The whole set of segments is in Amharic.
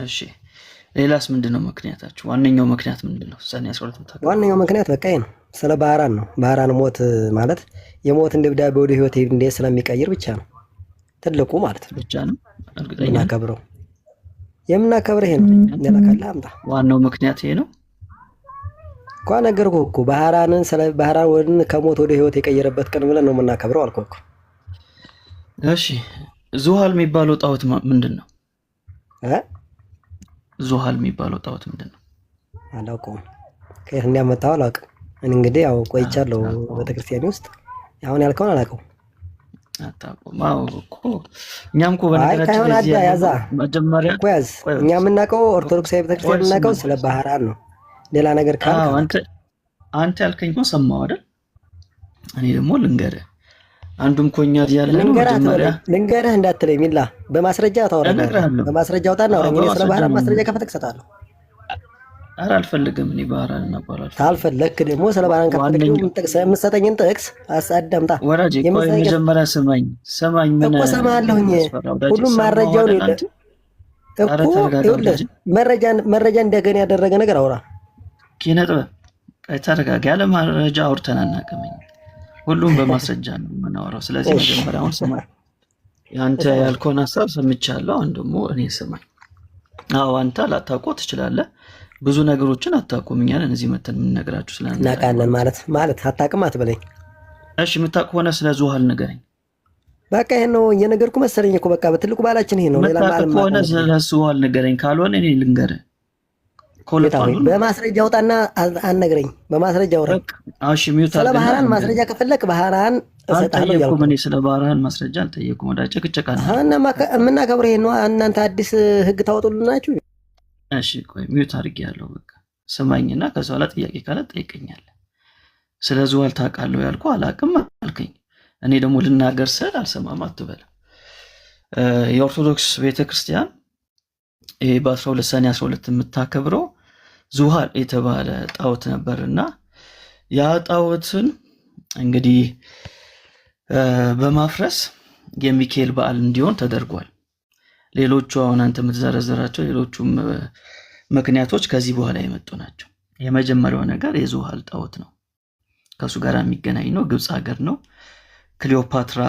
እሺ ሌላስ ምንድነው ምክንያታችሁ? ዋነኛው ምክንያት ምንድነው? ሰኔ 12 የምታከብሩ ዋነኛው ምክንያት በቃ ይሄ ነው። ስለ ባህራን ነው። ባህራን ሞት ማለት የሞትን ደብዳቤ ወደ ህይወት እንዴት ስለሚቀይር ብቻ ነው ትልቁ ማለት ነው። ብቻ ነው እርግጠኛ ነኝ። የምናከብረው ይሄ ነው። ሌላ ካለ አምጣ። ዋናው ምክንያት ይሄ ነው እኮ ነገርኩህ እኮ ባህራንን ስለ ባህራን ወድን ከሞት ወደ ህይወት የቀየረበት ቀን ብለን ነው የምናከብረው አልኩህ እኮ። እሺ ዙሃል የሚባለው ጣዖት ምንድን ነው? ዙሃል የሚባለው ጣዖት ምንድን ነው? አላውቀውም። ከየት እንዲያመጣው አላውቅም። እኔ እንግዲህ ያው ቆይቻለሁ ቤተክርስቲያን ውስጥ። አሁን ያልከውን አላውቀውም። አታውቀውም? አዎ እኮ እኛም እኮ በነገራችን ላይ ያዛ መጀመሪያ እኮ ያዝ። እኛ የምናውቀው ኦርቶዶክሳዊ ቤተክርስቲያን የምናውቀው ስለ ባህራን ነው። ሌላ ነገር ካለ አንተ ያልከኝ ነው ሰማው አይደል? እኔ ደግሞ ልንገርህ አንዱም ኮኛ ያለ ነው መጀመሪያ ልንገርህ እንዳትለኝ ሚላ በማስረጃ ታወራለህ። በማስረጃ አውጣና አውራኝ። እኔ ስለ ባህራን ማስረጃ ከፈለክ እሰጥሃለሁ። ኧረ አልፈልግም። እኔ ባህራን እናባላል ካልፈለክ ደግሞ ስለ ባህራን ከፈለክ የምትሰጠኝን ጥቅስ አዳምጣ። ወራጅ ቆይ መጀመሪያ ስማኝ ምን እኮ ሰማለሁኝ። ሁሉም ማረጃውን እኮ መረጃ እንደገና ያደረገ ነገር አውራ። ኪነጥበብ ተረጋጋ። ያለ ማረጃ አውርተን አናውቅም። ሁሉም በማስረጃ ነው የምናወራው። ስለዚህ መጀመሪያ አሁን ስማኝ። ያንተ ያልከውን ሐሳብ ሰምቻለሁ። አሁን ደግሞ እኔ ስማኝ። አዎ አንተ ላታውቀው ትችላለህ። ብዙ ነገሮችን አታውቁም። እኛ ነን እዚህ መተን የምንነግራችሁ ስለና እናውቃለን ማለት አታውቅም አትበለኝ። እሺ የምታውቅ ሆነ ስለ ዙሃል ንገረኝ። በቃ ይሄን ነው የነገርኩህ መሰለኝ እኮ። በቃ በትልቁ ባላችን ይሄ ነው። ሌላ ማለት ሆነ ስለ ዙሃል ንገረኝ። ካልሆነ እኔ ልንገርህ። በማስረጃ አውጣና አነግረኝ። በማስረጃ አውራ። እሺ ሚውት ስለ ባህራን ማስረጃ ከፈለክ ባህራን እሰጥሃለሁ ያልኩህ። እኔ ስለ ባህራን ማስረጃ አልጠየኩም። ወዳ ጭቅጭቃ ነው የምናከብረው። ይሄን ነው። እናንተ አዲስ ህግ ታወጡልናችሁ። እሺ ቆይ ሚውት አድርጌያለሁ። በቃ ስማኝና ከዛ በኋላ ጥያቄ ካለ ጠይቀኛለህ። ስለ ዙሃል ታውቃለህ ያልኩህ አላውቅም አልከኝ። እኔ ደግሞ ልናገር ስል አልሰማም አትበል። የኦርቶዶክስ ቤተክርስቲያን ይሄ በ12 ሰኔ 12 የምታከብረው ዙሃል የተባለ ጣዖት ነበርና ያ ጣዖትን እንግዲህ በማፍረስ የሚካኤል በዓል እንዲሆን ተደርጓል። ሌሎቹ አሁን አንተ የምትዘረዘራቸው ሌሎቹም ምክንያቶች ከዚህ በኋላ የመጡ ናቸው። የመጀመሪያው ነገር የዙሃል ጣዖት ነው። ከሱ ጋር የሚገናኝ ነው። ግብጽ ሀገር ነው። ክሊዮፓትራ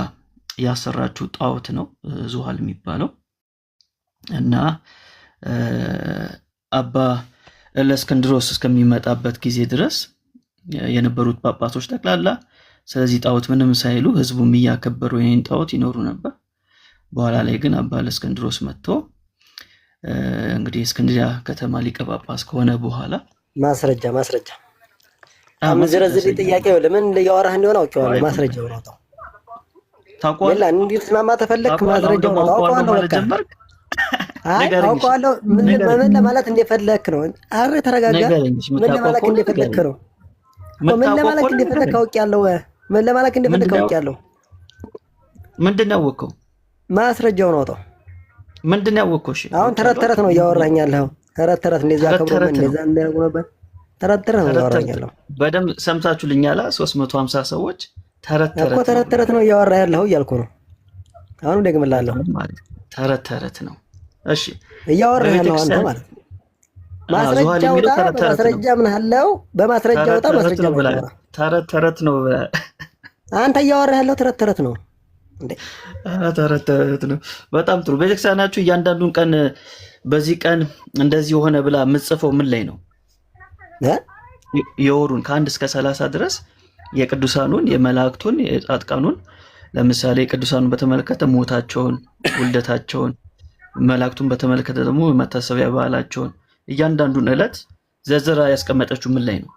ያሰራችው ጣዖት ነው ዙሃል የሚባለው እና አባ እለእስክንድሮስ እስከሚመጣበት ጊዜ ድረስ የነበሩት ጳጳሶች ጠቅላላ ስለዚህ ጣዖት ምንም ሳይሉ ህዝቡም እያከበሩ ይሄን ጣዖት ይኖሩ ነበር። በኋላ ላይ ግን አባ እለእስክንድሮስ መጥቶ እንግዲህ እስክንድሪያ ከተማ ሊቀ ጳጳስ ከሆነ በኋላ ማስረጃ አመዝረዝል ጥያቄ ለምን ያወራህ እንደሆነ አውቀዋለሁ። ማስረጃው ነው ታውቀዋለህ። ለምን እንድትስማማ ተፈለክ ማስረጃው ነው አውቀዋለሁ። አውቀዋለሁ። ምን ለማለት እንደፈለክ ነው። አረ ተረጋጋ። ምን ለማለት እንደፈለክ ነው። ምን ለማለት እንደፈለክ አውቄያለሁ። ምን ለማለት እንደፈለክ አውቄያለሁ። ምንድነው ያወቀው? ማስረጃው ነው አውጣው። ምንድነው ያወቀው? እሺ አሁን ተረት ነው እያወራኝ ያለው። ተረት እንደዛ ከብሮ እንደዛ እንደያጉ ነበር። ተረት ነው እያወራኝ ያለው። በደንብ ሰምታችሁልኛላ 350 ሰዎች። ተረት ነው እያወራ ያለው እያልኩ ነው። አሁን ደግምላለሁ። ተረት ነው። እሺ እያወራ ያለው አንተ ማለት ነው። ማስረጃ ምን አለው? በማስረጃ ወጣ። ማስረጃ ተረት ነው። አንተ እያወራ ያለው ተረት ነው እንዴ? ተረት ነው። በጣም ጥሩ። ቤተክርስቲያናችሁ እያንዳንዱን ቀን በዚህ ቀን እንደዚህ ሆነ ብላ የምትጽፈው ምን ላይ ነው? የወሩን ከ1 እስከ 30 ድረስ የቅዱሳኑን የመላእክቱን የጻድቃኑን ለምሳሌ ቅዱሳኑን በተመለከተ ሞታቸውን፣ ውልደታቸውን፣ መላእክቱን በተመለከተ ደግሞ መታሰቢያ በዓላቸውን እያንዳንዱን ዕለት ዘርዝራ ያስቀመጠችው ምን ላይ ነው?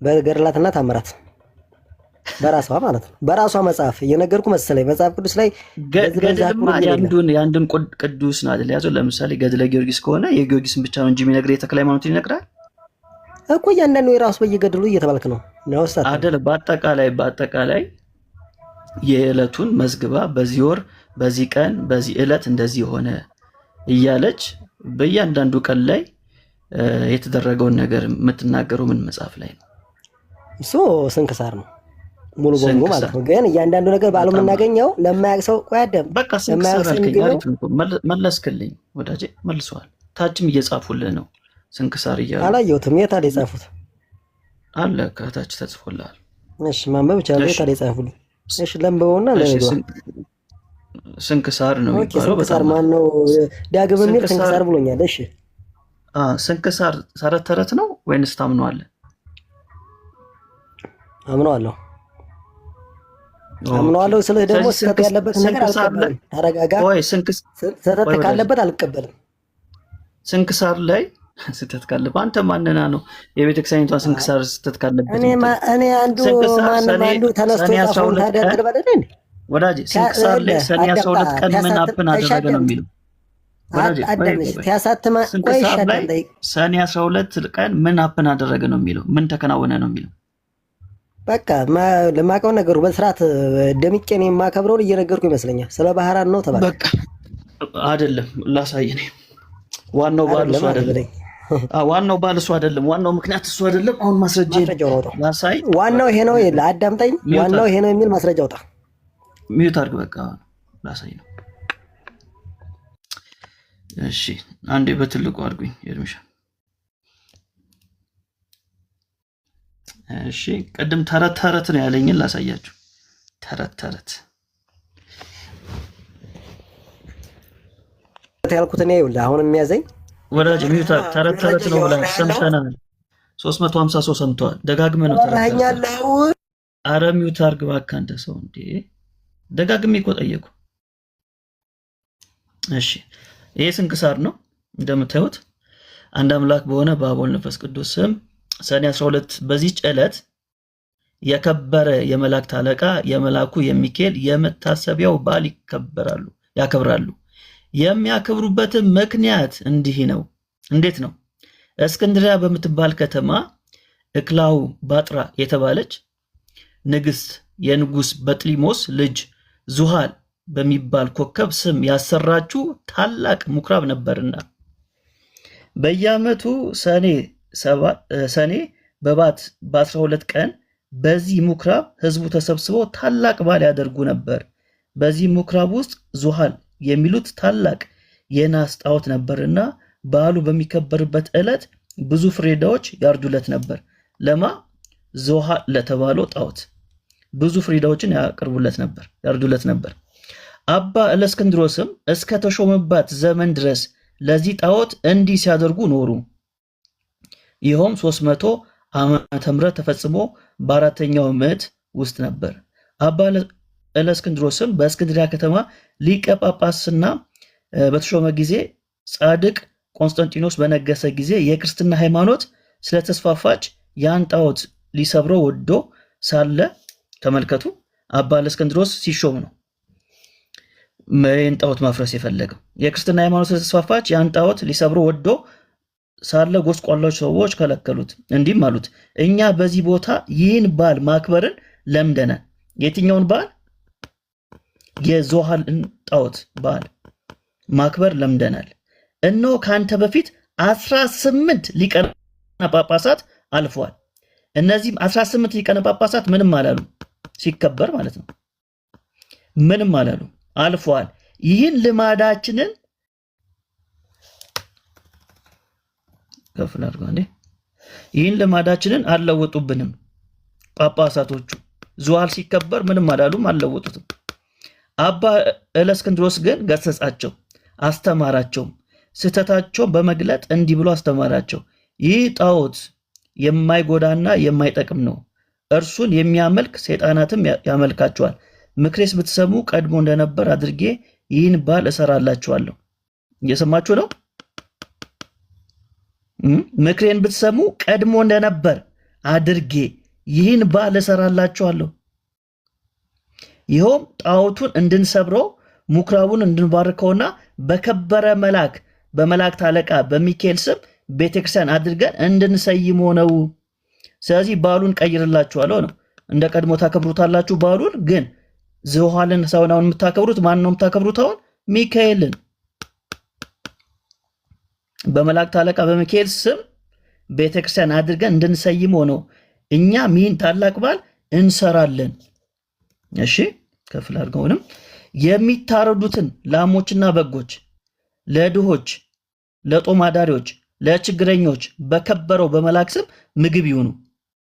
በገድላትና ታምራት በራሷ ማለት ነው። በራሷ መጽሐፍ እየነገርኩ መሰለኝ። መጽሐፍ ቅዱስ ላይ የአንድን ቅዱስ ነው አይደል ያዘው። ለምሳሌ ገድለ ጊዮርጊስ ከሆነ የጊዮርጊስን ብቻ ነው እንጂ የሚነግረው የተክለ ሃይማኖትን ይነግራል እኮ። እያንዳንዱ የራሱ በየገድሉ እየተባልክ ነው አይደል? በአጠቃላይ የዕለቱን መዝግባ በዚህ ወር በዚህ ቀን በዚህ ዕለት እንደዚህ ሆነ እያለች በእያንዳንዱ ቀን ላይ የተደረገውን ነገር የምትናገረው ምን መጽሐፍ ላይ ነው? እሱ ስንክሳር ነው። ሙሉ በሙሉ ማለት ነው። ግን እያንዳንዱ ነገር ባሉ የምናገኘው ለማያውቅ ሰው ቆያደም በቃ ስንክሳር አልከኝ። አሪፍ ነው መለስክልኝ ወዳጄ፣ መልሰዋል። ታችም እየጻፉልህ ነው ስንክሳር እያሉ። አላየሁትም። የት አለ የጻፉት? አለ ከታች ተጽፎልሃል። እሺ ማንበብ ይቻላል። የት አለ የጻፉልኝ? እሺ ለምበውና ለነገው ስንክሳር ነው የሚባለው። ስንክሳር ማን ነው? ዳግም የሚል ስንክሳር ብሎኛል። እሺ ስንክሳር ተረት ተረት ነው ወይንስ ታምነዋለህ? አምነዋለሁ። አምነዋለሁ ስልህ ደግሞ ስህተት ያለበት ነገር አልቀበልም። ተረጋጋ። ስህተት ካለበት አልቀበልም። ስንክሳር ላይ ስህተት ካለበት አንተ ማንና ነው የቤተክርስቲያኒቷ ስንክሳር ስህተት ካለበት? እኔ አንዱ ተነስቶ ጻፈውን ታዲያ ትልበለኝ እንዴ ወዳጄ። ስንክሳር ላይ ሰኔ 12 ቀን ምን አፕን አደረገ ነው የሚለው ወዳጄ። ሲያሳትማ ቆይ ሻታን ሰኔ 12 ቀን ምን አፕን አደረገ ነው የሚለው፣ ምን ተከናወነ ነው የሚለው። በቃ ለማቀው ነገሩ በስርዓት ደምቄ ነው የማከብረውን እየነገርኩ ይመስለኛል። ስለ ባህራን ነው ተባለ። በቃ አይደለም ላሳይ ነው። ዋናው ባል እሱ አይደለም። ዋናው ባል እሱ አይደለም። ዋናው ምክንያት እሱ አይደለም። አሁን ማስረጃ ላሳይ። ዋናው ይሄ ነው። አዳምጠኝ። ዋናው ይሄ ነው የሚል ማስረጃ አውጣ። ሚዩት አድርግ። በቃ ላሳይ ነው። እሺ አንዴ በትልቁ አድርጉኝ ኤርሚሻ። እሺ ቅድም ተረት ተረት ነው ያለኝን ላሳያችሁ። ተረት ተረት ያልኩት እኔ ይኸውልህ አሁን የሚያዘኝ ወዳጅ ሚዩት ተረት ተረት ነው ብለህ ሰምተናል። 353 ሰምተዋል። ደጋግመህ ነው ተረት ያለው። ኧረ ሚዩት አድርግ እባክህ አንተ ሰው እንዴ! ደጋግሜ እኮ ጠየኩ። እሺ ይሄ ስንክሳር ነው እንደምታዩት። አንድ አምላክ በሆነ በአብ ወልድ መንፈስ ቅዱስ ስም ሰኔ 12 በዚህች ዕለት የከበረ የመላእክት አለቃ የመላኩ የሚካኤል የመታሰቢያው በዓል ያከብራሉ። የሚያከብሩበትም ምክንያት እንዲህ ነው። እንዴት ነው? እስክንድሪያ በምትባል ከተማ እክላው ባጥራ የተባለች ንግስት የንጉስ በጥሊሞስ ልጅ ዙሃል በሚባል ኮከብ ስም ያሰራችው ታላቅ ምኩራብ ነበርና በየዓመቱ ሰኔ በባት በ12 ቀን በዚህ ምኩራብ ህዝቡ ተሰብስበው ታላቅ በዓል ያደርጉ ነበር። በዚህ ምኩራብ ውስጥ ዙሃል የሚሉት ታላቅ የናስ ጣዖት ነበርና በዓሉ በሚከበርበት ዕለት ብዙ ፍሪዳዎች ያርዱለት ነበር። ለማ ዙሃል ለተባለው ጣዖት ብዙ ፍሪዳዎችን ያርዱለት ነበር። አባ እለእስክንድሮስም እስከ ተሾመባት ዘመን ድረስ ለዚህ ጣዖት እንዲህ ሲያደርጉ ኖሩ። ይኸውም 300 ዓመተ ምህረት ተፈጽሞ በአራተኛው ምዕት ውስጥ ነበር። አባ እለእስክንድሮስም በእስክንድሪያ ከተማ ሊቀ ጳጳስና በተሾመ ጊዜ ጻድቅ ቆንስጠንጢኖስ በነገሰ ጊዜ የክርስትና ሃይማኖት ስለተስፋፋች ያን ጣዖት ሊሰብረው ወዶ ሳለ ተመልከቱ፣ አባ እለእስክንድሮስ ሲሾም ነው ይህን ጣዖት ማፍረስ የፈለገው። የክርስትና ሃይማኖት ስለተስፋፋች ያን ጣዖት ሊሰብረው ወዶ ሳለ ጎስቋላዎች ሰዎች ከለከሉት። እንዲህም አሉት፣ እኛ በዚህ ቦታ ይህን በዓል ማክበርን ለምደናል። የትኛውን በዓል? የዙሃልን ጣዖት በዓል ማክበር ለምደናል። እነሆ ከአንተ በፊት 18 ሊቃነ ጳጳሳት አልፈዋል። እነዚህም 18 ሊቃነ ጳጳሳት ምንም አላሉ፣ ሲከበር ማለት ነው። ምንም አላሉ፣ አልፈዋል። ይህን ልማዳችንን ከፍል አድርገው እንዴ! ይህን ልማዳችንን አልለወጡብንም። ጳጳሳቶቹ ዙሃል ሲከበር ምንም አላሉም፣ አልለወጡትም። አባ እለእስክንድሮስ ግን ገሰጻቸው፣ አስተማራቸውም። ስህተታቸው በመግለጥ እንዲህ ብሎ አስተማራቸው። ይህ ጣዖት የማይጎዳና የማይጠቅም ነው። እርሱን የሚያመልክ ሰይጣናትም ያመልካቸዋል። ምክሬስ ብትሰሙ ቀድሞ እንደነበር አድርጌ ይህን በዓል እሰራላችኋለሁ። እየሰማችሁ ነው? ምክሬን ብትሰሙ ቀድሞ እንደነበር አድርጌ ይህን በዓል እሰራላችኋለሁ። ይኸውም ጣዖቱን እንድንሰብረው ምኩራቡን እንድንባርከውና በከበረ መልአክ በመላእክት አለቃ በሚካኤል ስም ቤተክርስቲያን አድርገን እንድንሰይመው ነው። ስለዚህ በዓሉን ቀይርላችኋለሁ ነው። እንደ ቀድሞ ታከብሩታላችሁ። በዓሉን ግን ዙሃልን ሳይሆን አሁን የምታከብሩት ማን ነው የምታከብሩት? አሁን ሚካኤልን በመላእክት አለቃ በሚካኤል ስም ቤተክርስቲያን አድርገን እንድንሰይመው ነው። እኛም ይህን ታላቅ በዓል እንሰራለን። እሺ ከፍል አድርገውንም የሚታረዱትን ላሞችና በጎች ለድሆች፣ ለጦም አዳሪዎች፣ ለችግረኞች በከበረው በመልአክ ስም ምግብ ይሁኑ።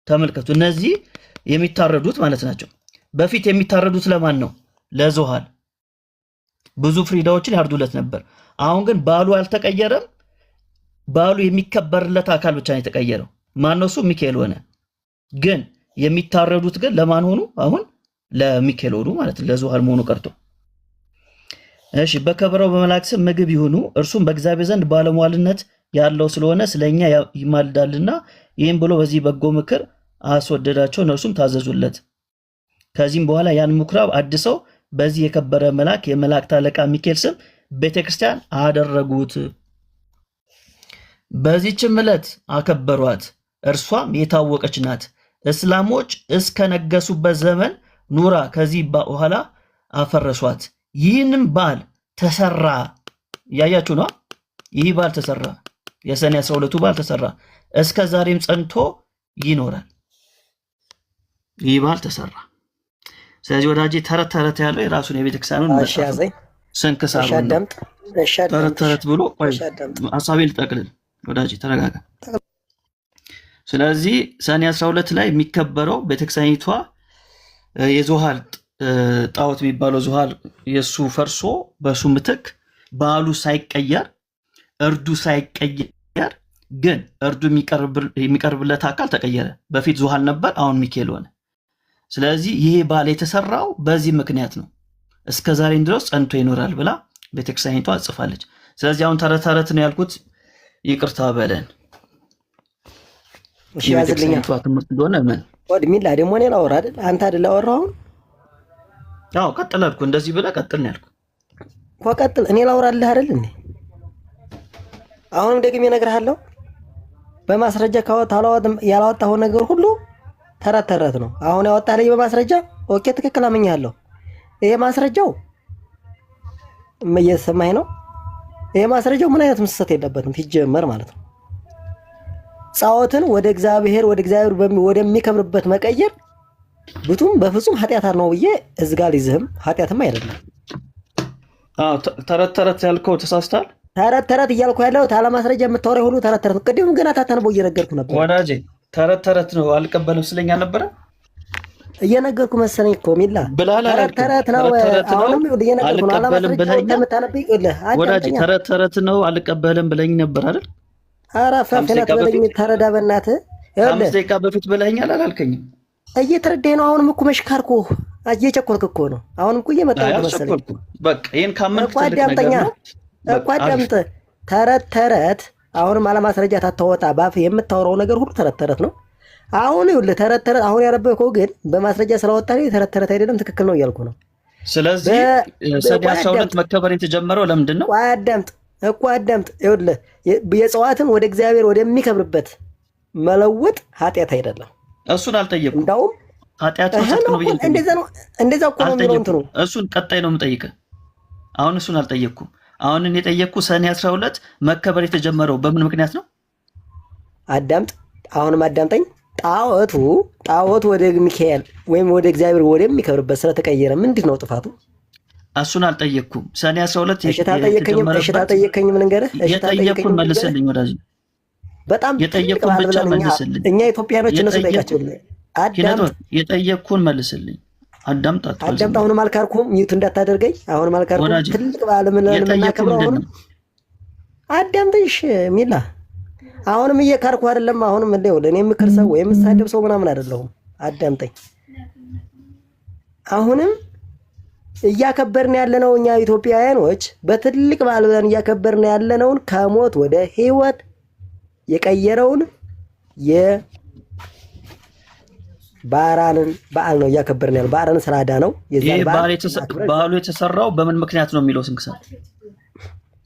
ተመልከቱ፣ እነዚህ የሚታረዱት ማለት ናቸው። በፊት የሚታረዱት ለማን ነው? ለዞሃል ብዙ ፍሪዳዎችን ያርዱለት ነበር። አሁን ግን ባሉ አልተቀየረም። ባሉ የሚከበርለት አካል ብቻ ነው የተቀየረው። ማን ነው እሱ? ሚካኤል ሆነ። ግን የሚታረዱት ግን ለማን ሆኑ? አሁን ለሚካኤል ሆኑ ማለት ነው። ለዞሃል መሆኑ ቀርቶ እሺ በከበረው በመልአክ ስም ምግብ ይሁኑ፣ እርሱም በእግዚአብሔር ዘንድ ባለሟልነት ያለው ስለሆነ ስለኛ ይማልዳልና። ይህም ብሎ በዚህ በጎ ምክር አስወደዳቸው፣ እነርሱም ታዘዙለት። ከዚህም በኋላ ያን ምኩራብ አድሰው በዚህ የከበረ መልአክ የመላእክት አለቃ ሚካኤል ስም ቤተክርስቲያን አደረጉት። በዚህችም ዕለት አከበሯት። እርሷም የታወቀች ናት። እስላሞች እስከነገሱበት ዘመን ኑራ ከዚህ በኋላ አፈረሷት። ይህንም በዓል ተሰራ። ያያችሁ ነው። ይህ በዓል ተሰራ። የሰኔ 12ቱ በዓል ተሰራ። እስከ ዛሬም ጸንቶ ይኖራል። ይህ በዓል ተሰራ። ስለዚህ ወዳጄ ተረት ተረት ያለው የራሱን የቤተክርስቲያኑን ስንክሳር ተረት ተረት ብሎ ሐሳቤን ልጠቅልል። ወዳጄ ተረጋጋ። ስለዚህ ሰኔ 12 ላይ የሚከበረው ቤተክርስቲያኒቷ የዞሃል ጣዖት የሚባለው ዞሃል የሱ ፈርሶ በሱ ምትክ በዓሉ ሳይቀየር እርዱ ሳይቀየር ግን እርዱ የሚቀርብለት አካል ተቀየረ። በፊት ዞሃል ነበር፣ አሁን ሚካኤል ሆነ። ስለዚህ ይሄ በዓል የተሰራው በዚህ ምክንያት ነው። እስከ ዛሬም ድረስ ጸንቶ ይኖራል ብላ ቤተክርስቲያኒቷ ጽፋለች። ስለዚህ አሁን ተረት ተረት ነው ያልኩት፣ ይቅርታ በለን። እሺ ያዝልኛ ትምህርት እንደሆነ ምን ወድሚላ ደግሞ እኔ ላወራ አይደል? አንተ አይደል ላወራው? አዎ ቀጥል አልኩ። እንደዚህ ብለህ ቀጥል ነው ያልኩ እኮ። ቀጥል። እኔ ላወራልህ አይደል እንዴ? አሁንም ደግሜ እነግርሃለሁ፣ በማስረጃ ያላወጣኸው ነገር ሁሉ ተረት ተረት ነው። አሁን ያወጣልኝ በማስረጃ ኦኬ፣ ትክክል አመኛለሁ። ይሄ ማስረጃው እየሰማኸኝ ነው? ይሄ ማስረጃው ምን አይነት ምስሰት የለበትም ሲጀመር ማለት ነው። ጻኦትን ወደ እግዚአብሔር ወደሚከብርበት መቀየር ብቱም በፍጹም ኃጢአት ነው ብዬ እዝጋል ይዝህም ኃጢአትም አይደለም። አዎ ተረት ተረት ያልከው ተሳስታል። ተረት ተረት እያልኩ ያለው ታላ ማስረጃ የምታወራው ሁሉ ተረት ተረት። ቅድም ገና ታተንቦ እየነገርኩ ነበር ወዳጄ። ተረት ተረት ነው አልቀበልም ስለኛ ነበር እየነገርኩ መሰለኝ እኮ ሚላ ተረት ተረት ነው። አሁንም እየነገርኩ ነው። አላ ማስረጃ እንደምታነብይ ወዳጄ ተረት ተረት ነው አልቀበልም ብለኝ ነበር አይደል? ኧረ ፈፍነት በለኝ ተረዳ በእናትህ። ከአምስት ደቂቃ በፊት ብለኸኛል አላልከኝም? እየተረዳኝ ነው። አሁንም እኮ መሽካርኩ እየቸኮልክ እኮ ነው። አሁንም እኮ እየመጣሁ መሰለኝ። በቃ ይሄን ካመንክ አዳምጠኛ እኮ አዳምጥ። ተረት ተረት አሁንም አለማስረጃ ታታወጣ ባፍ የምታወራው ነገር ሁሉ ተረት ተረት ነው። አሁን ይኸውልህ ተረት ተረት አሁን ያረበከው ግን በማስረጃ ስላወጣኝ ተረት ተረት አይደለም ትክክል ነው እያልኩ ነው። ስለዚህ ሰኔ 12 መከበር የተጀመረው ለምንድን ነው? አዳምጥ እኮ አዳምጥ። ይኸውልህ የጽዋትን ወደ እግዚአብሔር ወደሚከብርበት መለወጥ ኃጢአት አይደለም። እሱን አልጠየቅኩም። እንዳውም ኃጢአት ነው ብዬ እንደዛ እኮ ነው የሚለው እንትኑ። እሱን ቀጣይ ነው የምጠይቅህ። አሁን እሱን አልጠየቅኩም። አሁን እኔ የጠየቅኩህ ሰኔ 12 መከበር የተጀመረው በምን ምክንያት ነው? አዳምጥ። አሁንም አዳምጠኝ። ጣዖቱ ወደ ሚካኤል ወይም ወደ እግዚአብሔር ወደሚከብርበት ስለተቀየረ ምንድን ነው ጥፋቱ? እሱን አልጠየቅኩም። ሰኔ 12 የጠየቀኝም ልንገርህ። የጠየቅኩን መልስልኝ ወዳጅ። በጣም የጠየቅኩን ብቻ መልስልኝ። እኛ ኢትዮጵያኖች እነሱ ጠይቃቸው። የጠየቅኩን መልስልኝ። አዳምጣት። አሁንም አልካርኩም። ሚዩት እንዳታደርገኝ። አሁንም አልካርኩም። ትልቅ በዓል ምን ለምናከብረው አሁንም አዳምጠኝ ሚላ። አሁንም እየካርኩ አይደለም። አሁንም እንደው ለኔ ምክር ሰው ወይም ሳደብ ሰው ምናምን አይደለሁም። አዳምጠኝ። አሁንም እያከበርን ያለነው እኛ ኢትዮጵያውያኖች በትልቅ በዓል ብለን እያከበርን ያለነውን ከሞት ወደ ሕይወት የቀየረውን የባራንን በዓል ነው እያከበርን ያለው። ባራንን ስላዳ ነው በዓሉ የተሰራው በምን ምክንያት ነው የሚለው ስንክሳር።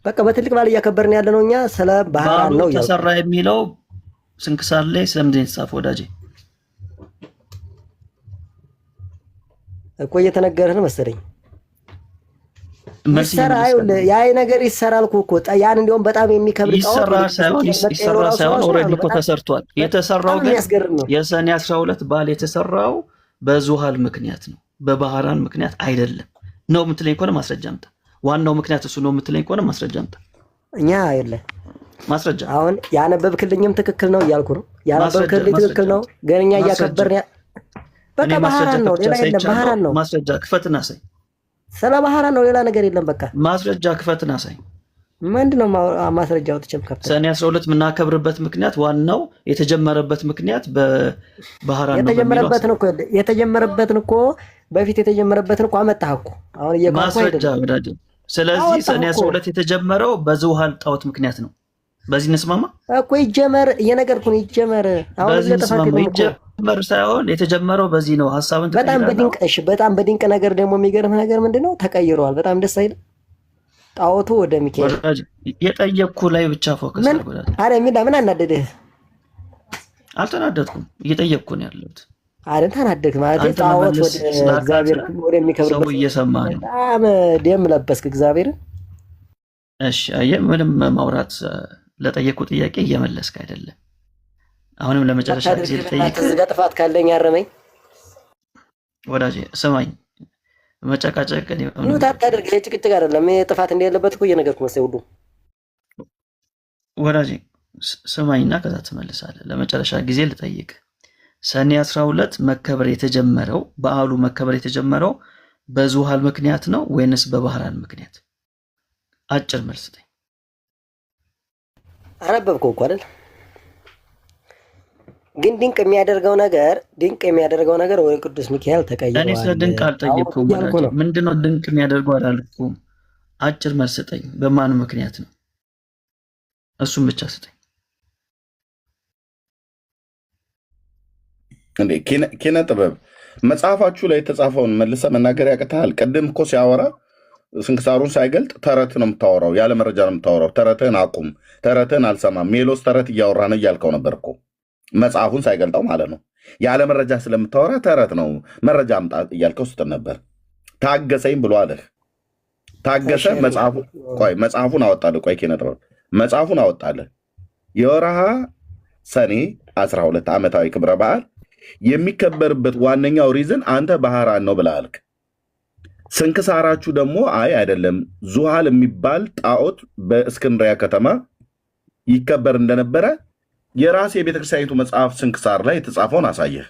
በቃ በትልቅ በዓል እያከበርን ያለነው እኛ ስለ ባራን ነው ተሰራ የሚለው ስንክሳር ላይ ስለምንድን የተጻፈው ወዳጄ? እኮ እየተነገረህ ነው መሰለኝ። ያ ነገር ይሰራል እኮ ያን እንዲያውም በጣም የሚከብድ ይሰራ ሳይሆን ኦልሬዲ እኮ ተሰርቷል። የተሰራው ግን የሰኔ 12 በዓል የተሰራው በዙሃል ምክንያት ነው፣ በባህራን ምክንያት አይደለም ነው የምትለኝ ከሆነ ማስረጃ አምጣ። ዋናው ምክንያት እሱ ነው የምትለኝ ከሆነ ማስረጃ አምጣ። እኛ የለ ማስረጃ አሁን ያነበብክልኝም ትክክል ነው እያልኩ ነው። ያነበብክልኝ ትክክል ነው፣ ግን እኛ እያከበርን በቃ ባህራን ነው፣ ሌላ የለም። ባህራን ነው። ማስረጃ ክፈትና ሳይ። ስለ ባህራን ነው፣ ሌላ ነገር የለም። በቃ ማስረጃ ክፈትና ሳይ። ምንድነው ማስረጃው? ተጨም ከፍተ ሰኔ 12 የምናከብርበት ምክንያት ዋናው የተጀመረበት ምክንያት በባህራን ነው። የተጀመረበትን እኮ በፊት የተጀመረበትን እኮ አመጣህ እኮ አሁን ማስረጃ ወዳጅ። ስለዚህ ሰኔ 12 የተጀመረው በዙሃል ጣዖት ምክንያት ነው። በዚህ እንስማማ እኮ ይጀመር እየነገርኩህ ነው። ይጀመር አሁን ይጀመር ሳይሆን የተጀመረው በዚህ ነው። ሐሳብን በጣም በድንቅ ነገር ደግሞ የሚገርም ነገር ምንድነው? ተቀይሯል። በጣም ደስ አይልም? ጣዖቱ ወደ ሚካኤል የጠየቅኩ ላይ ብቻ ፎከስ አድርጎታል። አረ ምን አናደደህ? አልተናደድኩም፣ እየጠየቅኩ ነው ያለሁት። አረ ተናደድክ ማለት ጣዖት ወደ እግዚአብሔር ወደሚከብርበት ሰው እየሰማ ነው። በጣም ደም ለበስክ እግዚአብሔር። እሺ አየህ፣ ምንም ማውራት ለጠየቅኩ ጥያቄ እየመለስክ አይደለም። አሁንም ለመጨረሻ ጊዜ ልጠይቅ። እዚህ ጋር ጥፋት ካለኝ አረመኝ ወዳጄ፣ ስማኝ። መጨቃጨቅ ነው ታታደርግ ጭቅጭቅ አይደለም። ጥፋት እንደሌለበት እኮ እየነገርኩህ መሰለኝ። ሁሉ ወዳጄ ስማኝና ከዛ ትመልሳለህ። ለመጨረሻ ጊዜ ልጠይቅ። ሰኔ 12 መከበር የተጀመረው በዓሉ መከበር የተጀመረው በዙሃል ምክንያት ነው ወይንስ በባህራን ምክንያት? አጭር መልስ ስጠኝ። አነበብከው እኮ አይደል? ግን ድንቅ የሚያደርገው ነገር ወደ ቅዱስ ሚካኤል ተቀይሯል። እኔ ስለ ድንቅ አልጠየቅኩም። ምንድነው ድንቅ የሚያደርገው አላልኩም። አጭር መልስ ስጠኝ። በማን ምክንያት ነው? እሱም ብቻ ስጠኝ። እንዴ ኪነ ጥበብ መጽሐፋችሁ ላይ የተጻፈውን መልሰ መናገር ያቅትሃል? ቅድም እኮ ሲያወራ ስንክሳሩን ሳይገልጥ ተረት ነው የምታወራው፣ ያለ መረጃ ነው የምታወራው። ተረትህን አቁም፣ ተረትህን አልሰማም። ሜሎስ ተረት እያወራ ነው እያልከው ነበር እኮ መጽሐፉን ሳይገልጠው ማለት ነው። ያለ መረጃ ስለምታወራ ተረት ነው፣ መረጃ አምጣ እያልከው ስትል ነበር። ታገሰኝ ብሎ አለህ። ታገሰ። መጽሐፉን አወጣልህ። ቆይ ኪነ ጥበብ መጽሐፉን አወጣልህ። የወርሃ ሰኔ 12 ዓመታዊ ክብረ በዓል የሚከበርበት ዋነኛው ሪዝን አንተ ባህራን ነው ብለህ አልክ። ስንክሳራችሁ ደግሞ አይ አይደለም፣ ዙሃል የሚባል ጣዖት በእስክንድሪያ ከተማ ይከበር እንደነበረ የራሴ የቤተክርስቲያኒቱ መጽሐፍ ስንክሳር ላይ የተጻፈውን አሳየህ።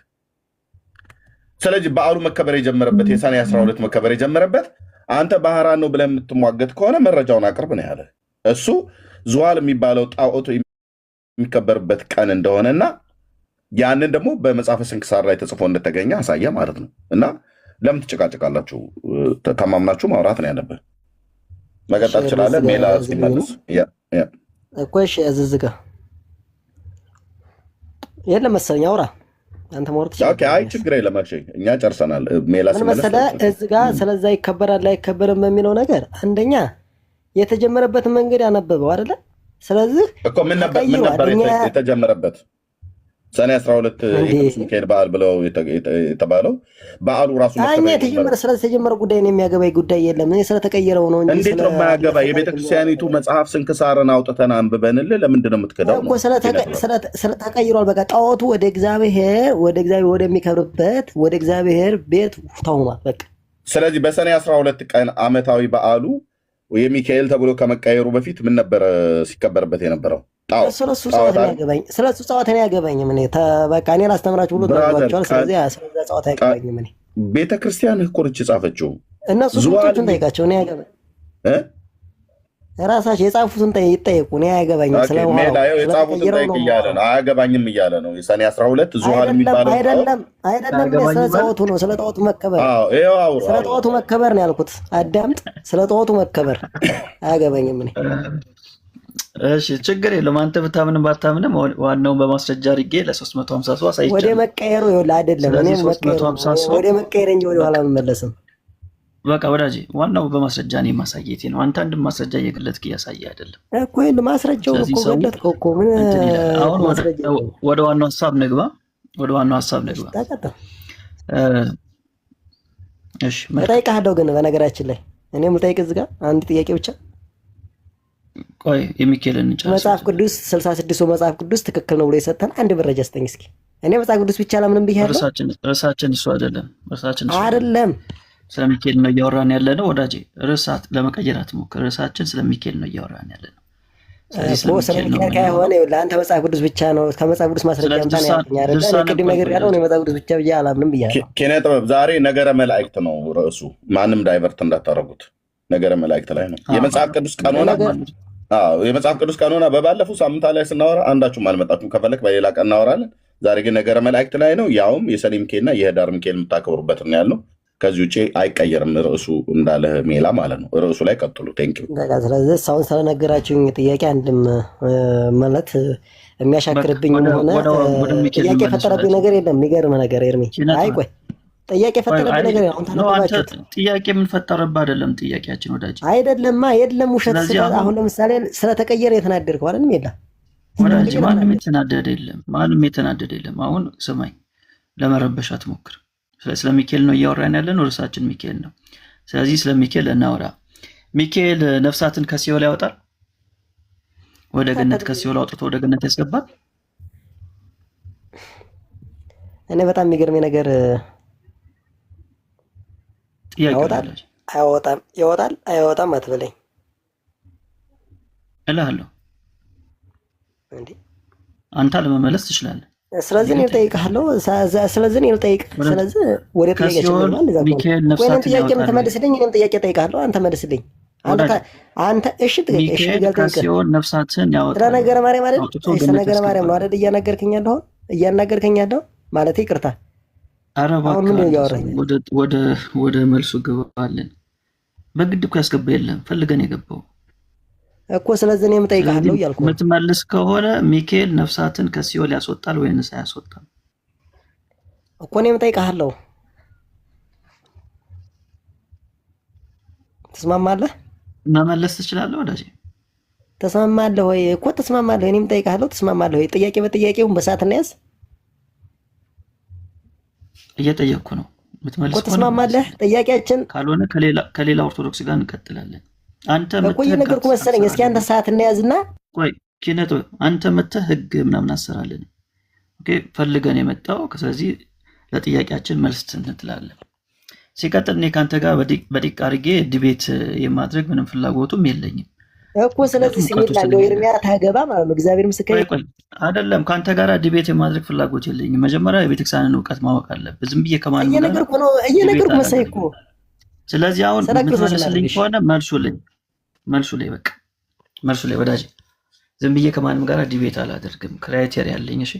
ስለዚህ በዓሉ መከበር የጀመረበት የሰኔ 12 መከበር የጀመረበት አንተ ባህራን ነው ብለህ የምትሟገት ከሆነ መረጃውን አቅርብ ነው ያለ። እሱ ዙሃል የሚባለው ጣዖት የሚከበርበት ቀን እንደሆነና ያንን ደግሞ በመጽሐፈ ስንክሳር ላይ ተጽፎ እንደተገኘ አሳየ ማለት ነው። እና ለምን ትጨቃጨቃላችሁ? ተማምናችሁ ማውራት ነው ያለብህ። መቀጠል ትችላለህ። ሜላ ሲመልስ እኮ እሺ፣ እዝዝጋ የለም መሰለኝ አውራ አንተ ሞርት ኦኬ። አይ ችግር የለም እኛ ጨርሰናል። ሜላ ሲመልስ እዚህ ጋር ስለዛ ይከበራል አይከበርም በሚለው ነገር አንደኛ የተጀመረበትን መንገድ ያነበበው አይደለ? ስለዚህ እኮ ምን ነበር የተጀመረበት? ሰኔ 12 የቅዱስ ሚካኤል በዓል ብለው የተባለው በዓሉ ራሱ ስለተጀመረ ጉዳይ ነው የሚያገባኝ ጉዳይ የለም። እኔ ስለተቀየረው ነው እንጂ እንዴት ነው የማያገባ? የቤተክርስቲያኒቱ መጽሐፍ ስንክሳርን አውጥተን አንብበንልህ ለምንድን ነው የምትክደው? እኮ ስለተቀይሯል። በቃ ጣዖቱ ወደ እግዚአብሔር ወደሚከብርበት ወደ እግዚአብሔር ቤት ተውኗል። በቃ ስለዚህ በሰኔ 12 ቀን ዓመታዊ በዓሉ የሚካኤል ተብሎ ከመቀየሩ በፊት ምን ነበረ ሲከበርበት የነበረው? ስለሱ ጨዋታ ያገባኝም። እኔ በቃ እኔ ላስተምራችሁ ብሎ ተጓቸዋል። ስለዚህ ስለዛ ጨዋታ ያገባኝም። እኔ ቤተክርስቲያን እኮ ነች የጻፈችው። እነሱ ሰዎቹን ጠይቃቸው። እኔ ያገባኝ ራሳቸው የጻፉትን ይጠየቁ። እኔ አያገባኝም። የጻፉትን ጠይቅ እያለ ነው። አያገባኝም እያለ ነው። የሰኔ 12 ዙሃል የሚባለው አይደለም። ስለ ጣዖቱ ነው፣ ስለ ጣዖቱ መከበር፣ ስለ ጣዖቱ መከበር ነው ያልኩት። አዳምጥ። ስለ ጣዖቱ መከበር አያገባኝም እኔ። እሺ ችግር የለም። አንተ ብታምንም ባታምንም ዋናውን በማስረጃ አድርጌ ለ350 ሰው አሳይቻለሁ። ወደ መቀየሩ ይኸውልህ አይደለም እኔ ወደ መቀየር እንጂ ወደ ኋላ አልመለስም። በቃ ወዳጄ ዋናው በማስረጃ ነው ማሳየቴ ነው። አንተ አንድ ማስረጃ እየገለጥክ እያሳየ አይደለም እኮ። ይሄን ማስረጃው እኮ ገለጥከው እኮ። ምን አሁን ወደ ዋናው ሐሳብ ንግባ። እሺ እጠይቅሃለሁ። ግን በነገራችን ላይ እኔም ልጠይቅ እዚህ ጋር አንድ ጥያቄ ብቻ። ቆይ የሚካኤልን እንጨርስ። መጽሐፍ ቅዱስ 66 መጽሐፍ ቅዱስ ትክክል ነው ብሎ የሰጠን አንድ መረጃ ስጠኝ እስኪ። እኔ መጽሐፍ ቅዱስ ብቻ አላምንም ብያለሁ ርዕሳችን እሱ አይደለም። አይደለም ስለ ሚካኤል ነው እያወራን ያለ ነው ወዳጄ። ርዕሳት ለመቀየር አትሞክር። ርዕሳችን ስለ ሚካኤል ነው እያወራን ያለ ነው። ስለ ሚካኤል ከሆነ ለአንተ መጽሐፍ ቅዱስ ብቻ ነው ከመጽሐፍ ቅዱስ ማስረጃ አምጣን ያልከኝ አይደለ? ቅድም ነገር ያለው እኔ መጽሐፍ ቅዱስ ብቻ ብዬ አላምንም ብያለሁ። ኪነ ጥበብ ዛሬ ነገረ መላእክት ነው ርዕሱ። ማንም ዳይቨርት እንዳታረጉት። ነገረ መላእክት ላይ ነው የመጽሐፍ ቅዱስ ቀኖና። የመጽሐፍ ቅዱስ ቀኖና በባለፈው ሳምንት ላይ ስናወራ አንዳችሁም አልመጣችሁም። ከፈለክ በሌላ ቀን እናወራለን። ዛሬ ግን ነገረ መላእክት ላይ ነው። ያውም የሰኔ ሚካኤልና የህዳር ሚካኤል የምታከብሩበት ነው ያለው። ከዚህ ውጭ አይቀየርም ርዕሱ እንዳለ ሜላ ማለት ነው። ርዕሱ ላይ ቀጥሉ። ቴንኪው። ስለዚህ አሁን ስለነገራችሁኝ ጥያቄ አንድም ማለት የሚያሻክርብኝ ሆነ ጥያቄ የፈጠረብኝ ነገር የለም። የሚገርም ነገር ኤርሚ፣ አይ ቆይ ጥያቄ የፈጠረብኝ ነገር አሁን ተናገራችሁት። ጥያቄ ምን ፈጠረብህ? አይደለም ጥያቄያችን ወዳጅ አይደለማ፣ የለም ውሸት። አሁን ለምሳሌ ስለተቀየረ የተናደድከው አይደለም? የለም ወዳጅ፣ ማንም የተናደደ የለም። ማንም የተናደደ የለም። አሁን ስማኝ፣ ለመረበሽ አትሞክር። ስለ ሚካኤል ነው እያወራን ያለን። ርዕሳችን ሚካኤል ነው። ስለዚህ ስለ ሚካኤል እናወራ። ሚካኤል ነፍሳትን ከሲኦል ያወጣል፣ ወደ ገነት ከሲኦል አውጥቶ ወደ ገነት ያስገባል። እኔ በጣም የሚገርመኝ ነገር ያወጣል አይወጣም፣ ይወጣል አይወጣም አትበለኝ እልሃለሁ። አንተ ለመመለስ ትችላለህ። ስለዚህ እኔ ልጠይቅሃለሁ። ስለዚህ እኔ ልጠይቅ። ስለዚህ ወደ ጥያቄያችን ነው ሚካኤል ነፍሳትን ጥያቄ የምትመልስልኝ እኔም ጥያቄ እጠይቅሃለሁ። አንተ መልስልኝ። አንተ እሺ ከሲኦል ነፍሳትን ያወጣል። ስለ ነገረ ማርያም አይደል? ስለ ነገረ ማርያም ነው አይደል እያናገርከኝ ያለኸው ማለት ይቅርታ። ኧረ እባክህ ወደ መልሱ ገባለን። በግድ እኮ ያስገባ የለም፣ ፈልገን የገባው እኮ። ስለዚህ እኔም እጠይቅሃለሁ እያልኩ የምትመልስ ከሆነ ሚካኤል ነፍሳትን ከሲኦል ያስወጣል ወይንስ አያስወጣም እኮ እኔም እጠይቅሃለሁ። ትስማማለህ? መመለስ ትችላለህ ወዳጄ። ተስማማለህ ወይ እኮ? ተስማማለህ? እኔም እጠይቅሃለሁ። ተስማማለህ ወይ? ጥያቄ በጥያቄውን በሰዓት እናያዝ። እየጠየቅኩ ነው። የምትመልስ እኮ ተስማማለህ? ጥያቄያችን ካልሆነ ከሌላ ኦርቶዶክስ ጋር እንቀጥላለን። አንተ ቆይ ነገርኩ መሰለኝ። እስኪ አንተ ሰዓት እናያዝና ቆይ ኪነቶ አንተ መተህ ህግ ምናምን አሰራለን። ኦኬ ፈልገን የመጣው ስለዚህ ለጥያቄያችን መልስ እንትላለን። ሲቀጥል እኔ ካንተ ጋር በዲቅ አድርጌ ዲቤት የማድረግ ምንም ፍላጎቱም የለኝም እኮ። ስለዚህ ሲሜት ያለው ኤርሚያ ታገባ ማለት ነው። እግዚአብሔር ምስክሬ አይደለም። ካንተ ጋር ዲቤት የማድረግ ፍላጎት የለኝም። መጀመሪያ የቤተክርስቲያንን እውቀት ማወቅ አለብህ። ዝም ብዬ ከማንም እየነገርኩ መሰለኝ እኮ። ስለዚህ አሁን የምትመልስልኝ ከሆነ መልሱ ላይ በቃ መልሱ ላይ ወዳጅ፣ ዝም ብዬ ከማንም ጋር ዲቤት አላደርግም። ክራይቴሪያ አለኝ። እሺ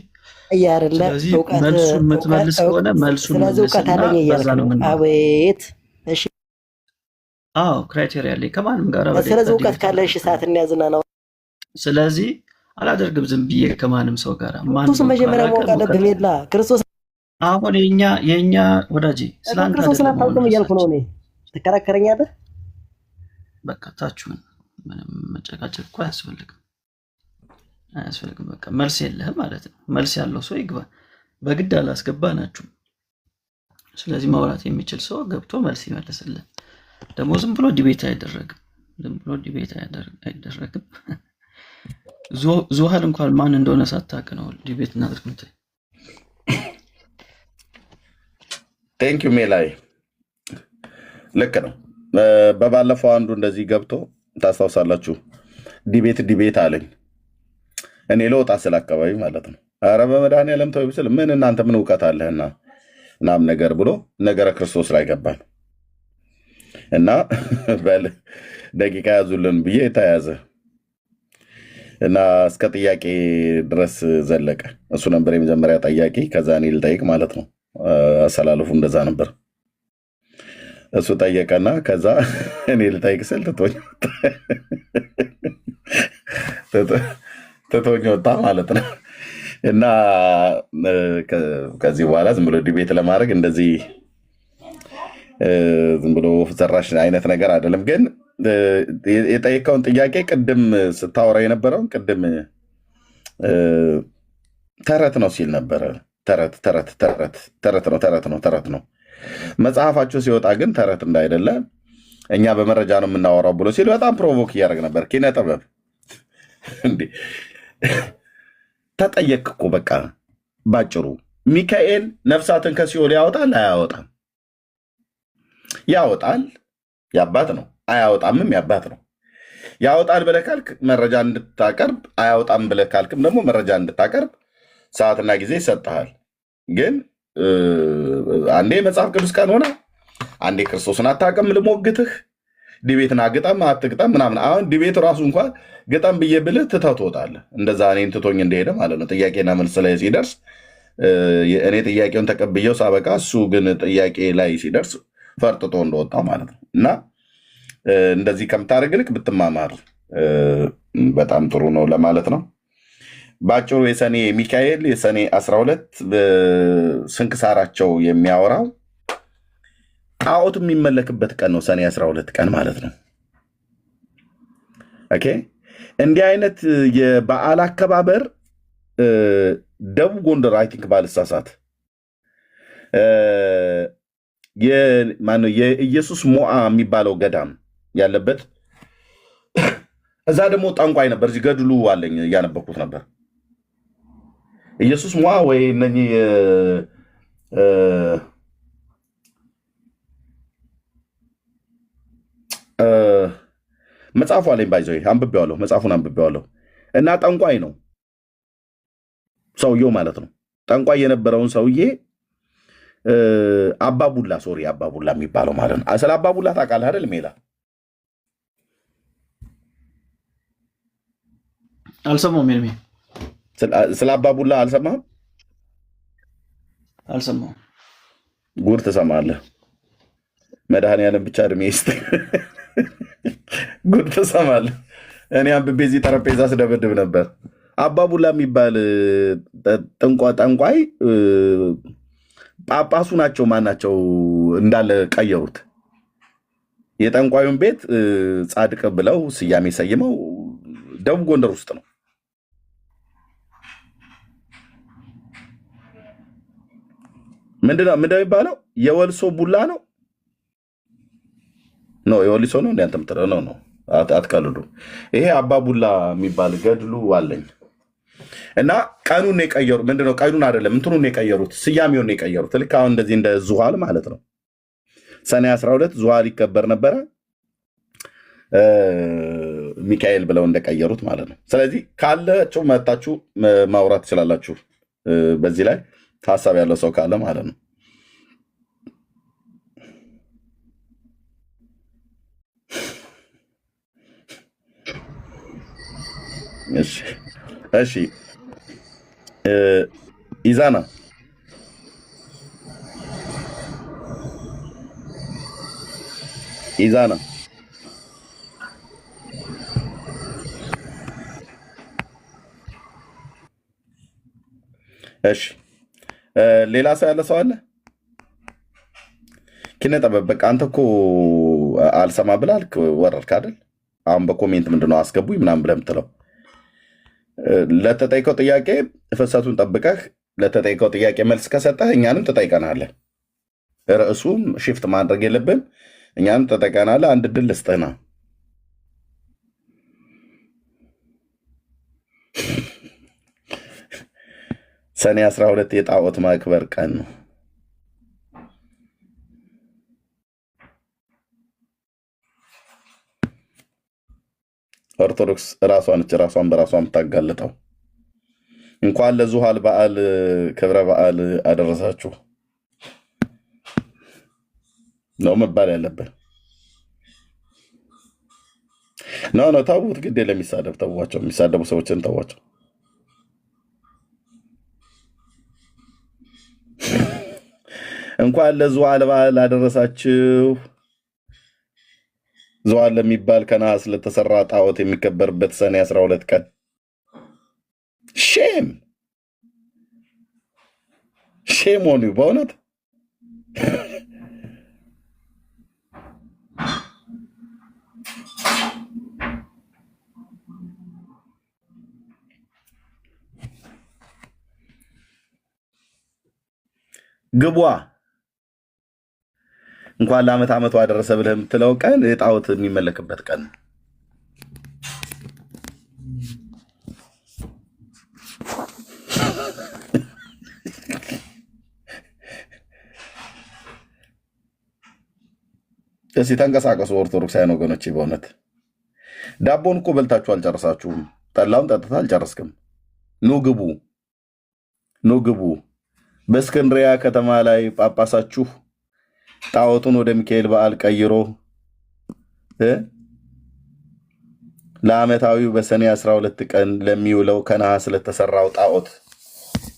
ስለዚህ መልሱ የምትመልስ ከሆነ መልሱን መልስና አቤት። እሺ አዎ ክራይቴሪያ አለኝ ከማንም ጋር። ስለዚህ እውቀት ካለ እሺ ሰዓት እንያዝና ነው። ስለዚህ አላደርግም ዝም ብዬ ከማንም ሰው ጋር። ክርስቶስ መጀመሪያ ማወቅ አለብህ። ሜላ ክርስቶስ አሁን የኛ ወዳጅ ስላንተ አይደለም እያልኩ ነው እኔ። ትከራከረኛለህ? በቃ ታችሁን ምንም መጨቃጨቅ እኮ አያስፈልግም። በቃ መልስ የለህም ማለት ነው። መልስ ያለው ሰው ይግባ። በግድ አላስገባ ናችሁ። ስለዚህ ማውራት የሚችል ሰው ገብቶ መልስ ይመልስልን። ደግሞ ዝም ብሎ ዲቤት አይደረግም። ዙሃል እንኳን ማን እንደሆነ ሳታውቅ ነው ዲቤት እናድርግ። ቴንክ ዩ ሜላይ፣ ልክ ነው። በባለፈው አንዱ እንደዚህ ገብቶ ታስታውሳላችሁ፣ ዲቤት አለኝ። እኔ ለወጣ ስለ አካባቢ ማለት ነው። ኧረ በመድኃኒዓለም ተው ብስል ምን እናንተ ምን እውቀት አለህና ምናምን ነገር ብሎ ነገረ ክርስቶስ ላይ ገባን እና በል ደቂቃ ያዙልን ብዬ ተያዘ እና እስከ ጥያቄ ድረስ ዘለቀ። እሱ ነበር የመጀመሪያ ጠያቂ። ከዛ እኔ ልጠይቅ ማለት ነው። አሰላለፉ እንደዛ ነበር። እሱ ጠየቀና ከዛ እኔ ልጠይቅ ስል ትቶኝ ወጣ ማለት ነው። እና ከዚህ በኋላ ዝም ብሎ ዲቤት ለማድረግ እንደዚህ ዝም ብሎ ዘራሽ አይነት ነገር አይደለም። ግን የጠየቀውን ጥያቄ ቅድም ስታወራ የነበረውን ቅድም ተረት ነው ሲል ነበረ። ተረት ነው። መጽሐፋቸው ሲወጣ ግን ተረት እንዳይደለ እኛ በመረጃ ነው የምናወራው ብሎ ሲል በጣም ፕሮቮክ እያደረግ ነበር። ኪነ ጥበብ እንዴ ተጠየቅ እኮ በቃ ባጭሩ ሚካኤል ነፍሳትን ከሲኦል ያወጣል አያወጣም? ያወጣል፣ ያባት ነው። አያወጣምም፣ ያባት ነው። ያወጣል ብለህ ካልክ መረጃ እንድታቀርብ፣ አያወጣም ብለህ ካልክም ደግሞ መረጃ እንድታቀርብ ሰዓትና ጊዜ ይሰጥሃል። ግን አንዴ መጽሐፍ ቅዱስ ቀን ሆነ፣ አንዴ ክርስቶስን አታውቅም ልሞግትህ፣ ዲቤትን አግጠም አትግጠም ምናምን። አሁን ዲቤት ራሱ እንኳን ግጠም ብዬ ብልህ ትተህ ትወጣለህ። እንደዛ እኔን ትቶኝ እንደሄደ ማለት ነው። ጥያቄና መልስ ላይ ሲደርስ እኔ ጥያቄውን ተቀብዬው ሳበቃ እሱ ግን ጥያቄ ላይ ሲደርስ ፈርጥጦ እንደወጣው ማለት ነው። እና እንደዚህ ከምታደርግ ልክ ብትማማር በጣም ጥሩ ነው ለማለት ነው። በአጭሩ የሰኔ ሚካኤል የሰኔ 12 ስንክሳራቸው የሚያወራው ጣዖት የሚመለክበት ቀን ነው። ሰኔ 12 ቀን ማለት ነው። ኦኬ። እንዲህ አይነት የበዓል አከባበር ደቡብ ጎንደር አይ ቲንክ ባልሳሳት የኢየሱስ ሞዓ የሚባለው ገዳም ያለበት እዛ ደግሞ ጠንቋይ ነበር። እዚህ ገድሉ አለኝ እያነበኩት ነበር። ኢየሱስ ሞዓ ወይ እነኚህ መጽሐፉ አለኝ ባይዘው አንብቤዋለሁ። መጽሐፉን አንብቤዋለሁ። እና ጠንቋይ ነው ሰውየው ማለት ነው። ጠንቋይ የነበረውን ሰውዬ አባቡላ አባቡላ የሚባለው ማለት ነው። ስለ አባቡላ ታውቃለህ አይደል ሜላ? አልሰማሁም። ሜልሜ ስለ አባቡላ አልሰማህም? አልሰማሁም። ጉድ ትሰማለህ። መድኃኒዓለም ብቻ እድሜ ይስጥ። ጉድ ትሰማለህ። እኔ አንብቤ እዚህ ጠረጴዛ ስደበድብ ነበር። አባቡላ የሚባል ጠንቋይ ጳጳሱ ናቸው። ማናቸው እንዳለ ቀየሩት። የጠንቋዩን ቤት ጻድቅ ብለው ስያሜ ሰይመው ደቡብ ጎንደር ውስጥ ነው። ምንድነው የሚባለው? የወልሶ ቡላ ነው ነው የወሊሶ ነው። እንደ አንተ የምትለው ነው። አትቀልዱ። ይሄ አባቡላ የሚባል ገድሉ አለኝ እና ቀኑን የቀየሩ ምንድነው? ቀኑን አይደለም እንትኑን የቀየሩት፣ ስያሜውን የቀየሩት። ልክ አሁን እንደዚህ እንደ ዙኋል ማለት ነው። ሰኔ 12 ዙኋል ይከበር ነበረ ሚካኤል ብለው እንደቀየሩት ማለት ነው። ስለዚህ ካላችሁ መታችሁ ማውራት ትችላላችሁ። በዚህ ላይ ሀሳብ ያለው ሰው ካለ ማለት ነው። እሺ ኢዛና እሺ ሌላ ሰው ያለ ሰው አለ? ኪነ ጥበብ በቃ አንተ እኮ አልሰማ ብላልክ ወረድክ አይደል? አሁን በኮሜንት ምንድነው አስገቡኝ ምናምን ብለህ የምትለው ለተጠይቀው ጥያቄ ፍሰቱን ጠብቀህ ለተጠይቀው ጥያቄ መልስ ከሰጠህ እኛንም ትጠይቀናለህ። ርዕሱም ሽፍት ማድረግ የለብን። እኛንም ትጠይቀናለህ። አንድ ድል ልስጥህና ሰኔ 12 የጣዖት ማክበር ቀን ነው። ኦርቶዶክስ ራሷን በራሷ የምታጋልጠው። እንኳን ለዙኋል በዓል ክብረ በዓል አደረሳችሁ ነው መባል ያለብን። ነው ታቡት ግድ ለሚሳደብ ተዋቸው። የሚሳደቡ ሰዎችን ተዋቸው። እንኳን ለዙኋል በዓል አደረሳችሁ። ዙኋል ለሚባል ከነሐስ ለተሰራ ጣዖት የሚከበርበት ሰኔ 12 ቀን ሼም ሆኑ በእውነት ግቧ እንኳን ለዓመት ዓመቱ አደረሰ ብለህ የምትለው ቀን የጣዖት የሚመለክበት ቀን ነው። እስኪ ተንቀሳቀሱ ኦርቶዶክሳውያን ወገኖች። በእውነት ዳቦን እኮ በልታችሁ አልጨረሳችሁም። ጠላውን ጠጥታ አልጨረስክም። ኑ ግቡ፣ ኑ ግቡ። በእስክንድሪያ ከተማ ላይ ጳጳሳችሁ ጣዖቱን ወደ ሚካኤል በዓል ቀይሮ ለዓመታዊው በሰኔ 12 ቀን ለሚውለው ከነሐስ ስለተሰራው ጣዖት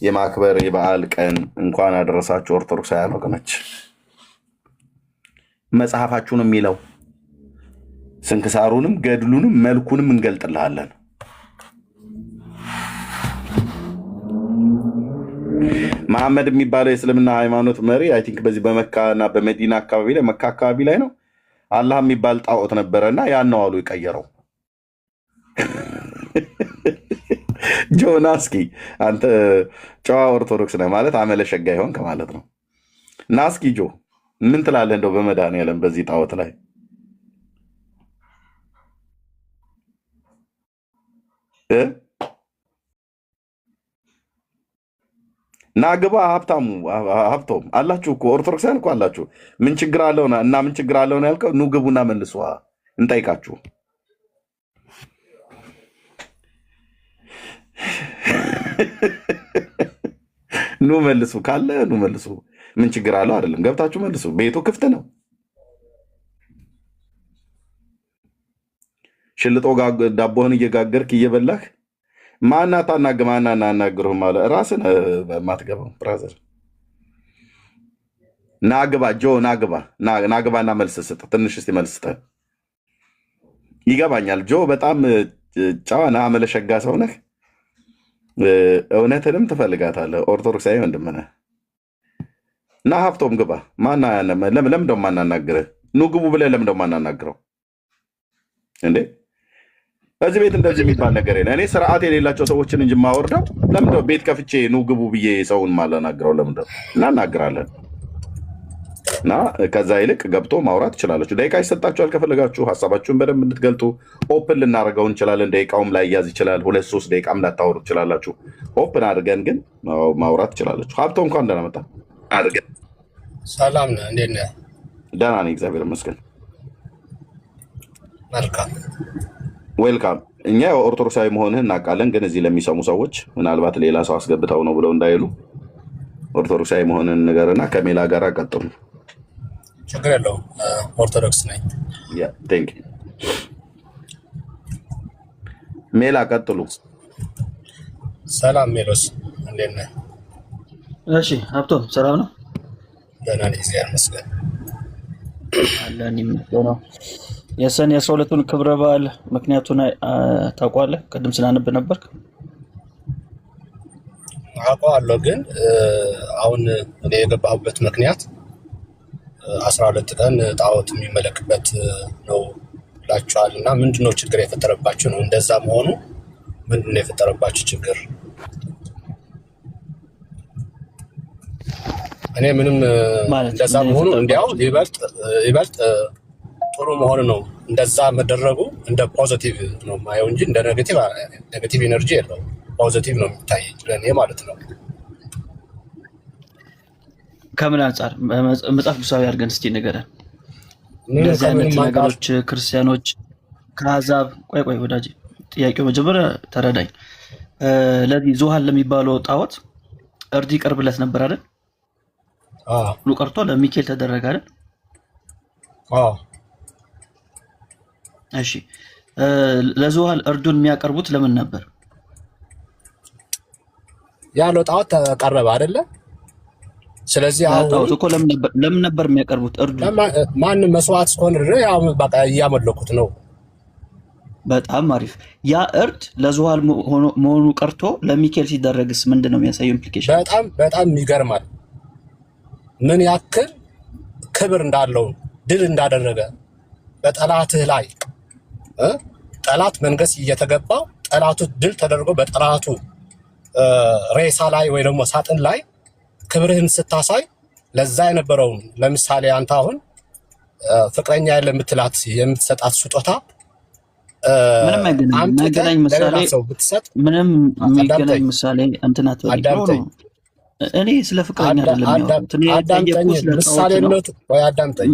የማክበር የበዓል ቀን እንኳን አደረሳችሁ ኦርቶዶክሳውያን ወገኖች። መጽሐፋችሁን የሚለው ስንክሳሩንም ገድሉንም መልኩንም እንገልጥልሃለን። መሐመድ የሚባለው የእስልምና ሃይማኖት መሪ አይ ቲንክ በዚህ በመካ እና በመዲና አካባቢ ላይ መካ አካባቢ ላይ ነው አላህ የሚባል ጣዖት ነበረና ያን ነው አሉ የቀየረው። ጆና እስኪ አንተ ጨዋ ኦርቶዶክስ ነህ ማለት አመለሸጋ ይሆን ከማለት ነው። እና እስኪ ጆ ምን ትላለህ እንደው በመድኃኒዓለም በዚህ ጣዖት ላይ ናግባ ሀብቶም አላችሁ እኮ ኦርቶዶክሳውያን እኮ አላችሁ። ምን ችግር አለው እና ምን ችግር አለው ነው ያልከው? ኑ ግቡና መልሱ እንጠይቃችሁ። ኑ መልሱ ካለ ኑ መልሱ። ምን ችግር አለው? አይደለም ገብታችሁ መልሱ። ቤቱ ክፍት ነው። ሽልጦ ዳቦህን እየጋገርክ እየበላህ ማናናግርህም አለ ራስን ማትገባው ብራዘር። ናግባ ጆ ናግባና መልስ ስጥ። ትንሽ እስቲ መልስ ስጥ። ይገባኛል ጆ በጣም ጨዋና አመለሸጋ ሰው ነህ። እውነትንም ትፈልጋታለህ። ኦርቶዶክሳዊ ወንድም ነህ እና ሀብቶም ግባ። ለምን ደሞ ማናናግርህ? ኑ ግቡ ብለህ ለምን ደሞ ማናናግረው እንዴ? በዚህ ቤት እንደዚህ የሚባል ነገር የለ። እኔ ስርዓት የሌላቸው ሰዎችን እንጂ ማወርደው ለምንድነው ቤት ከፍቼ ኑ ግቡ ብዬ ሰውን ማላናግረው? ለምንድነው? እናናግራለን እና ከዛ ይልቅ ገብቶ ማውራት ትችላላችሁ። ደቂቃ ይሰጣችኋል። ከፈለጋችሁ ሀሳባችሁን በደንብ እንድትገልጡ ኦፕን ልናደርገው እንችላለን። ደቂቃውም ላይ ያዝ ይችላል። 2-3 ደቂቃም ላታወሩ ትችላላችሁ። ኦፕን አድርገን ግን ማውራት ትችላላችሁ። ሀብቶ እንኳን ደህና መጣ። አድርገን ሰላም ነህ? እንዴት ነህ? ደህና ነኝ እግዚአብሔር ይመስገን። መልካም ዌልካም። እኛ ኦርቶዶክሳዊ መሆንህን እናውቃለን፣ ግን እዚህ ለሚሰሙ ሰዎች ምናልባት ሌላ ሰው አስገብተው ነው ብለው እንዳይሉ ኦርቶዶክሳዊ መሆንህን ንገርና ከሜላ ጋር ቀጥሉ። ችግር የለውም። ኦርቶዶክስ ነኝ። ቴንክ ዩ ሜላ ቀጥሉ። ሰላም ሜሎስ እንዴት ነህ? እሺ ሀብቶም ሰላም ነው? ደህና ነኝ እግዚአብሔር ይመስገን። አለን ነው። የሰኔ 12ቱን ክብረ በዓል ምክንያቱን ታውቀዋለህ? ቅድም ስናነብ ነበርክ። አውቀዋለሁ፣ ግን አሁን እኔ የገባሁበት ምክንያት 12 ቀን ጣዖት የሚመለክበት ነው ብላችኋል እና ምንድነው ችግር የፈጠረባችሁ ነው? እንደዛ መሆኑ ምንድነው የፈጠረባችሁ ችግር? እኔ ምንም እንደዛ መሆኑ እንዲያው ይበልጥ ጥሩ መሆኑ ነው። እንደዛ መደረጉ እንደ ፖዚቲቭ ነው ማየው እንጂ እንደ ኔጌቲቭ ኤነርጂ የለው። ፖዚቲቭ ነው የሚታየኝ ለእኔ ማለት ነው። ከምን አንጻር መጽሐፍ ቅዱሳዊ አድርገን እስቲ ንገረን። እንደዚህ አይነት ነገሮች ክርስቲያኖች ከአሕዛብ ቆይ ወዳጅ ጥያቄው መጀመሪያ ተረዳኝ። ለዚህ ዙሃል ለሚባለው ጣዖት እርድ ይቀርብለት ነበር አይደል? ሁሉ ቀርቶ ለሚካኤል ተደረገ አይደል? እሺ ለዙሃል እርዱን የሚያቀርቡት ለምን ነበር? ያለው ጣዖት ተቀረበ አይደለ? ስለዚህ ጣዖት እኮ ለምን ነበር የሚያቀርቡት? እርዱ ማንም መስዋዕት እስከሆነ ድረስ ያው በቃ እያመለኩት ነው። በጣም አሪፍ። ያ እርድ ለዙሃል መሆኑ ቀርቶ ለሚካኤል ሲደረግስ ምንድነው የሚያሳየው ኢምፕሊኬሽን? በጣም ይገርማል። ምን ያክል ክብር እንዳለው ድል እንዳደረገ በጠላትህ ላይ ጠላት መንገስ እየተገባው ጠላቱ ድል ተደርጎ በጠላቱ ሬሳ ላይ ወይ ደግሞ ሳጥን ላይ ክብርህን ስታሳይ ለዛ የነበረውን ለምሳሌ አንተ አሁን ፍቅረኛ ያለ የምትላት የምትሰጣት ስጦታ ምንም አይገናኝ ምሳሌ ምንም የሚገናኝ ምሳሌ እንትናት እኔ ስለ ፍቅረኛ አይደለም ያወራሁት። እኔ የጠየቅኩት ስለ ጣዖት ነው። አዳምጠኝ።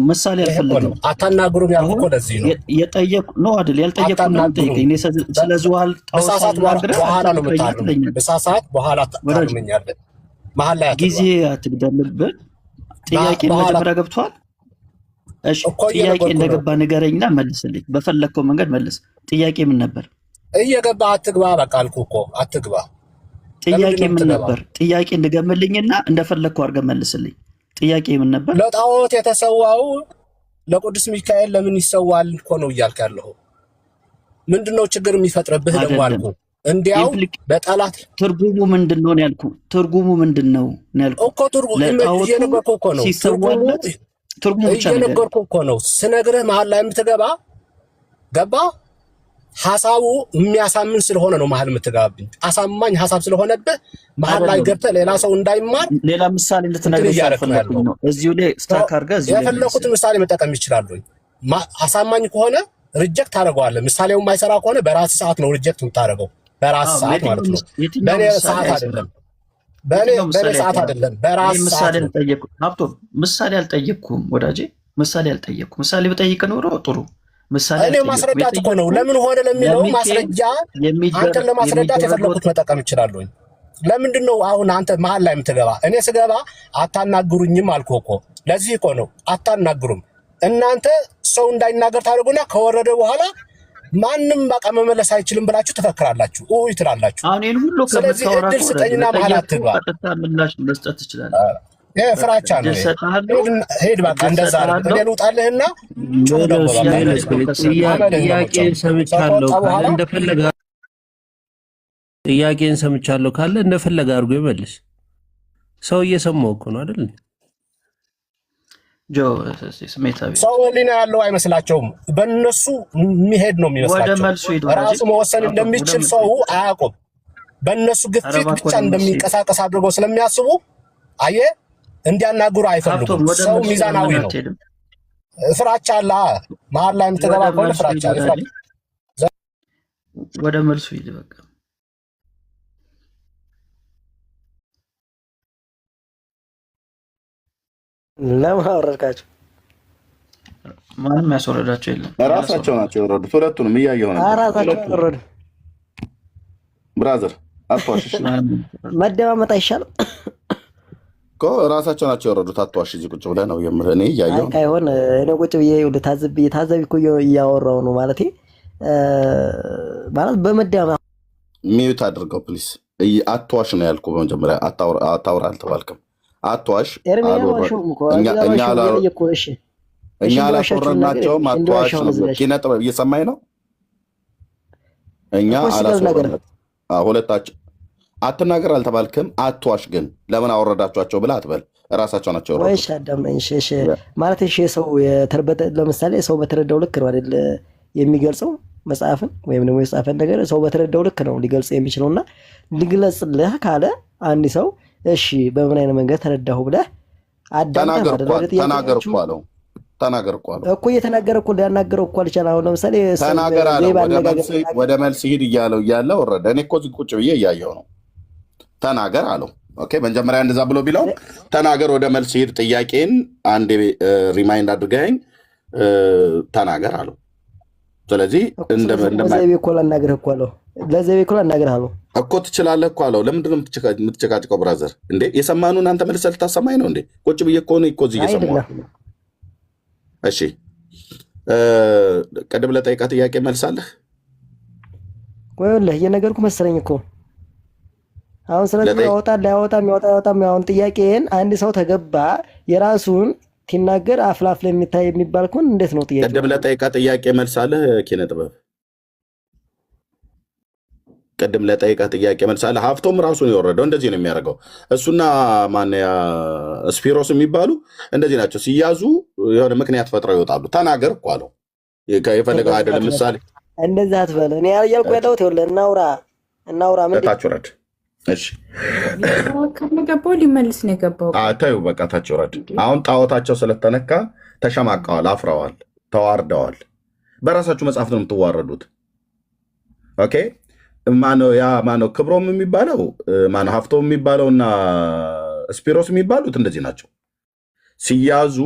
ምሳሌ አልፈልግም። አታናግሩም ያልኩህ እኮ ለዚህ ነው። የጠየቁ ነው አይደል? ያልጠየቁ ነው ጠይቀኝ። እኔ ስለ ዝዋል ጣዖት በኋላ ነው የምታርመኝ። በሳሳት በኋላ ታርመኛለህ። መሀል ላይ ጊዜ አትግደልብን። ጥያቄ መጀመሪያ ገብቷል። እሺ ጥያቄ እንደገባ ንገረኝና መልስልኝ። በፈለግከው መንገድ መልስ። ጥያቄ ምን ነበር? እየገባ አትግባ። በቃ አልኩህ እኮ አትግባ። ጥያቄ ምን ነበር? ጥያቄ እንድገምልኝና እንደፈለግከው አድርገህ መልስልኝ። ጥያቄ ምን ነበር? ለጣዖት የተሰዋው ለቅዱስ ሚካኤል ለምን ይሰዋል እኮ ነው እያልክ ያለሁ። ምንድነው ችግር የሚፈጥርብህ ደግሞ አልኩህ። እንዲያው በጠላት ትርጉሙ ምንድነው ነው ያልኩህ። ትርጉሙ ምንድነው ነው ያልኩህ እኮ። ትርጉሙ እየነገርኩህ እኮ ነው። ትርጉሙ ብቻ ነው እየነገርኩህ እኮ ነው። ስነግርህ መሀል ላይ የምትገባ ገባ ሐሳቡ የሚያሳምን ስለሆነ ነው መሀል የምትገባብኝ። አሳማኝ ሐሳብ ስለሆነብህ መሀል ላይ ገብተህ ሌላ ሰው እንዳይማር ሌላ ምሳሌ እንድትነግረኝ ያልፈለኩኝ ነው። እዚሁ ላይ ስታክ አድርገህ እዚሁ ላይ የፈለኩት ምሳሌ መጠቀም ይችላል። አሳማኝ ከሆነ ሪጀክት ታደርገዋለህ። ምሳሌው የማይሰራ ከሆነ በራስ ሰዓት ነው ሪጀክት የምታደርገው። በራስ ሰዓት ማለት ነው። በኔ ሰዓት አይደለም። በኔ ሰዓት አይደለም። በራስ ሰዓት ነው። ምሳሌ አልጠየቅኩም ወዳጄ። ምሳሌ አልጠየቅኩም። ምሳሌ ብጠይቅ ኖሮ ጥሩ ምሳሌ እኔ ማስረዳት እኮ ነው። ለምን ሆነ ለሚለው ማስረጃ አንተን ለማስረዳት የፈለኩት መጠቀም ይችላልኝ። ለምንድን ነው አሁን አንተ መሀል ላይ የምትገባ? እኔ ስገባ አታናግሩኝም አልኩህ እኮ። ለዚህ እኮ ነው አታናግሩም። እናንተ ሰው እንዳይናገር ታደርጉና ከወረደ በኋላ ማንም በቃ መመለስ አይችልም ብላችሁ ትፈክራላችሁ፣ ትላላችሁ። ስለዚህ እድል ስጠኝና መሀል አትግባ። ምላሽ መስጠት ትችላለህ። ይሄ ፍራቻ ነው። ሄድ በቃ እንደዛ እኔ ልውጣልህና ጥያቄን ሰምቻለሁ ካለ እንደፈለገ ጥያቄን ሰምቻለሁ ካለ እንደፈለገ አድርጎ ይመልስ። ሰው እየሰማው እኮ ነው አይደል? ሰው ህሊና ያለው አይመስላቸውም። በእነሱ የሚሄድ ነው የሚመስላቸው። ራሱ መወሰን እንደሚችል ሰው አያውቁም። በእነሱ ግፊት ብቻ እንደሚንቀሳቀስ አድርገው ስለሚያስቡ አየህ እንዲያናግሩ አይፈልጉም። ሰው ሚዛናዊ ነው። ፍራቻ አለ መሀል ላይ የምትገባ ከሆነ ፍራቻ አለ። ወደ መልሱ ሂድ በቃ። ለምን አወረድካቸው? ማንም ያስወረዳቸው የለም። ራሳቸው ናቸው የወረዱት። ሁለቱንም እያየሁ ነው። ራሳቸው ወረዱ። ብራዘር አትዋሽ። መደማመጥ አይሻልም እኮ? ራሳቸው ናቸው የወረዱት። አትዋሽ። እዚህ ቁጭ ብለህ ነው የምልህ። እኔ እያየሁ ነው። አይሆን እኔ ቁጭ ብዬ ታዘቢ እኮ እያወራሁ ነው ማለት በመደማመጥ ሚዩት አድርገው ፕሊስ። አትዋሽ ነው ያልኩህ። በመጀመሪያ አታውራ አልተባልክም። አትዋሽ። እኛ አላስወረድናቸውም። አትዋሽ ነው። ኪነ ጥበብ እየሰማኝ ነው። እኛ አላስወረድናቸውም። ሁለታቸው አትናገር አልተባልክም። አትዋሽ ግን ለምን አወረዳቸዋቸው ብለህ አትበል። እራሳቸው ናቸው ማለት ሰው ለምሳሌ ሰው በተረዳው ልክ ነው አይደል የሚገልጸው መጽሐፍን ወይም ደግሞ የጻፈን ነገር ሰው በተረዳው ልክ ነው ሊገልጽ የሚችለው እና ሊግለጽልህ ካለ አንድ ሰው እሺ በምን አይነት መንገድ ተረዳሁ ብለህ ተናገር እኮ አለው። ተናገር እኮ አለው እኮ እየተናገረ እኮ ሊያናገረው እኮ አልቻለ። አሁን ለምሳሌ ተናገር አለው። ወደ መልስ ሂድ እያለ ወረደ። እኔ እኮ እዚህ ቁጭ ብዬ እያየው ነው። ተናገር አለው። ኦኬ መጀመሪያ እንደዛ ብሎ ቢለው ተናገር፣ ወደ መልስ ሂድ፣ ጥያቄን አንዴ ሪማይንድ አድርገኝ ተናገር አለው። ስለዚህ ለዘቤ እኮ ላናገርህ እኮ አለው። ለዘቤ እኮ ላናገርህ አለው እኮ። ትችላለህ እኮ አለው። ለምንድን ነው የምትጨቃጭቀው ብራዘር? እንዴ የሰማኑን አንተ መልሰህ ልታሰማኝ ነው እንዴ? ቁጭ ብዬ እኮ ነው እኮ እዚህ እየሰማሁ። እሺ ቅድም ለጠይቃ ጥያቄ መልሳለህ? ቆይልህ እየነገርኩህ መሰለኝ እኮ አሁን። ስለዚህ ያወጣም አሁን ጥያቄን አንድ ሰው ተገባ የራሱን ሲናገር አፍላፍ ለሚታይ የሚባል ከሆነ እንዴት ነው ጥያቄ? ቅድም ለጠይቃ ጥያቄ መልሳለህ? ኪነ ጥበብ ቅድም ለጠይቃ ጥያቄ መልሳለህ? ሀፍቶም ራሱን የወረደው እንደዚህ ነው የሚያደርገው። እሱና ማነያ ስፒሮስ የሚባሉ እንደዚህ ናቸው። ሲያዙ የሆነ ምክንያት ፈጥረው ይወጣሉ። ተናገር እኮ አለው። የፈለገው አይደለም። ምሳሌ እንደዛ አትበል። እኔ ያልኩ ያለሁት ይኸውልህ፣ እናውራ ምን ታች ወረድ። እሺ ገባው ሊመልስ ነው የገባው። ታዩ በቃ ታች ወረድ። አሁን ጣዖታቸው ስለተነካ ተሸማቀዋል፣ አፍረዋል፣ ተዋርደዋል። በራሳችሁ መጽሐፍ ነው የምትዋረዱት። ኦኬ ማነው ክብሮም የሚባለው ማነው ሀፍቶም የሚባለውና ስፒሮስ የሚባሉት እንደዚህ ናቸው። ሲያዙ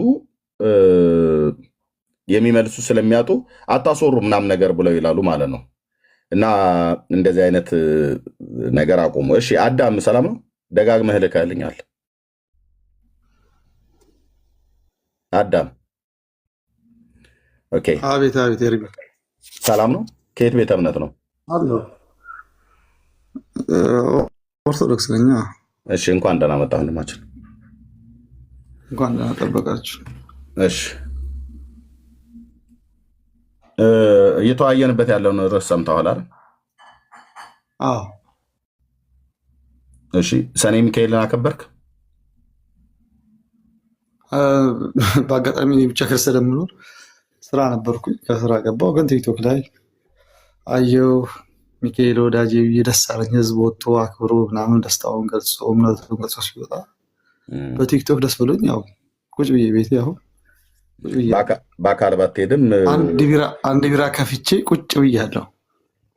የሚመልሱ ስለሚያጡ አታስወሩ ምናምን ነገር ብለው ይላሉ ማለት ነው። እና እንደዚህ አይነት ነገር አቁሙ። እሺ አዳም ሰላም ነው? ደጋግመህ ልከህልኛል። አዳም ኦኬ። አቤት ሰላም ነው? ከየት ቤተ እምነት ነው? ኦርቶዶክስ ነኝ። እሺ እንኳን ደህና መጣህ ወንድማችን። እንኳን ደህና ጠበቃችሁ። እሺ እየተወያየንበት ያለውን ርዕስ ሰምተዋል አይደል? አዎ። እሺ ሰኔ ሚካኤልን አከበርክ? በአጋጣሚ ብቻ ስለምኖር ስራ ነበርኩኝ። ከስራ ገባሁ፣ ግን ቲክቶክ ላይ አየሁ። ሚካኤል ወዳጄ ብዬ ደስ አለኝ። ህዝብ ወጥቶ አክብሮ ምናምን ደስታውን ገልጾ እምነቱን ገልጾ ሲወጣ በቲክቶክ ደስ ብሎኝ ያው ቁጭ ብዬ ቤቴ አሁን በአካል ባትሄድም አንድ ቢራ ከፍቼ ቁጭ ብያለሁ።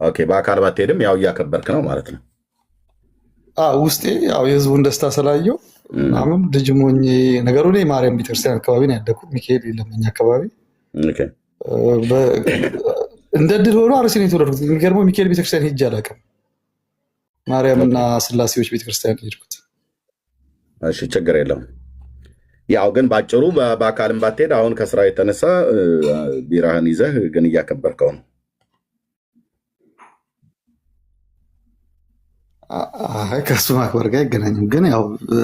ኦኬ በአካል ባትሄድም ያው እያከበርክ ነው ማለት ነው። ውስጤ ያው የህዝቡን ደስታ ስላየው ምናምን ልጅ ሞኜ ነገሩ እኔ ማርያም ቤተክርስቲያን አካባቢ ነው ያደኩት። ሚካኤል የለም እኛ አካባቢ። እንደ ድል ሆኖ አርሲ ነው የተወለድኩት። የሚገርመው ሚካኤል ቤተክርስቲያን ሄጄ አላውቅም። ማርያምና ስላሴዎች ቤተክርስቲያን ሄድኩት። እሺ ችግር የለውም። ያው ግን ባጭሩ በአካልም ባትሄድ አሁን ከስራ የተነሳ ቢራህን ይዘህ ግን እያከበርከው ነው። ከሱ ማክበር ጋር አይገናኝም። ግን ያው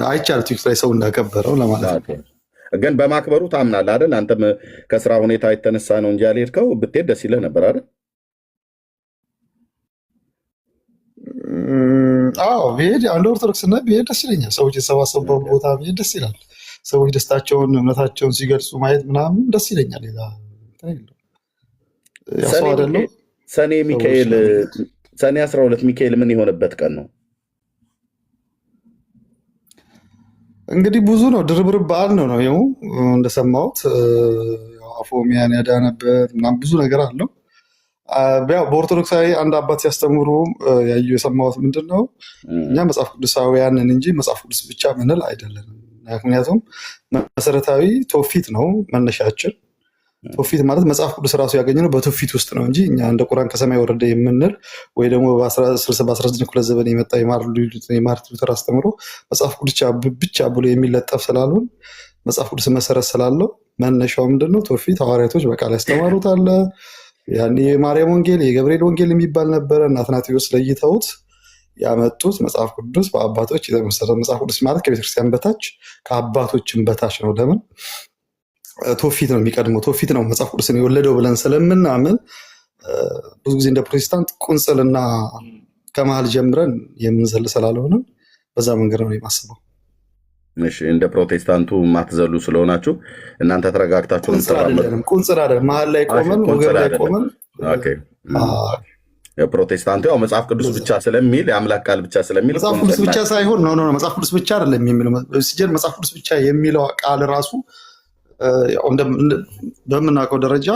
አይቻል ቲክቶክ ላይ ሰው እንዳከበረው ለማለት ነው። ግን በማክበሩ ታምናለህ አይደል? አንተም ከስራ ሁኔታ የተነሳ ነው እንጂ ያልሄድከው፣ ብትሄድ ደስ ይልህ ነበር አይደል? አዎ ብሄድ አንድ ኦርቶዶክስ እና ብሄድ ደስ ይለኛል። ሰዎች የተሰባሰቡበት ቦታ ብሄድ ደስ ይላል። ሰዎች ደስታቸውን እምነታቸውን ሲገልጹ ማየት ምናምን ደስ ይለኛል። ሌላ ሰው አይደለም። ሰኔ 12 ሚካኤል ምን የሆነበት ቀን ነው? እንግዲህ ብዙ ነው፣ ድርብርብ በዓል ነው ይኸው እንደሰማሁት አፎሚያን ያዳነበት ምናምን ብዙ ነገር አለው። በኦርቶዶክሳዊ አንድ አባት ሲያስተምሩ ያዩ የሰማሁት ምንድን ነው፣ እኛ መጽሐፍ ቅዱሳውያንን እንጂ መጽሐፍ ቅዱስ ብቻ ምንል አይደለንም። ምክንያቱም መሰረታዊ ትውፊት ነው መነሻችን። ትውፊት ማለት መጽሐፍ ቅዱስ ራሱ ያገኘነው በትውፊት ውስጥ ነው እንጂ እኛ እንደ ቁርአን ከሰማይ ወረደ የምንል ወይ ደግሞ በ19 ክፍለ ዘመን የመጣ የማርቲን ሉተር አስተምሮ መጽሐፍ ቅዱስ ብቻ ብሎ የሚለጠፍ ስላልሆን መጽሐፍ ቅዱስ መሰረት ስላለው መነሻው ምንድነው? ትውፊት። ሐዋርያቶች በቃል ያስተማሩት አለ። ያኔ የማርያም ወንጌል የገብርኤል ወንጌል የሚባል ነበረ። እና አትናቴዎስ ለይተውት ያመጡት መጽሐፍ ቅዱስ በአባቶች የተመሰረተ መጽሐፍ ቅዱስ ማለት ከቤተክርስቲያን በታች ከአባቶችን በታች ነው። ለምን? ትውፊት ነው የሚቀድመው። ትውፊት ነው መጽሐፍ ቅዱስን የወለደው ብለን ስለምናምን ብዙ ጊዜ እንደ ፕሮቴስታንት ቁንጽልና ከመሀል ጀምረን የምንዘል ስላልሆነ በዛ መንገድ ነው የማስበው። እንደ ፕሮቴስታንቱ ማትዘሉ ስለሆናችሁ እናንተ ተረጋግታችሁ ቁንጽል አይደለም፣ መሀል ላይ ቆመን ወገብ ላይ ቆመን። ፕሮቴስታንቱ ያው መጽሐፍ ቅዱስ ብቻ ስለሚል የአምላክ ቃል ብቻ ስለሚል መጽሐፍ ቅዱስ ብቻ ሳይሆን ነው መጽሐፍ ቅዱስ ብቻ አይደለም የሚለው ሲጀር መጽሐፍ ቅዱስ ብቻ የሚለው ቃል ራሱ በምናውቀው ደረጃ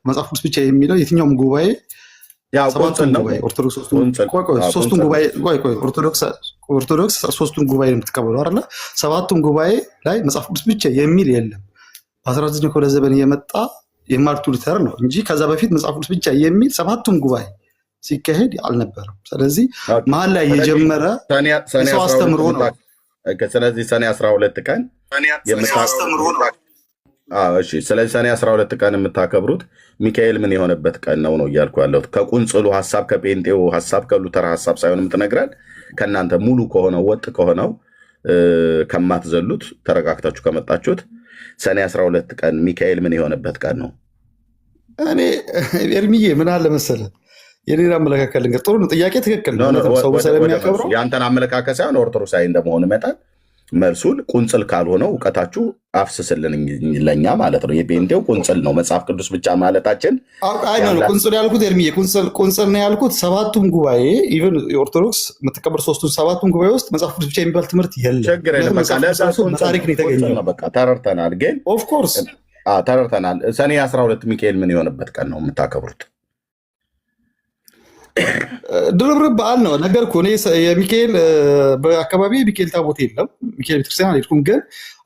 መጽሐፍ ቅዱስ ብቻ የሚለው የትኛውም ጉባኤ ኦርቶዶክስ ሶስቱን ጉባኤ የምትቀበሉ አለ። ሰባቱን ጉባኤ ላይ መጽሐፍ ቅዱስ ብቻ የሚል የለም። በ19 ክፍለ ዘመን የመጣ የማርቲን ሉተር ነው እንጂ ከዛ በፊት መጽሐፍ ቅዱስ ብቻ የሚል ሰባቱም ጉባኤ ሲካሄድ አልነበረም። ስለዚህ መሀል ላይ የጀመረ ሰው አስተምሮ ነው። ስለዚህ ሰኔ 12 ቀን ስለዚህ ሰኔ 12 ቀን የምታከብሩት ሚካኤል ምን የሆነበት ቀን ነው እያልኩ ያለሁት። ከቁንጽሉ ሀሳብ፣ ከጴንጤው ሀሳብ፣ ከሉተር ሀሳብ ሳይሆን የምትነግረን ከእናንተ ሙሉ ከሆነው ወጥ ከሆነው ከማትዘሉት ተረጋግታችሁ ከመጣችሁት ሰኔ 12 ቀን ሚካኤል ምን የሆነበት ቀን ነው? እኔ ኤርሚዬ ምን አለ መሰለህ የሌላ አመለካከት ልንገር። ጥሩ ነው፣ ጥያቄ ትክክል ነው። ሰው ስለሚያከብረው የአንተን አመለካከት ሳይሆን ኦርቶዶክሳዊ እንደመሆን መጠን መልሱን ቁንጽል ካልሆነው እውቀታችሁ አፍስስልን ለኛ ማለት ነው። የጴንጤው ቁንጽል ነው መጽሐፍ ቅዱስ ብቻ ማለታችን። ቁንጽል ያልኩት ኤርሚዬ ቁንጽል ነው ያልኩት። ሰባቱም ጉባኤ ኢቨን የኦርቶዶክስ የምትቀበል ሰባቱም ጉባኤ ውስጥ መጽሐፍ ቅዱስ ብቻ የሚባል ትምህርት የለም። ችግር የለም። ታሪክ ነው የተገኘው። በቃ ተረድተናል። ግን ኦፍኮርስ ተረድተናል። ሰኔ 12 ሚካኤል ምን የሆነበት ቀን ነው የምታከብሩት? ድርብርብ በዓል ነው ነገርኩህ። እኔ የሚካኤል በአካባቢ የሚካኤል ታቦት የለም። ሚካኤል ቤተክርስቲያን አልሄድኩም፣ ግን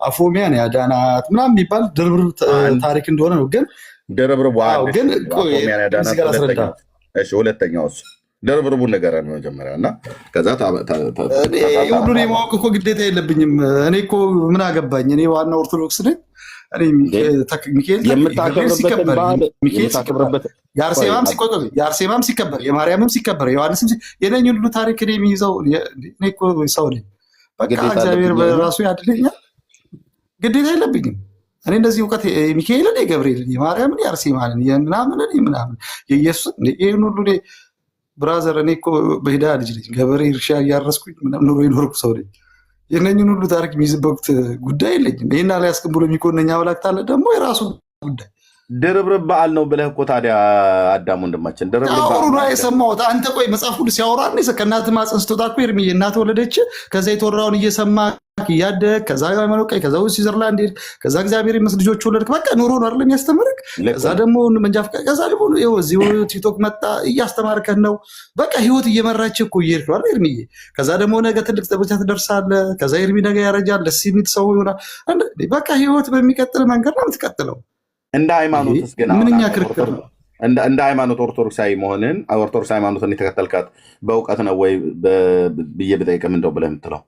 አፎሚያን ያዳናት ምናምን የሚባል ድርብርብ ታሪክ እንደሆነ ነው። ግን ድርብርቡ ግን አፎሚያን ያዳናት ሁለተኛው እሱ ድርብርቡን ንገረን መጀመሪያ እና ከዛ ሁሉን የማወቅ እኮ ግዴታ የለብኝም። እኔ እኮ ምን አገባኝ? እኔ ዋና ኦርቶዶክስ ነኝ። የአርሴማም ሲከበር የማርያምም ሲከበር የዮሐንስም የነኝ ሁሉ ታሪክ እኔ የሚይዘው ሰው ነኝ። በቃ እግዚአብሔር በራሱ ያድለኛል። ግዴታ የለብኝም። እኔ እንደዚህ እውቀት የሚካኤልን፣ የገብርኤልን፣ የማርያምን፣ የአርሴማንን፣ የምናምንን ምናምን የኢየሱስን ይህን ሁሉ ብራዘር፣ እኔ እኮ በሂዳ ልጅ ነኝ። ገበሬ እርሻ እያረስኩኝ ኑሮ የኖርኩ ሰው ነኝ። የነኝን ሁሉ ታሪክ የሚይዝበት ጉዳይ የለኝም። ይህን አላያስክም ብሎ የሚኮነኝ አምላክ ታለ ደግሞ የራሱ ጉዳይ። ድርብርብ በዓል ነው ብለህ እኮ ታዲያ አዳም ወንድማችን አሁሩ ነው የሰማሁት። አንተ ቆይ መጽሐፍ ቅዱስ ሲያወራ ከእናትህ ማፀን ስትወጣ እኮ ኤርምዬ እናትህ ወለደች። ከዛ የተወራውን እየሰማ እያደግ ከዛ ሃይማኖት ከዛ ስዊዘርላንድ ሄድክ። ከዛ እግዚአብሔር ይመስገን ልጆች ወለድክ። በቃ ኑሮ ነው አይደለም የሚያስተምርክ። ከዛ ደግሞ መንጃ ፈቃድ፣ ከዛ ደግሞ እዚሁ ቲክቶክ መጣ እያስተማርከን ነው። በቃ ህይወት እየመራች እኮ እየሄድክ ነው ኤርምዬ። ከዛ ደግሞ ነገ ትልቅ ደረጃ ትደርሳለህ። ከዛ ኤርሚ ነገ ያረጃል፣ ደስ የሚል ሰው ይሆናል። በቃ ህይወት በሚቀጥል መንገድ ነው የምትቀጥለው። እንደ ሃይማኖትስ ግን ምንኛ ክርክር ነው። እንደ ሃይማኖት ኦርቶዶክሳዊ መሆንን ኦርቶዶክስ ሃይማኖትን የተከተልካት በእውቀት ነው ወይ ብዬ ብጠይቅም እንደው ብለህ የምትለው?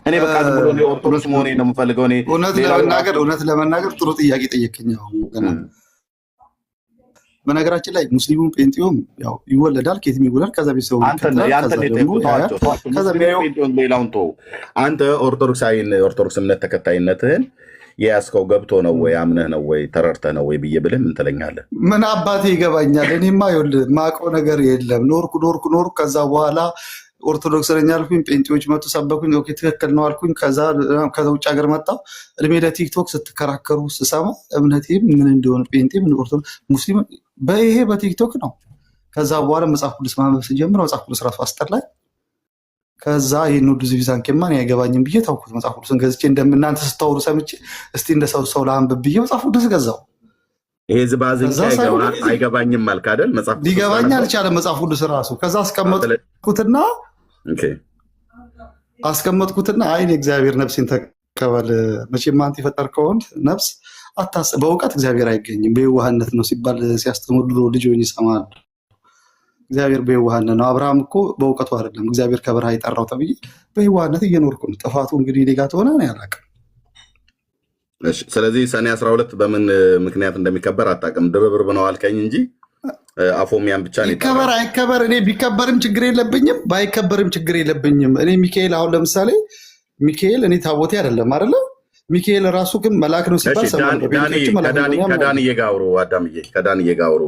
እኔ በቃ ዝም ብሎ ኦርቶዶክስ መሆኔ ነው የምፈልገው። እውነት ለመናገር ጥሩ ጥያቄ ጠየቅኝ። በነገራችን ላይ ሙስሊሙም ጴንጤውም ያው ይወለዳል፣ ከየትም ይወለዳል። ከዛ ቤተሰቡ ሌላውን ተወው። አንተ ኦርቶዶክስ እምነት ተከታይነትህን የያዝከው ገብቶ ነው ወይ አምነህ ነው ወይ ተረድተህ ነው ወይ ብዬ ብልህ ምን ትለኛለህ? ምን አባቴ ይገባኛል። እኔማ ይኸውልህ ማውቀው ነገር የለም። ኖርኩ። ከዛ በኋላ ኦርቶዶክስ ነኝ አልኩኝ። ጴንጤዎች መጡ ሰበኩኝ። ኦኬ ትክክል ነው አልኩኝ። ከዛ ውጭ ሀገር መጣሁ። እድሜ ለቲክቶክ ስትከራከሩ ስሰማ እምነቴም ምን እንደሆነ ጴንጤ ምን ኦርቶዶክስ ሙስሊም በይሄ በቲክቶክ ነው። ከዛ በኋላ መጽሐፍ ቅዱስ ማንበብ ስጀምር መጽሐፍ ቅዱስ ራሱ አስጠላኝ። ከዛ ይህን ሁሉ ዚቪዛንኬማን አይገባኝም ብዬ ታውኩት። መጽሐፍ ቅዱስን ገዝቼ እንደምናንተ ስታወሩ ሰምቼ እስቲ እንደ ሰው ለአንብብ ብዬ መጽሐፍ ቅዱስ ገዛው። ይሄ ዝባዝንኬ አይገባኝም አልክ አይደል? ሊገባኝ አልቻለም መጽሐፍ ቅዱስ ራሱ። ከዛ አስቀመጥኩትና አይን እግዚአብሔር ነፍሴን ተቀበል፣ መቼም አንተ የፈጠርከውን ነፍስ በእውቀት እግዚአብሔር አይገኝም በየዋህነት ነው ሲባል ሲያስተምሩ ድሮ ልጅ ሆኜ ይሰማል። እግዚአብሔር በየዋህነት ነው። አብርሃም እኮ በእውቀቱ አይደለም እግዚአብሔር ከበረሃ የጠራው ተብዬ በየዋህነት እየኖርኩ ነው። ጥፋቱ እንግዲህ እኔ ጋ ተሆነ እኔ አላውቅም። ስለዚህ ሰኔ 12 በምን ምክንያት እንደሚከበር አታውቅም። ድርብርብ ነው አልከኝ እንጂ አፎሚያን ብቻ ነው ይከበር አይከበር። እኔ ቢከበርም ችግር የለብኝም፣ ባይከበርም ችግር የለብኝም። እኔ ሚካኤል አሁን ለምሳሌ ሚካኤል እኔ ታቦቴ አይደለም አይደለ? ሚካኤል ራሱ ግን መልአክ ነው ሲባል ከዳንዬ ጋር አውሩ። አዳምዬ ከዳንዬ ጋር አውሩ።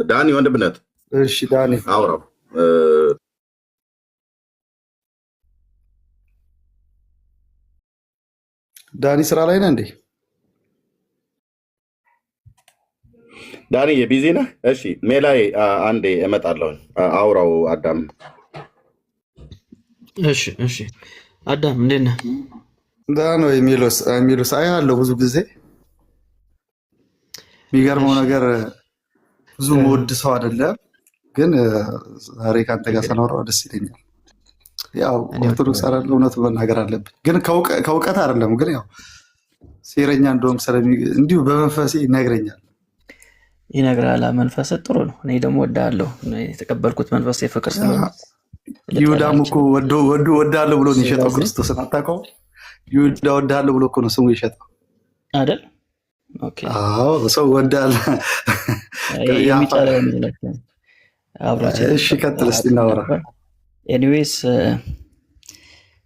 ዳኒ ወንድምነት እሺ ዳኒ አውራው። ዳኒ ስራ ላይ ነህ እንዴ? ዳኒ የቢዚ ነህ? እሺ ሜላይ አንዴ እመጣለሁ። አውራው አዳም። እሺ አዳም እንዴት ነህ? ደህና ነው። የሚሉስ አያለሁ ብዙ ጊዜ። የሚገርመው ነገር ብዙ መወድ ሰው አይደለም፣ ግን ዛሬ ከአንተ ጋር ስናወራ ደስ ይለኛል። ያው ኦርቶዶክስ አይደለ እውነቱ መናገር አለብን፣ ግን ከእውቀት አይደለም። ግን ያው ሴረኛ እንደሆንክ እንዲሁ በመንፈሴ ይነግረኛል። ይነግራል። መንፈስ ጥሩ ነው። እኔ ደግሞ ወዳለሁ። የተቀበልኩት መንፈስ የፍቅር ስለሆነ ይሁዳም እኮ ወዳለሁ ብሎ ነው የሸጠው ክርስቶስን። አታውቀውም? ይሁዳ ወዳለሁ ብሎ እኮ ነው ስሙ የሸጠው አይደል? ሰው ወዳለ እሺ ቀጥል እስኪ እናወራ። ኤኒዌይስ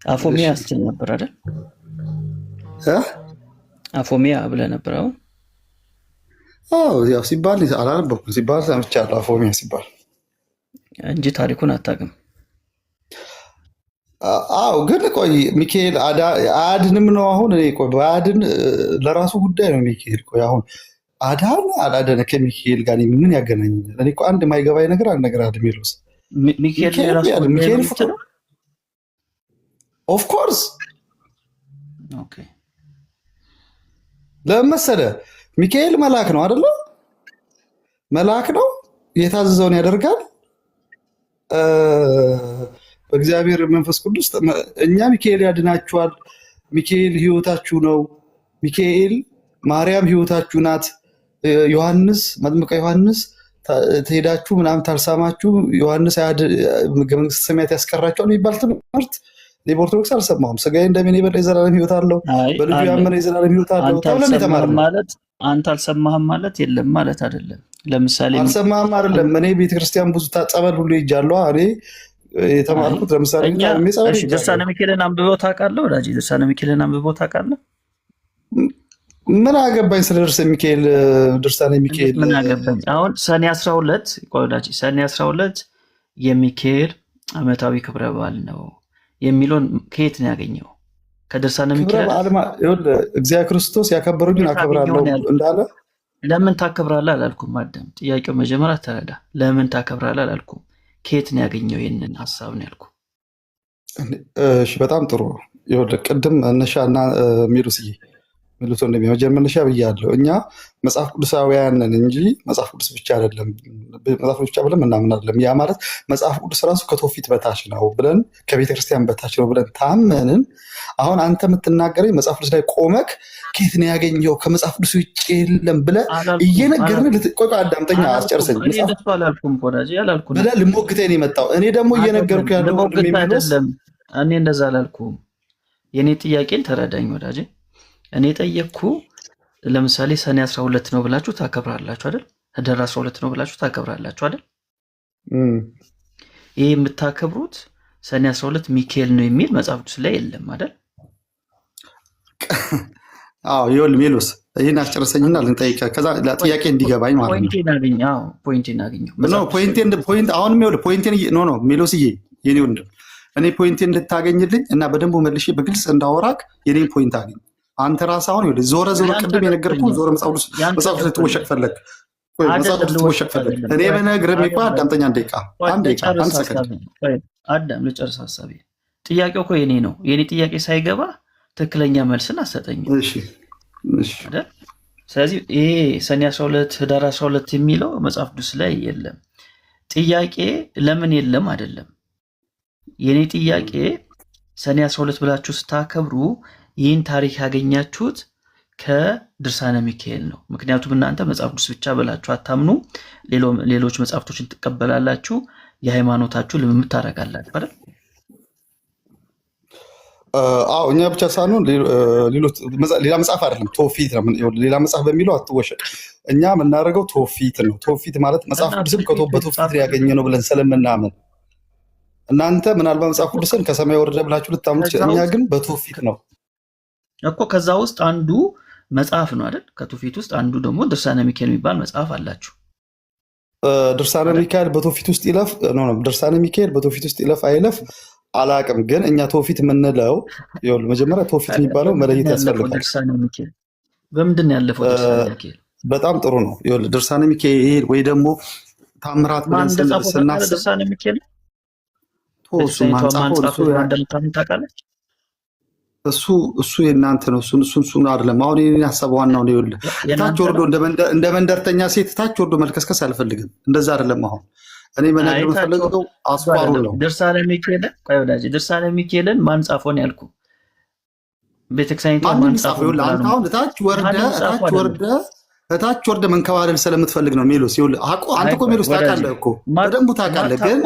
አፎሚያ ስትል ነበር አይደል? አፎሚያ ብለህ ነበር። ያው ሲባል አላነበብኩም፣ ሲባል ሰምቻለሁ። አፎሚያ ሲባል እንጂ ታሪኩን አታውቅም። ግን ቆይ ሚካኤል አያድንም ነው አሁን? እኔ ቆይ በአያድን ለራሱ ጉዳይ ነው ሚካኤል። ቆይ አሁን አዳን አላደነ ከሚካኤል ጋር ምን ያገናኛል? እኔ እኮ አንድ የማይገባኝ ነገር አንድ ነገር አለ። ሚሉስ ሚካኤል ኦፍኮርስ ለምን መሰለህ? ሚካኤል መልአክ ነው አይደለ? መልአክ ነው። የታዘዘውን ያደርጋል። በእግዚአብሔር መንፈስ ቅዱስ እኛ ሚካኤል ያድናችኋል፣ ሚካኤል ህይወታችሁ ነው፣ ሚካኤል ማርያም ህይወታችሁ ናት፣ ዮሐንስ መጥምቀ ዮሐንስ ትሄዳችሁ ምናምን ታልሳማችሁ ዮሐንስ መንግስተ ሰማያት ያስቀራችኋል የሚባል ትምህርት በኦርቶዶክስ አልሰማሁም። ስጋዬን ደሜን የበላ የዘላለም ህይወት አለው፣ በልጁ ያመነ የዘላለም ህይወት አለው ተብለን የተማርነው። አንተ አልሰማህም ማለት የለም ማለት አይደለም። ለምሳሌ አልሰማህም አይደለም። እኔ ቤተክርስቲያን ብዙ ጸበል ሁሉ ሄጃለሁ። እኔ የተማርኩት ለምሳሌ ድርሳነ ሚካኤልን አንብበው ታውቃለህ ወዳጄ? ድርሳነ ሚካኤልን አንብበው ታውቃለህ? ምን አገባኝ ስለ ድርሳነ ሚካኤል ምን አገባኝ? አሁን ሰኔ 12 ወዳጄ፣ ሰኔ 12 የሚካኤል ዓመታዊ ክብረ በዓል ነው የሚለውን ከየት ነው ያገኘው? ከድርሳነ ሚካኤል። እግዚአብሔር ክርስቶስ ያከበሩኝን አከብራለሁ እንዳለ ለምን ታከብራለህ አላልኩም። አዳም ጥያቄው መጀመሪያ ተረዳ። ለምን ታከብራለህ አላልኩም። ከየት ነው ያገኘው ይህንን ሀሳብ ነው ያልኩህ። እሺ በጣም ጥሩ። ይኸውልህ ቅድም እነሻና ሚሉስዬ ሚሉት እንደሚመጀመር መነሻ ብያለሁ። እኛ መጽሐፍ ቅዱሳውያን ነን እንጂ መጽሐፍ ቅዱስ ብቻ አይደለም፣ መጽሐፍ ቅዱስ ብቻ ብለን ምናምን አይደለም። ያ ማለት መጽሐፍ ቅዱስ ራሱ ከትውፊት በታች ነው ብለን ከቤተክርስቲያን በታች ነው ብለን ታመንን። አሁን አንተ የምትናገረኝ መጽሐፍ ቅዱስ ላይ ቆመክ ከየት ነው ያገኘው ከመጽሐፍ ቅዱስ ውጭ የለም ብለህ እየነገርን ቆይ አዳምጠኛ አስጨርሰኝ ብለህ ልሞግተኝ ነው የመጣው። እኔ ደግሞ እየነገርኩ ያለው እኔ እንደዛ አላልኩም። የእኔ ጥያቄን ተረዳኝ ወዳጄ። እኔ ጠየቅኩ። ለምሳሌ ሰኔ 12 ነው ብላችሁ ታከብራላችሁ አይደል? ህዳር 12 ነው ብላችሁ ታከብራላችሁ አይደል? ይህ የምታከብሩት ሰኔ 12 ሚካኤል ነው የሚል መጽሐፍ ቅዱስ ላይ የለም አይደል? አዎ ይኸውልህ ሜሎስ ይህን አስጨርሰኝና ልንጠይቅህ ከዛ ጥያቄ እንዲገባኝ ማለት ነው። ፖይንቴን አገኘሁ። አሁንም ይኸውልህ ፖይንቴን ሜሎስዬ የኔ ወንድም እኔ ፖይንቴን እንድታገኝልኝ እና በደንብ መልሼ በግልጽ እንዳወራክ የኔን ፖይንት አገኝ። አንተ ራስህ አሁን ይኸውልህ ዞረ ቅድም የነገርኩህ ዞረ መጽሐፍ ቅዱስ ልትወሸቅ ፈለግ እኔ በነግርህ እኮ አዳምጠኛ አንድ ሰከንድ አዳም ልጨርስ ሀሳቤ። ጥያቄው እኮ የኔ ነው። የኔ ጥያቄ ሳይገባ ትክክለኛ መልስን አሰጠኝም አይደል? ስለዚህ ይሄ ሰኔ 12 ህዳር 12 የሚለው መጽሐፍ ቅዱስ ላይ የለም። ጥያቄ ለምን የለም አይደለም። የኔ ጥያቄ ሰኔ 12 ብላችሁ ስታከብሩ ይህን ታሪክ ያገኛችሁት ከድርሳነ ሚካኤል ነው። ምክንያቱም እናንተ መጽሐፍ ቅዱስ ብቻ ብላችሁ አታምኑ፣ ሌሎች መጽሐፍቶችን ትቀበላላችሁ፣ የሃይማኖታችሁ ልምምድ ታደርጋላችሁ አይደል? አዎ እኛ ብቻ ሳንሆን ሌላ መጽሐፍ አይደለም ትውፊት ነው። ሌላ መጽሐፍ በሚለው አትወሸቅ። እኛ የምናደርገው ትውፊት ነው። ትውፊት ማለት መጽሐፍ ቅዱስም በትውፊት ያገኘ ነው ብለን ስለምናምን፣ እናንተ ምናልባት መጽሐፍ ቅዱስን ከሰማይ ወረደ ብላችሁ ልታምኑ ትችላላችሁ። እኛ ግን በትውፊት ነው እኮ። ከዛ ውስጥ አንዱ መጽሐፍ ነው አይደል? ከትውፊት ውስጥ አንዱ ደግሞ ድርሳነ ሚካኤል የሚባል መጽሐፍ አላችሁ። ድርሳነ ሚካኤል በትውፊት ውስጥ ይለፍ ድርሳነ ሚካኤል በትውፊት ውስጥ ይለፍ አይለፍ አላቅም። ግን እኛ ትውፊት የምንለው መጀመሪያ ትውፊት የሚባለው መለየት ያስፈልጋል። በምንድን ያለፈው ድርሳነ ሚካኤል? በጣም ጥሩ ነው። ድርሳነ ሚካኤል ወይ ደግሞ ታምራት ብለን ስናስብ ድርሳነ ሚካኤል እሱ የእናንተ ነው። እሱን አይደለም አሁን የእኔን ሀሳብ ዋናው ነው። ታች ወርዶ እንደ መንደርተኛ ሴት ታች ወርዶ መልከስከስ አልፈልግም። እንደዛ አይደለም አሁን እኔ መናገር የምፈልገው አስፋሩ ነው። ድርሳነ ሚካኤልን ማን ጻፈውን ያልኩ ቤተክርስቲያኒቷ ማን ጻፈው? እታች ወርደ መንከባለል ስለምትፈልግ ነው ሜሎስ። አንተ እኮ ሜሎስ ታውቃለህ እኮ በደንብ ታውቃለህ። ግን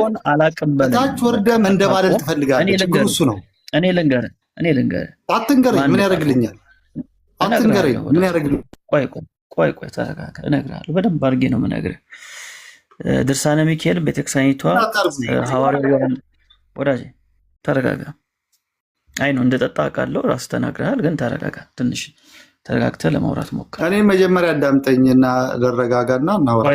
እታች ወርደ መንደባለል ትፈልጋለህ። ችግሩ እሱ ነው። እኔ ልንገርህ አትንገረኝ። ምን ያደርግልኛል? አትንገረኝ። ምን ያደርግልኛል? ቆይ ተረጋጋ፣ እነግርሃለሁ። በደንብ አድርጌ ነው የምነግርህ። ድርሳነ ሚካኤል ቤተክርስቲያኒቷ ሐዋርያው ወዳጄ ተረጋጋ። አይ ነው እንደጠጣ አውቃለሁ፣ ራስህ ተናግረሃል። ግን ተረጋጋ፣ ትንሽ ተረጋግተህ ለማውራት ሞክር። እኔ መጀመሪያ አዳምጠኝና ልረጋጋና እናውራ።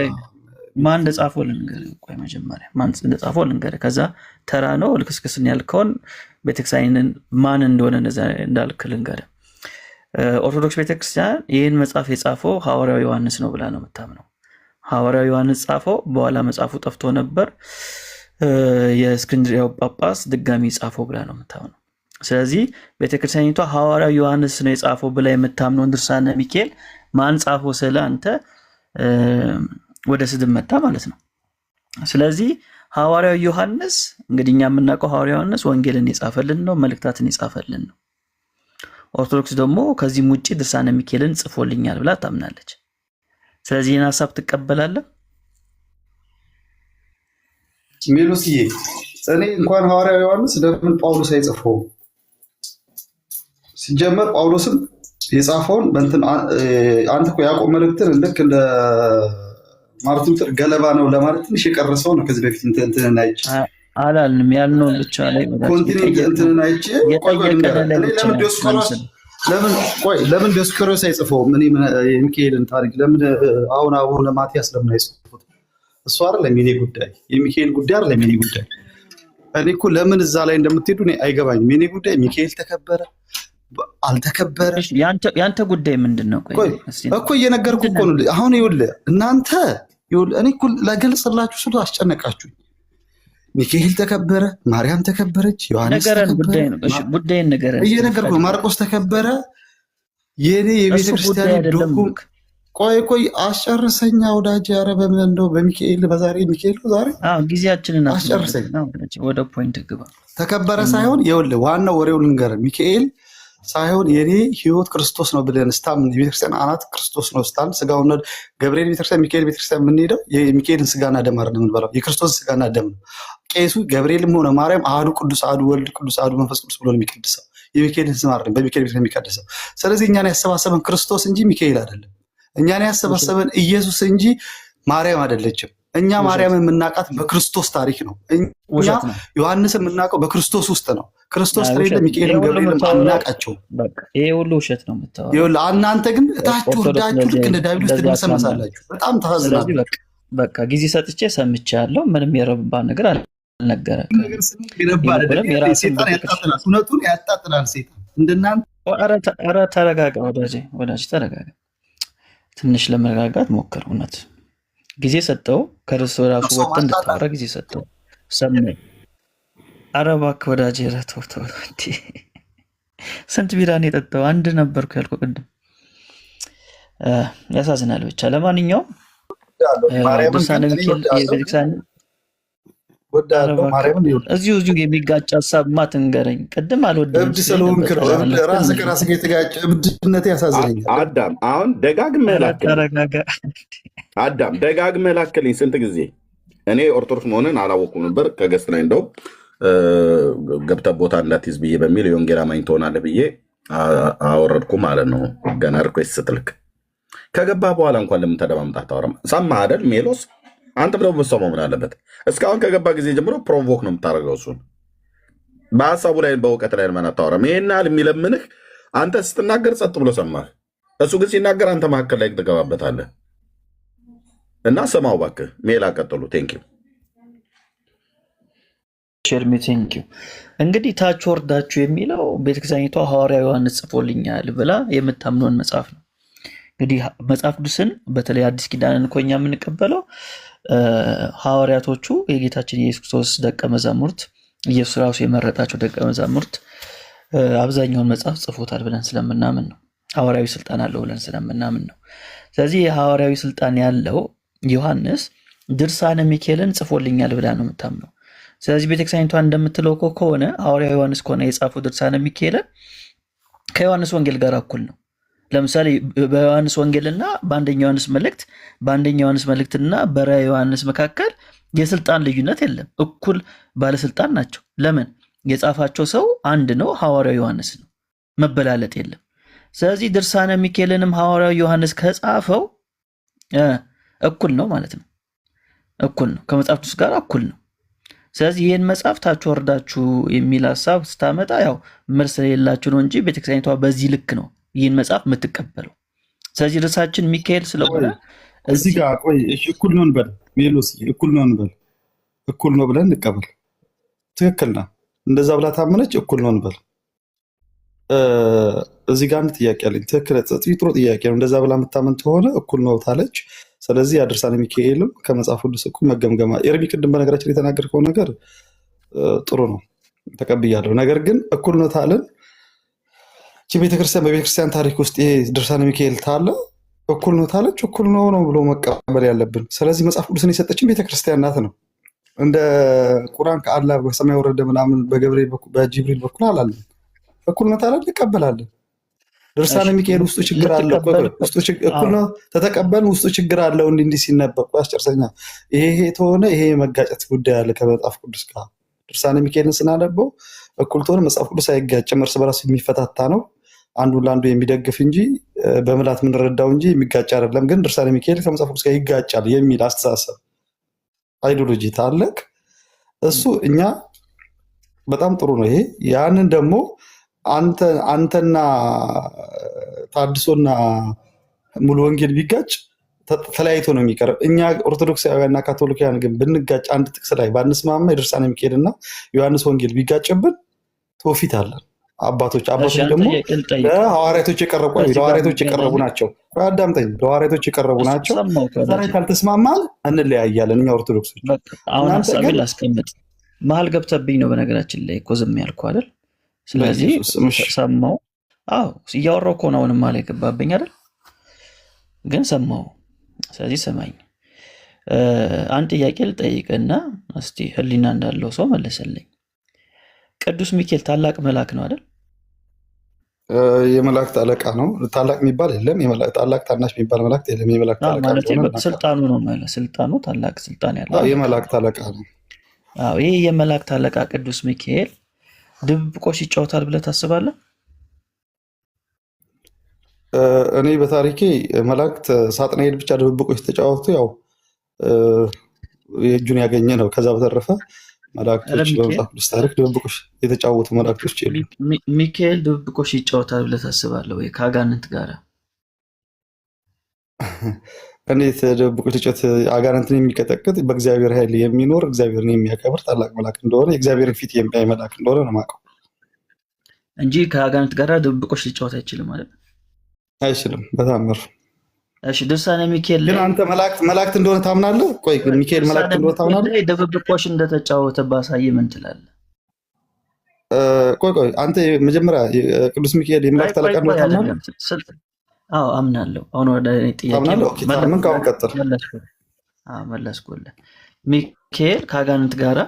ማን እንደጻፈው ልንገርህ። ቆይ መጀመሪያ ማን እንደጻፈው ልንገርህ። ከዛ ተራ ነው ልክስክስን ያልከውን ቤተክርስቲያንን ማን እንደሆነ እንዳልክ ልንገርህ። ኦርቶዶክስ ቤተክርስቲያን ይህን መጽሐፍ የጻፈው ሐዋርያው ዮሐንስ ነው ብላ ነው የምታምነው። ሐዋርያው ዮሐንስ ጻፈው፣ በኋላ መጽሐፉ ጠፍቶ ነበር፣ የእስክንድርያው ጳጳስ ድጋሚ ጻፈው ብላ ነው የምታምነው። ስለዚህ ቤተክርስቲያኒቷ ሐዋርያው ዮሐንስ ነው የጻፈው ብላ የምታምነውን ድርሳነ ሚካኤል ማን ጻፈው ስለ አንተ ወደ ስድብ መጣ ማለት ነው። ስለዚህ ሐዋርያው ዮሐንስ እንግዲህ እኛ የምናውቀው ሐዋርያው ዮሐንስ ወንጌልን የጻፈልን ነው፣ መልእክታትን የጻፈልን ነው። ኦርቶዶክስ ደግሞ ከዚህም ውጭ ድርሳነ ሚካኤልን ጽፎልኛል ብላ ታምናለች። ስለዚህ ይህን ሀሳብ ትቀበላለህ? ሜሎስዬ እኔ እንኳን ሐዋርያው ዮሐንስ ለምን ጳውሎስ አይጽፈውም? ሲጀመር ጳውሎስም የጻፈውን በእንትን አንተ እኮ ያዕቆብ መልእክትን ልክ እንደ ማርቲን ሉተር ገለባ ነው ለማለት ትንሽ የቀረሰው ነው። ከዚህ በፊት እንትንን አይቼ አላልንም ያልነውን ብቻ ላይ ኮንቲኔንት እንትንን አይቼ ለምን ዲዮስቆሮስ አይጽፈውም? እኔ የሚካኤልን ታሪክ ለምን አሁን አቡነ ማትያስ ለምን አይጽፉት? እሱ አይደለም የኔ ጉዳይ፣ የሚካኤል ጉዳይ አይደለም የኔ ጉዳይ። እኔ እኮ ለምን እዛ ላይ እንደምትሄዱ እኔ አይገባኝም። የኔ ጉዳይ ሚካኤል ተከበረ አልተከበረ ያንተ ጉዳይ ምንድን ነው? እኮ እየነገርኩህ እኮ ነው። አሁን ይኸውልህ እናንተ እኔ እኮ ለገልጽላችሁ ስሉ አስጨነቃችሁኝ። ሚካኤል ተከበረ፣ ማርያም ተከበረች፣ ዮሐንስ ተከበረ፣ እየነገርኩህ ማርቆስ ተከበረ። የኔ የቤተክርስቲያን ዶኩም ቆይ አስጨርሰኛ ወዳጅ። ኧረ በምን እንደው በሚካኤል በዛሬ ሚካኤል ዛሬ ጊዜያችንን አስጨርሰኝ። ወደ ፖይንት ግባ። ተከበረ ሳይሆን ይኸውልህ ዋናው ወሬው ልንገርህ። ሚካኤል ሳይሆን የኔ ህይወት ክርስቶስ ነው ብለን ስታምን የቤተክርስቲያን አናት ክርስቶስ ነው ስታምን ስጋውና ገብርኤል ቤተክርስቲያን ሚካኤል ቤተክርስቲያን የምንሄደው የሚካኤልን ስጋና ደም አይደለም የምንበላው የክርስቶስን ስጋና ደም ነው። ቄሱ ገብርኤልም ሆነ ማርያም አሐዱ ቅዱስ አሐዱ ወልድ ቅዱስ አሐዱ መንፈስ ቅዱስ ብሎ የሚቀድሰው የሚካኤልን ስም አይደለም በሚካኤል ቤተክርስቲያን የሚቀድሰው። ስለዚህ እኛን ያሰባሰበን ክርስቶስ እንጂ ሚካኤል አይደለም። እኛን ያሰባሰበን ኢየሱስ እንጂ ማርያም አይደለችም። እኛ ማርያም የምናውቃት በክርስቶስ ታሪክ ነው። እኛ ዮሐንስ የምናውቀው በክርስቶስ ውስጥ ነው። ክርስቶስ ከሌለ ሚካኤልን ገብርኤልን አናውቃቸውም። ይሄ ሁሉ ውሸት ነው የምታወራው። ይኸውልህ እናንተ ግን እታችሁ ወርዳችሁ ልክ እንደ ዳቢሎስ ትመሰመሳላችሁ። በጣም ታሳዝናለህ። በቃ ጊዜ ሰጥቼ ሰምቻለሁ። ምንም የረባ ነገር አልነገረም። ሴጣን ያጣጥላል፣ እውነቱን ያጣጥላል ሴጣን እንደናንተ። ኧረ ተረጋጋ ወዳጅ ተረጋጋ። ትንሽ ለመረጋጋት ሞክር። እውነት ጊዜ ሰጠው። ከርዕሱ ራሱ ወጥተህ እንድታወራ ጊዜ ሰጠው። ሰማኝ። ኧረ እባክህ ወዳጄ ተው። ስንት ቢራ ነው የጠጣው? አንድ ነበርኩ ያልኩህ ቅድም። ያሳዝናል። ብቻ ለማንኛውም ድርሳነ ሚካኤል የቤተክርስቲያን እዚሁ የሚጋጭ ሀሳብ ማትንገረኝ። ቅድም አልወደድም። እብድ ስለሆንክ ነው። ራስህ ከራስህ ጋር የተጋጨ እብድነት ያሳዝነኛል። አዳም አሁን ደጋግመህ ላክልኝ ስንት ጊዜ። እኔ ኦርቶዶክስ መሆንን አላወኩም ነበር። ከገስት ላይ እንደውም ገብተህ ቦታ እንዳትይዝ ብዬ በሚል የወንጌል አማኝ ትሆናለህ ብዬ አወረድኩ ማለት ነው። ገና ሪኩዌስት ስትልክ ከገባህ በኋላ እንኳን ለምን ተደማምጣ አታወራም? ሰማህ አይደል ሜሎስ? አንተ ብለው ብትሰማው ምን አለበት? እስካሁን ከገባ ጊዜ ጀምሮ ፕሮቮክ ነው የምታደርገው። እሱን በሀሳቡ ላይ በእውቀት ላይ ለምን አታወራም? ይሄን ያህል የሚለምንህ አንተ ስትናገር ጸጥ ብሎ ሰማህ። እሱ ግን ሲናገር አንተ መካከል ላይ ትገባበታለህ። እና ስማው እባክህ። ሜላ ቀጥሉ። ቴንኪው ቴንኪው። እንግዲህ ታች ወርዳችሁ የሚለው ቤተክርስቲያኒቷ ሐዋርያ ዮሐንስ ጽፎልኛል ብላ የምታምነውን መጽሐፍ ነው። እንግዲህ መጽሐፍ ቅዱስን በተለይ አዲስ ኪዳንን እኮ እኛ የምንቀበለው ሐዋርያቶቹ የጌታችን የኢየሱስ ክርስቶስ ደቀ መዛሙርት ኢየሱስ ራሱ የመረጣቸው ደቀ መዛሙርት አብዛኛውን መጽሐፍ ጽፎታል ብለን ስለምናምን ነው። ሐዋርያዊ ስልጣን አለው ብለን ስለምናምን ነው። ስለዚህ የሐዋርያዊ ስልጣን ያለው ዮሐንስ ድርሳነ ሚካኤልን ጽፎልኛል ብላ ነው የምታምነው። ስለዚህ ቤተክርስቲያኒቷ እንደምትለው ከሆነ ሐዋርያው ዮሐንስ ከሆነ የጻፈው ድርሳነ ሚካኤልን ከዮሐንስ ወንጌል ጋር እኩል ነው። ለምሳሌ በዮሐንስ ወንጌልና በአንደኛ ዮሐንስ መልእክትና በራዕየ ዮሐንስ መካከል የስልጣን ልዩነት የለም። እኩል ባለስልጣን ናቸው። ለምን? የጻፋቸው ሰው አንድ ነው፣ ሐዋርያው ዮሐንስ ነው። መበላለጥ የለም። ስለዚህ ድርሳነ ሚካኤልንም ሐዋርያው ዮሐንስ ከጻፈው እኩል ነው ማለት ነው። እኩል ነው፣ ከመጽሐፍ ቅዱስ ጋር እኩል ነው። ስለዚህ ይህን መጽሐፍ ታች ወርዳችሁ የሚል ሀሳብ ስታመጣ ያው መልስ የሌላችሁ ነው እንጂ ቤተክርስቲያኒቷ በዚህ ልክ ነው ይህን መጽሐፍ የምትቀበለው። ስለዚህ ርዕሳችን ሚካኤል ስለሆነ እዚህ ጋር ቆይ፣ እኩል ነው እንበል ሜሎስ፣ እኩል ነው እንበል፣ እኩል ነው ብለን እንቀበል። ትክክል ነው። እንደዛ ብላ ታመነች፣ እኩል ነው እንበል። እዚህ ጋር አንድ ጥያቄ አለኝ። ትክክል፣ ጥሩ ጥያቄ ነው። እንደዛ ብላ የምታመን ከሆነ እኩል ነው ታለች። ስለዚህ ድርሳነ ሚካኤልም ከመጽሐፍ ቅዱስ እኩል መገምገማ ኤርሚ ቅድም በነገራችን የተናገርከው ነገር ጥሩ ነው፣ ተቀብያለሁ። ነገር ግን እኩል ነው ታለን ቤተክርስቲያን በቤተክርስቲያን ታሪክ ውስጥ ይሄ ድርሳነ ሚካኤል ታለ እኩል ነው ታለች፣ እኩል ነው ብሎ መቀበል ያለብን። ስለዚህ መጽሐፍ ቅዱስን የሰጠችን ቤተክርስቲያን ናት ነው እንደ ቁርአን ከአላህ በሰማይ ወረደ ምናምን በገብርኤል በኩል በጅብሪል በኩል አላለም። እኩልነት አለ እንቀበላለን። ድርሳነ ሚካኤል ውስጡ ችግር አለው። እኩል ነው ተተቀበልን። ውስጡ ችግር አለው። እንዲህ ሲነበብ አስጨርሰኛ ይሄ ተሆነ ይሄ መጋጨት ጉዳይ አለ ከመጽሐፍ ቅዱስ ጋር። ድርሳነ ሚካኤልን ስናነበው እኩል ተሆነ መጽሐፍ ቅዱስ አይጋጭም፣ እርስ በራሱ የሚፈታታ ነው። አንዱ ለአንዱ የሚደግፍ እንጂ በምላት የምንረዳው እንጂ የሚጋጭ አይደለም። ግን ድርሳነ ሚካኤል ከመጽሐፍ ቅዱስ ጋር ይጋጫል የሚል አስተሳሰብ አይዲዮሎጂ ታለቅ እሱ እኛ በጣም ጥሩ ነው። ይሄ ያንን ደግሞ አንተና ታድሶና ሙሉ ወንጌል ቢጋጭ ተለያይቶ ነው የሚቀርብ። እኛ ኦርቶዶክሳውያንና ካቶሊካውያን ግን ብንጋጭ አንድ ጥቅስ ላይ ባንስማማ የድርሳነ ሚካኤልና ዮሐንስ ወንጌል ቢጋጭብን ትውፊት አለን። አባቶች ደግሞ ለሐዋርያቶች የቀረቡ ናቸው። አዳምጠኝ፣ ለሐዋርያቶች የቀረቡ ናቸው። ዛሬ ካልተስማማን እንለያያለን እኛ ኦርቶዶክሶች። አሁን ሀሳቤን ላስቀምጥ። መሀል ገብተብኝ ነው በነገራችን ላይ እኮ ዝም ያልኩ አይደል? ስለዚህ ሰማው። አዎ እያወራሁ እኮ ነው። አሁንም መሀል የገባብኝ አይደል? ግን ሰማው። ስለዚህ ሰማኝ። አንድ ጥያቄ ልጠይቅና እስቲ ህሊና እንዳለው ሰው መለሰልኝ። ቅዱስ ሚካኤል ታላቅ መልአክ ነው አይደል? የመላእክት አለቃ ነው። ታላቅ የሚባል የለም። ታላቅ ታናሽ የሚባል መላእክት የለም። የመላእክት አለቃ ነው። ስልጣኑ ነው ማለት ስልጣኑ ታላቅ ስልጣን ያለው የመላእክት አለቃ ነው። አዎ ይሄ የመላእክት አለቃ ቅዱስ ሚካኤል ድብብቆሽ ይጫወታል ብለህ ታስባለህ? እኔ በታሪኬ መላእክት ሳጥናኤል ብቻ ድብብቆሽ ተጫወቱ ያው የእጁን ያገኘ ነው። ከዛ በተረፈ መላእክቶች በመጽሐፍ ቅዱስ ታሪክ ድብብቆሽ የተጫወቱ መላእክቶች የሉ። ሚካኤል ድብብቆሽ ይጫወታል ብለህ ታስባለህ ወይ ከአጋንንት ጋር? እንዴት ድብብቆሽ ሊጫወት? አጋንንትን የሚቀጠቅጥ በእግዚአብሔር ኃይል የሚኖር እግዚአብሔርን የሚያከብር ታላቅ መልአክ እንደሆነ የእግዚአብሔርን ፊት የሚያይ መልአክ እንደሆነ ነው የማውቀው እንጂ ከአጋንንት ጋር ድብብቆሽ ሊጫወት አይችልም ማለት አይችልም በታምር። እሺ ድርሳነ ሚካኤል ግን አንተ መላእክት እንደሆነ ታምናለህ? ቆይ ሚካኤል መላእክት እንደሆነ ታምናለህ? ድብብቆሽ እንደተጫወተ ባሳይ ምን ትላለህ? ቆይ አንተ መጀመሪያ ቅዱስ ሚካኤል የመላእክት አለቃ እንደሆነ ታምናለህ? አዎ አምናለሁ። አሁን ወደ ጥያቄ ምን ካሁን ቀጥል መለስኩልህ። ሚካኤል ከአጋንንት ጋራ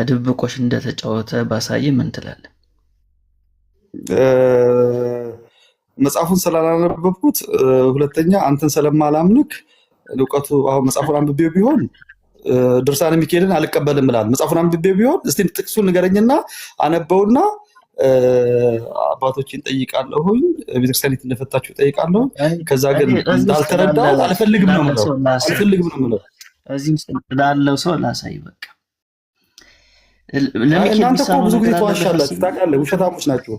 ድብብቆሽ እንደተጫወተ ባሳይ ምን ትላለህ? መጽሐፉን ስላላነበብኩት፣ ሁለተኛ አንተን ስለማላምንክ እውቀቱ አሁን መጽሐፉን አንብቤው ቢሆን ድርሳነ ሚካኤልን አልቀበልም እላለሁ። መጽሐፉን አንብቤው ቢሆን እስቲ ጥቅሱን ንገረኝና አነበውና አባቶችን ጠይቃለሁኝ፣ ቤተክርስቲያኒት እንደፈታችሁ ጠይቃለሁ። ከዛ ግን እንዳልተረዳው አልፈልግም ነው የምለው። እዚህ ላለው ሰው ላሳይ በቃ። እናንተ እኮ ብዙ ጊዜ ተዋሻላችሁ ታውቃለህ፣ ውሸታሞች ናቸው።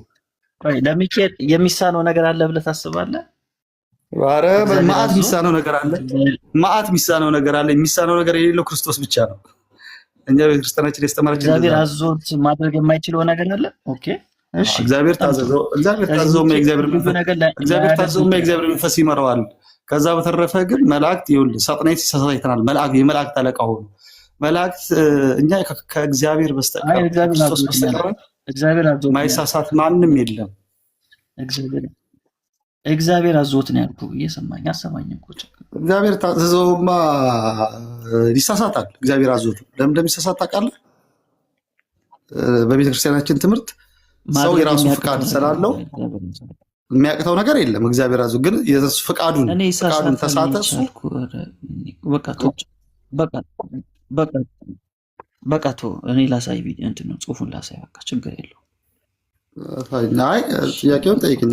ለሚካኤል የሚሳነው ነገር አለ ብለህ ታስባለህ? ኧረ መዓት የሚሳነው ነገር አለ። የሚሳነው ነገር የሌለው ክርስቶስ ብቻ ነው። እኛ ቤተክርስቲያናችን ያስተማረችን እግዚአብሔር አዞት ማድረግ የማይችለው ነገር አለ። ኦኬ እሺ፣ እግዚአብሔር ታዘዘው የእግዚአብሔር መንፈስ ይመራዋል። ከዛ በተረፈ ግን መላእክት ይኸውልህ ሳጥናኤል ሲሳሳት አይተናል። የመላእክት አለቃ ሆኑ መላእክት እኛ ከእግዚአብሔር በስተቀር ክርስቶስ በስተቀር ማይሳሳት ማንም የለም። እግዚአብሔር አዞት ነው ያልኩህ። እየሰማኝ አሰማኝም እኮ እግዚአብሔር ታዘዘውማ ይሳሳታል። እግዚአብሔር አዞት ለምን እንደሚሳሳት ታውቃለህ? በቤተክርስቲያናችን ትምህርት ሰው የራሱ ፍቃድ ስላለው የሚያቅተው ነገር የለም። እግዚአብሔር አዞት ግን ፍቃዱን ተሳተ እሱ በቃ እኔ ላሳይ እንትን ነው ጽሁፉን ላሳይ። በቃ ችግር የለው። አይ ጥያቄውን ጠይቅኝ።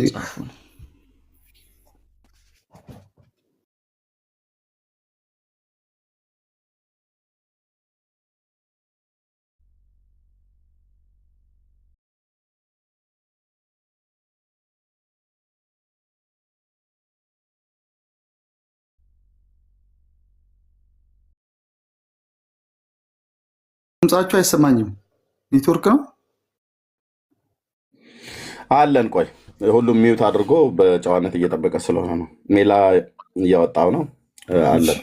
ድምጻችሁ አይሰማኝም። ኔትወርክ ነው አለን። ቆይ ሁሉም ሚዩት አድርጎ በጨዋነት እየጠበቀ ስለሆነ ነው። ሜላ እያወጣው ነው አለን።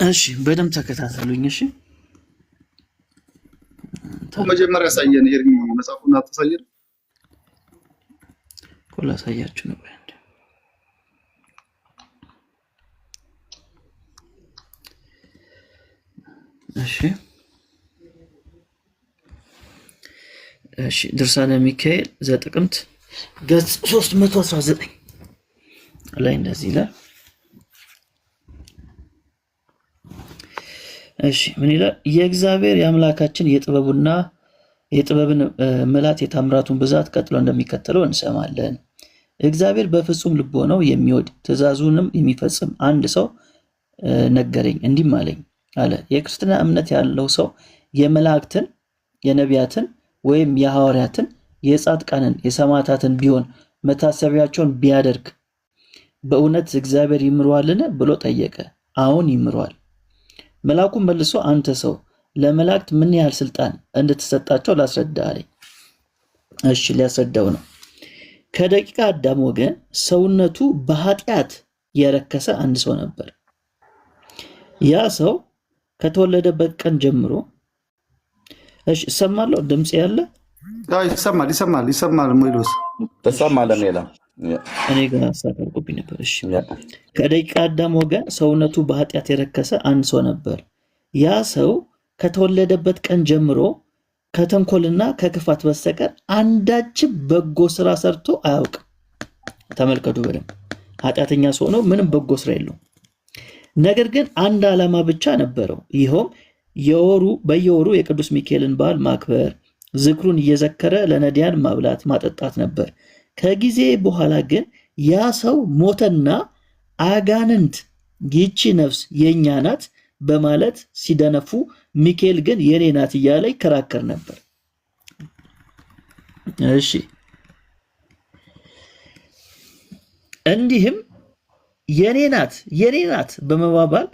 እሺ በደንብ ተከታተሉኝ። እሺ መጀመሪያ ያሳየን ኤርሚ መጽሐፉን አታሳየን። ላሳያችሁ ነው። እሺ እሺ ድርሳነ ሚካኤል ዘጥቅምት ገጽ 319 ላይ እንደዚህ ይላል። እሺ ምን ይላል? የእግዚአብሔር የአምላካችን የጥበብን ምላት የታምራቱን ብዛት ቀጥሎ እንደሚከተለው እንሰማለን። እግዚአብሔር በፍጹም ልቦናው የሚወድ ትእዛዙንም የሚፈጽም አንድ ሰው ነገረኝ፣ እንዲህም አለኝ አለ። የክርስትና እምነት ያለው ሰው የመላእክትን፣ የነቢያትን ወይም የሐዋርያትን፣ የጻድቃንን፣ የሰማዕታትን ቢሆን መታሰቢያቸውን ቢያደርግ በእውነት እግዚአብሔር ይምረዋልን ብሎ ጠየቀ። አዎን ይምረዋል። መልአኩም መልሶ አንተ ሰው ለመላእክት ምን ያህል ስልጣን እንድትሰጣቸው ላስረዳ አለኝ። እሺ ሊያስረዳው ነው። ከደቂቀ አዳም ወገን ሰውነቱ በኃጢአት የረከሰ አንድ ሰው ነበር። ያ ሰው ከተወለደበት ቀን ጀምሮ እሺ እሰማለሁ። ድምጽ ያለ ይሰማል። ሞይሎስ ትሰማለህ? ሜላ እኔ ጋር ሳቀርቁብኝ ነበር። እሺ ከደቂቀ አዳም ወገን ሰውነቱ በኃጢአት የረከሰ አንድ ሰው ነበር። ያ ሰው ከተወለደበት ቀን ጀምሮ ከተንኮልና ከክፋት በስተቀር አንዳችም በጎ ስራ ሰርቶ አያውቅም። ተመልከቱ በደንብ ኃጢአተኛ ሰው ነው፣ ምንም በጎ ስራ የለውም። ነገር ግን አንድ ዓላማ ብቻ ነበረው። ይኸውም በየወሩ የቅዱስ ሚካኤልን በዓል ማክበር፣ ዝክሩን እየዘከረ ለነዳያን ማብላት ማጠጣት ነበር። ከጊዜ በኋላ ግን ያ ሰው ሞተና አጋንንት ይቺ ነፍስ የኛ ናት በማለት ሲደነፉ፣ ሚካኤል ግን የኔ ናት እያለ ይከራከር ነበር። እሺ እንዲህም የኔ ናት በመባባል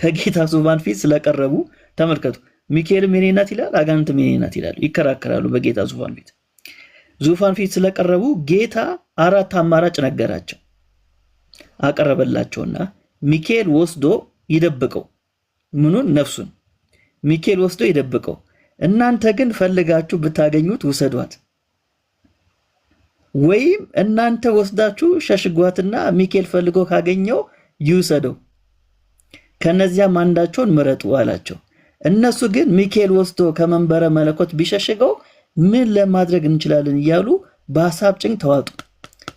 ከጌታ ዙፋን ፊት ስለቀረቡ፣ ተመልከቱ፣ ሚካኤልም የኔ ናት ይላል፣ አጋንንትም የኔ ናት ይላሉ፣ ይከራከራሉ። በጌታ ዙፋን ፊት ስለቀረቡ ጌታ አራት አማራጭ ነገራቸው፣ አቀረበላቸውና ሚካኤል ወስዶ ይደብቀው። ምኑን? ነፍሱን። ሚካኤል ወስዶ ይደብቀው። እናንተ ግን ፈልጋችሁ ብታገኙት ውሰዷት፣ ወይም እናንተ ወስዳችሁ ሸሽጓትና ሚካኤል ፈልጎ ካገኘው ይውሰደው፣ ከነዚያም አንዳቸውን ምረጡ አላቸው። እነሱ ግን ሚካኤል ወስዶ ከመንበረ መለኮት ቢሸሽገው ምን ለማድረግ እንችላለን እያሉ በሐሳብ ጭንቅ ተዋጡ።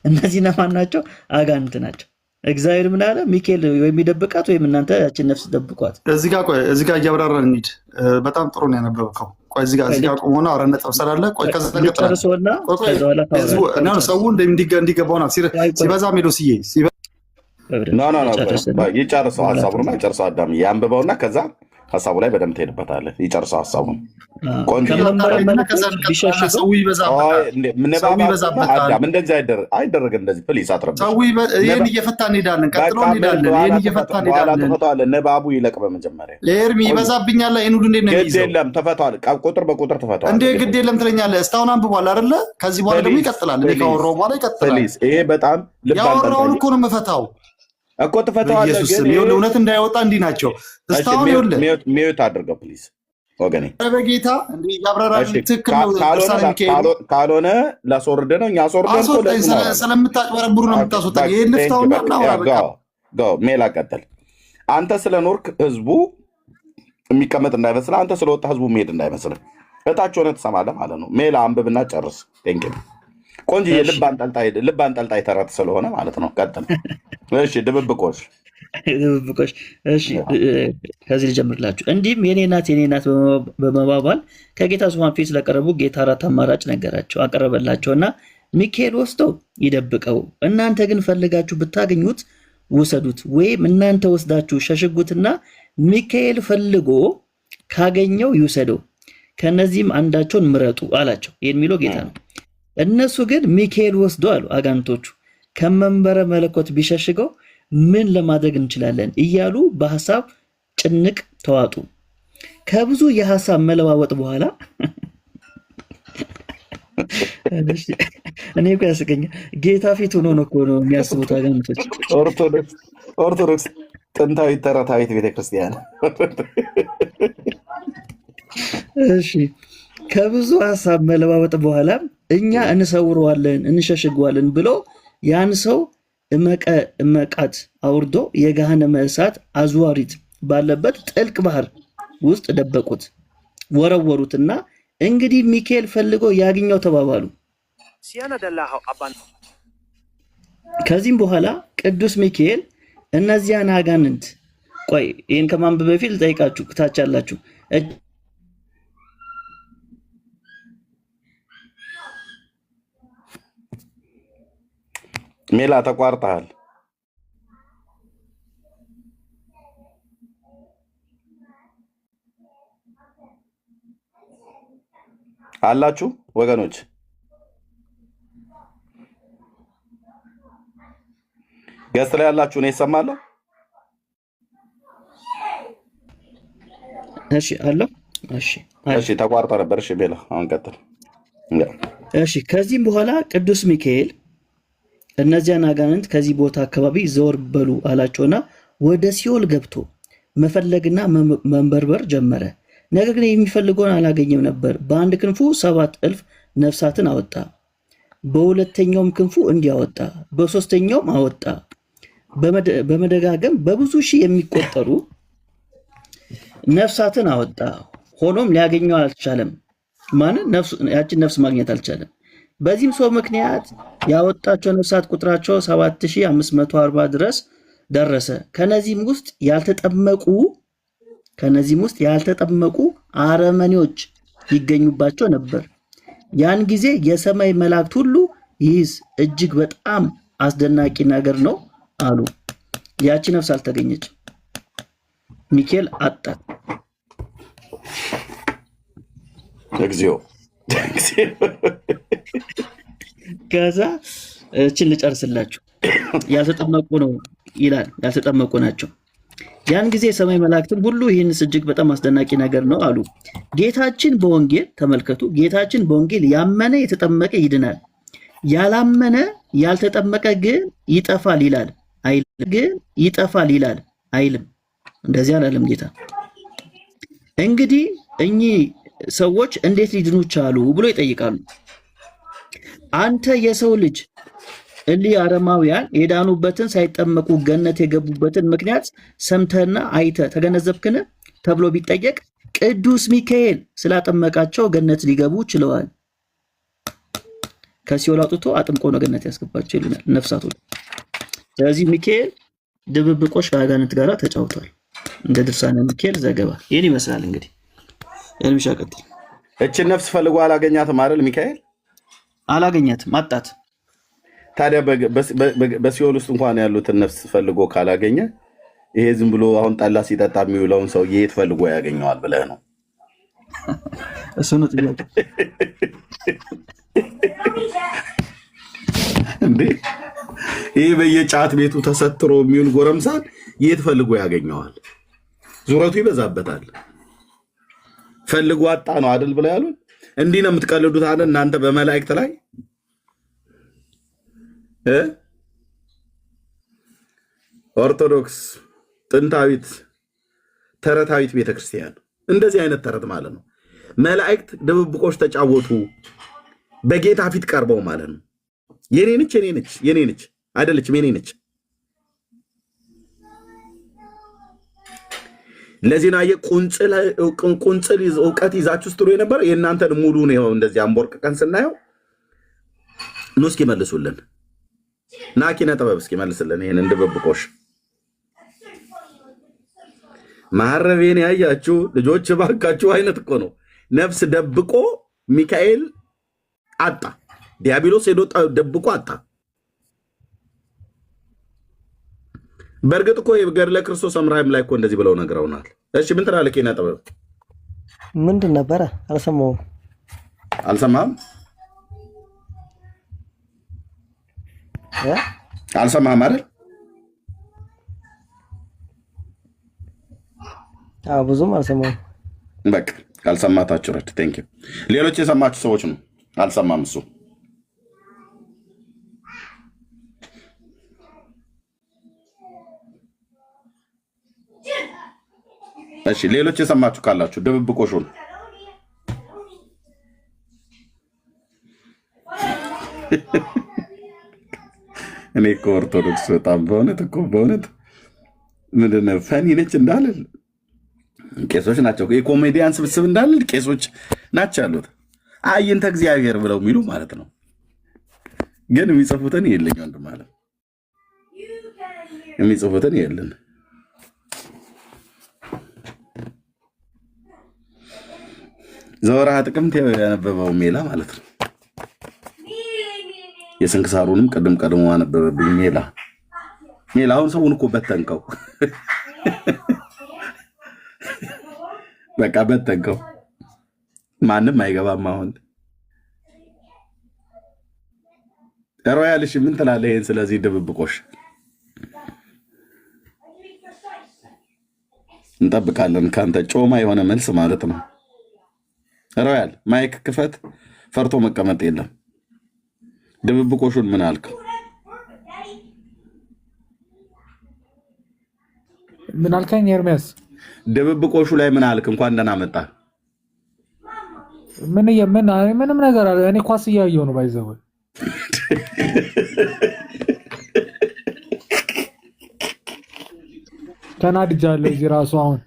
እነዚህ ማን ናቸው? አጋንንት ናቸው። እግዚአብሔር ምን አለ? ሚካኤል ወይም ይደብቃት ወይም እናንተ ያችን ነፍስ ደብቋት። እዚህ ጋር እያብራራን እንሂድ። በጣም ጥሩ ነው ያነበብከው። ቆይ እዚህ ጋር ቆሞና አረ ነጥብ ስላለ ቆይ ከዛ ጨርሶና ሰው እንዲገባው ነው ሲበዛ ሜዶስዬ ይጨርሰው ሀሳቡን ይጨርሰው። አዳም ያንብበውና ከዛ ሀሳቡ ላይ በደንብ ትሄድበታለህ። ይጨርሰው ሀሳቡን። እንደዚህ አይደረግም። እንደዚህ ፕሊስ አትረብሽ። ይህን እየፈታ እንሄዳለን። ቀጥሎ እንሄዳለን። ንባቡ ይለቅ። በመጀመሪያ ኤርሚ ይበዛብኛል። ይህን ሁሉ እንዴት ነው የሚይዘው? ግድ የለም ተፈቷል። ቁጥር በቁጥር ተፈቷል። እንዴ ግድ የለም ትለኛለህ። እስካሁን አንብቧል አይደለ? ከዚህ በኋላ ደግሞ ይቀጥላል። እኔ ካወራሁ በኋላ ይቀጥላል። ይሄ በጣም ያወራውን እኮ ነው የምፈታው እኮ ትፈታዋለህ። ግን እውነት እንዳይወጣ እንዲህ ናቸው። እስካሁን ሚዩት አድርገው ፕሊዝ ወገኔ። በጌታ ያብራራል። ትክክል ነው። ካልሆነ ላስወርድ ነው። እኛ አስወርደን ስለምታጭበረብሩ ነው የምታስወጣኝ። ይህን ልፍታውና ሜላ ቀጥል። አንተ ስለኖርክ ህዝቡ የሚቀመጥ እንዳይመስልህ፣ አንተ ስለወጣ ህዝቡ መሄድ እንዳይመስልህ እታች ሆነ ትሰማለህ ማለት ነው። ሜላ አንብብና ጨርስ። ቆንጆ ልብ አንጠልጣይ ተረት ስለሆነ ማለት ነው። ቀጥል። እሺ ድብብቆሽ። እሺ ከዚህ ልጀምርላችሁ። እንዲህም የኔ ናት በመባባል ከጌታ ዙፋን ፊት ስለቀረቡ ጌታ አራት አማራጭ ነገራቸው፣ አቀረበላቸውና ሚካኤል ወስዶ ይደብቀው፣ እናንተ ግን ፈልጋችሁ ብታገኙት ውሰዱት፣ ወይም እናንተ ወስዳችሁ ሸሽጉትና ሚካኤል ፈልጎ ካገኘው ይውሰደው፣ ከነዚህም አንዳቸውን ምረጡ አላቸው። ይህን የሚለው ጌታ ነው። እነሱ ግን ሚካኤል ወስዶ አሉ አጋንንቶቹ ከመንበረ መለኮት ቢሸሽገው ምን ለማድረግ እንችላለን እያሉ በሐሳብ ጭንቅ ተዋጡ። ከብዙ የሐሳብ መለዋወጥ በኋላ እኔ እኮ ያስቀኛል። ጌታ ፊት ሆኖ ነው እኮ ነው የሚያስቡት አጋንንቶች። ኦርቶዶክስ ጥንታዊ ተረታዊት ቤተክርስቲያን። እሺ ከብዙ ሀሳብ መለዋወጥ በኋላ እኛ እንሰውረዋለን እንሸሽገዋለን ብሎ ያን ሰው እመቃት አውርዶ የገሃነመ እሳት አዝዋሪት ባለበት ጥልቅ ባህር ውስጥ ደበቁት፣ ወረወሩትና እንግዲህ ሚካኤል ፈልጎ ያግኘው ተባባሉ። ከዚህም በኋላ ቅዱስ ሚካኤል እነዚያን አጋንንት ቆይ ይህን ከማንበብ በፊት ልጠይቃችሁ፣ ታች ያላችሁ ሜላ ተቋርጠሃል አላችሁ ወገኖች? ገስት ላይ ያላችሁ ነው ይሰማለሁ? እሺ አለው። እሺ ተቋርጦ ነበር። እሺ ሜላ አሁን ቀጥል። እሺ ከዚህም በኋላ ቅዱስ ሚካኤል እነዚያን አጋንንት ከዚህ ቦታ አካባቢ ዘወር በሉ አላቸውና ወደ ሲኦል ገብቶ መፈለግና መንበርበር ጀመረ። ነገር ግን የሚፈልገውን አላገኘም ነበር። በአንድ ክንፉ 7,000 ነፍሳትን አወጣ፣ በሁለተኛውም ክንፉ እንዲያወጣ፣ በሶስተኛውም አወጣ። በመደጋገም በብዙ ሺህ የሚቆጠሩ ነፍሳትን አወጣ። ሆኖም ሊያገኘው አልቻለም። ያችን ነፍስ ማግኘት አልቻለም። በዚህም ሰው ምክንያት ያወጣቸው ነፍሳት ቁጥራቸው 7,540 ድረስ ደረሰ። ከነዚህም ውስጥ ያልተጠመቁ አረመኔዎች ይገኙባቸው ነበር። ያን ጊዜ የሰማይ መላእክት ሁሉ ይህስ እጅግ በጣም አስደናቂ ነገር ነው አሉ። ያቺ ነፍስ አልተገኘች። ሚካኤል አጣት። እግዚኦ። ከዛ እችን ልጨርስላችሁ። ያልተጠመቁ ነው ይላል፣ ያልተጠመቁ ናቸው። ያን ጊዜ የሰማይ መላእክትም ሁሉ ይህንስ እጅግ በጣም አስደናቂ ነገር ነው አሉ። ጌታችን በወንጌል ተመልከቱ፣ ጌታችን በወንጌል ያመነ የተጠመቀ ይድናል፣ ያላመነ ያልተጠመቀ ግን ይጠፋል ይላል አይልም። እንደዚህ አላለም ጌታ። እንግዲህ እኚህ ሰዎች እንዴት ሊድኑ ቻሉ ብሎ ይጠይቃሉ። አንተ የሰው ልጅ እሊህ አረማውያን የዳኑበትን ሳይጠመቁ ገነት የገቡበትን ምክንያት ሰምተህና አይተህ ተገነዘብክን ተብሎ ቢጠየቅ ቅዱስ ሚካኤል ስላጠመቃቸው ገነት ሊገቡ ችለዋል። ከሲኦል አውጥቶ አጥምቆ ነው ገነት ያስገባቸው ይሉናል ነፍሳቶች። ስለዚህ ሚካኤል ድብብቆሽ ከአጋንንት ጋር ተጫውቷል። እንደ ድርሳነ ሚካኤል ዘገባ ይህን ይመስላል። እንግዲህ ኤልሚሻ ቀጥል። እችን ነፍስ ፈልጎ አላገኛትም አይደል? ሚካኤል አላገኛትም፣ አጣት። ታዲያ በሲኦል ውስጥ እንኳን ያሉትን ነፍስ ፈልጎ ካላገኘ ይሄ ዝም ብሎ አሁን ጠላ ሲጠጣ የሚውለውን ሰው የት ፈልጎ ያገኘዋል ብለህ ነው? እሱ ነው ጥያቄ እንዴ? ይህ በየጫት ቤቱ ተሰትሮ የሚውል ጎረምሳን የት ፈልጎ ያገኘዋል? ዙረቱ ይበዛበታል። ፈልጎ አጣ ነው አይደል ብለው ያሉት። እንዲህ ነው የምትቀልዱት አለ እናንተ በመላእክት ላይ ኦርቶዶክስ ጥንታዊት ተረታዊት ቤተክርስቲያን እንደዚህ አይነት ተረት ማለት ነው። መላእክት ድብብቆች ተጫወቱ በጌታ ፊት ቀርበው ማለት ነው። የኔ ነች አይደለችም፣ የኔ ነች። ለዚህ ነው ቁንጽል እውቀት ይዛችሁ ስትሉ የነበረ የእናንተን ሙሉ ነው። እንደዚህ አንቦርቅቀን ስናየው ኑ እስኪ መልሱልን። ና ኪነ ጥበብ እስኪ መልስልን ይሄንን ድብብቆሽ። ማረቤን ያያችሁ ልጆች ባካችሁ አይነት እኮ ነው። ነፍስ ደብቆ ሚካኤል አጣ፣ ዲያብሎስ ሄዶ ደብቆ አጣ። በእርግጥ እኮ የገድለ ክርስቶስ አምራይም ላይ እኮ እንደዚህ ብለው ነግረውናል። እሺ ምን ትላለህ ኪነ ጥበብ? ምንድን ነበረ? አልሰማሁም። አልሰማህም? አልሰማህም አይደል? ብዙም አልሰማሁም። በቃ ካልሰማታችሁ ረድ ቴንክ ዩ። ሌሎች የሰማችሁ ሰዎች ነው። አልሰማም እሱ። እሺ ሌሎች የሰማችሁ ካላችሁ ድብብቆሹን እኔ እኮ ኦርቶዶክስ በጣም በእውነት ምንድን ነው ፈኒ ነች እንዳልል ቄሶች ናቸው። የኮሜዲያን ስብስብ እንዳልል ቄሶች ናቸው ያሉት አይንተ እግዚአብሔር ብለው የሚሉ ማለት ነው። ግን የሚጽፉትን የለኝ ወንድ ማለት የሚጽፉትን የለን። ዘወርሃ ጥቅምት ያነበበው ሜላ ማለት ነው። የስንክሳሩንም ቀድሞ አነበበብኝ ሜላ። አሁን ሰውን እኮ በተንከው፣ በቃ በተንከው። ማንም አይገባም። አሁን ሮያልሽ ምን ትላለህ? ይሄን ስለዚህ ድብብቆሽ እንጠብቃለን ካንተ ጮማ የሆነ መልስ ማለት ነው። ሮያል ማይክ ክፈት። ፈርቶ መቀመጥ የለም። ድብብቆሹን ምን አልክ? ምን አልከኝ ኤርሚያስ? ድብብቆሹ ላይ ምን አልክ? እንኳን ደህና መጣ። ምንም ነገር አለ። እኔ ኳስ እያየሁ ነው። ባይዘው ተናድጃለሁ። እዚህ ራሱ አሁን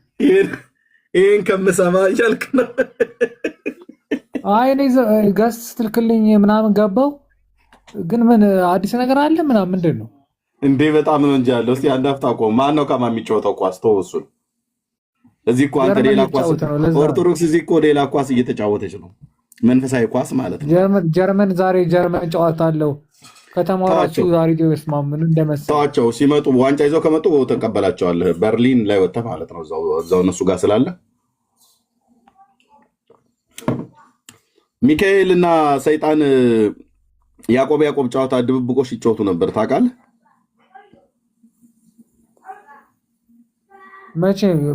ይሄን ከምሰማ እያልክ ነው? አይ እኔ ገስ ስትልክልኝ ምናምን ገባው። ግን ምን አዲስ ነገር አለ ምናምን ምንድን ነው እንዴ? በጣም ነው እንጂ ያለው። እስቲ አንድ አፍታ ቆም። ማን ነው ከማን የሚጫወተው ኳስ? ተወሱን። እዚህ እኮ አንተ ሌላ ኳስ፣ ኦርቶዶክስ እዚህ እኮ ሌላ ኳስ እየተጫወተች ነው። መንፈሳዊ ኳስ ማለት ነው። ጀርመን ዛሬ ጨዋታ አለው። ከተማራችሁ ዛሬ ደስማ ምን እንደመሰለ ተዋቸው። ሲመጡ ዋንጫ ይዘው ከመጡ ተቀበላቸዋለህ። በርሊን ላይ ወጥተህ ማለት ነው። እዛው እነሱ ጋር ስላለ ሚካኤል እና ሰይጣን ያዕቆብ ጨዋታ ድብብቆሽ ይጫወቱ ነበር። ታውቃለህ?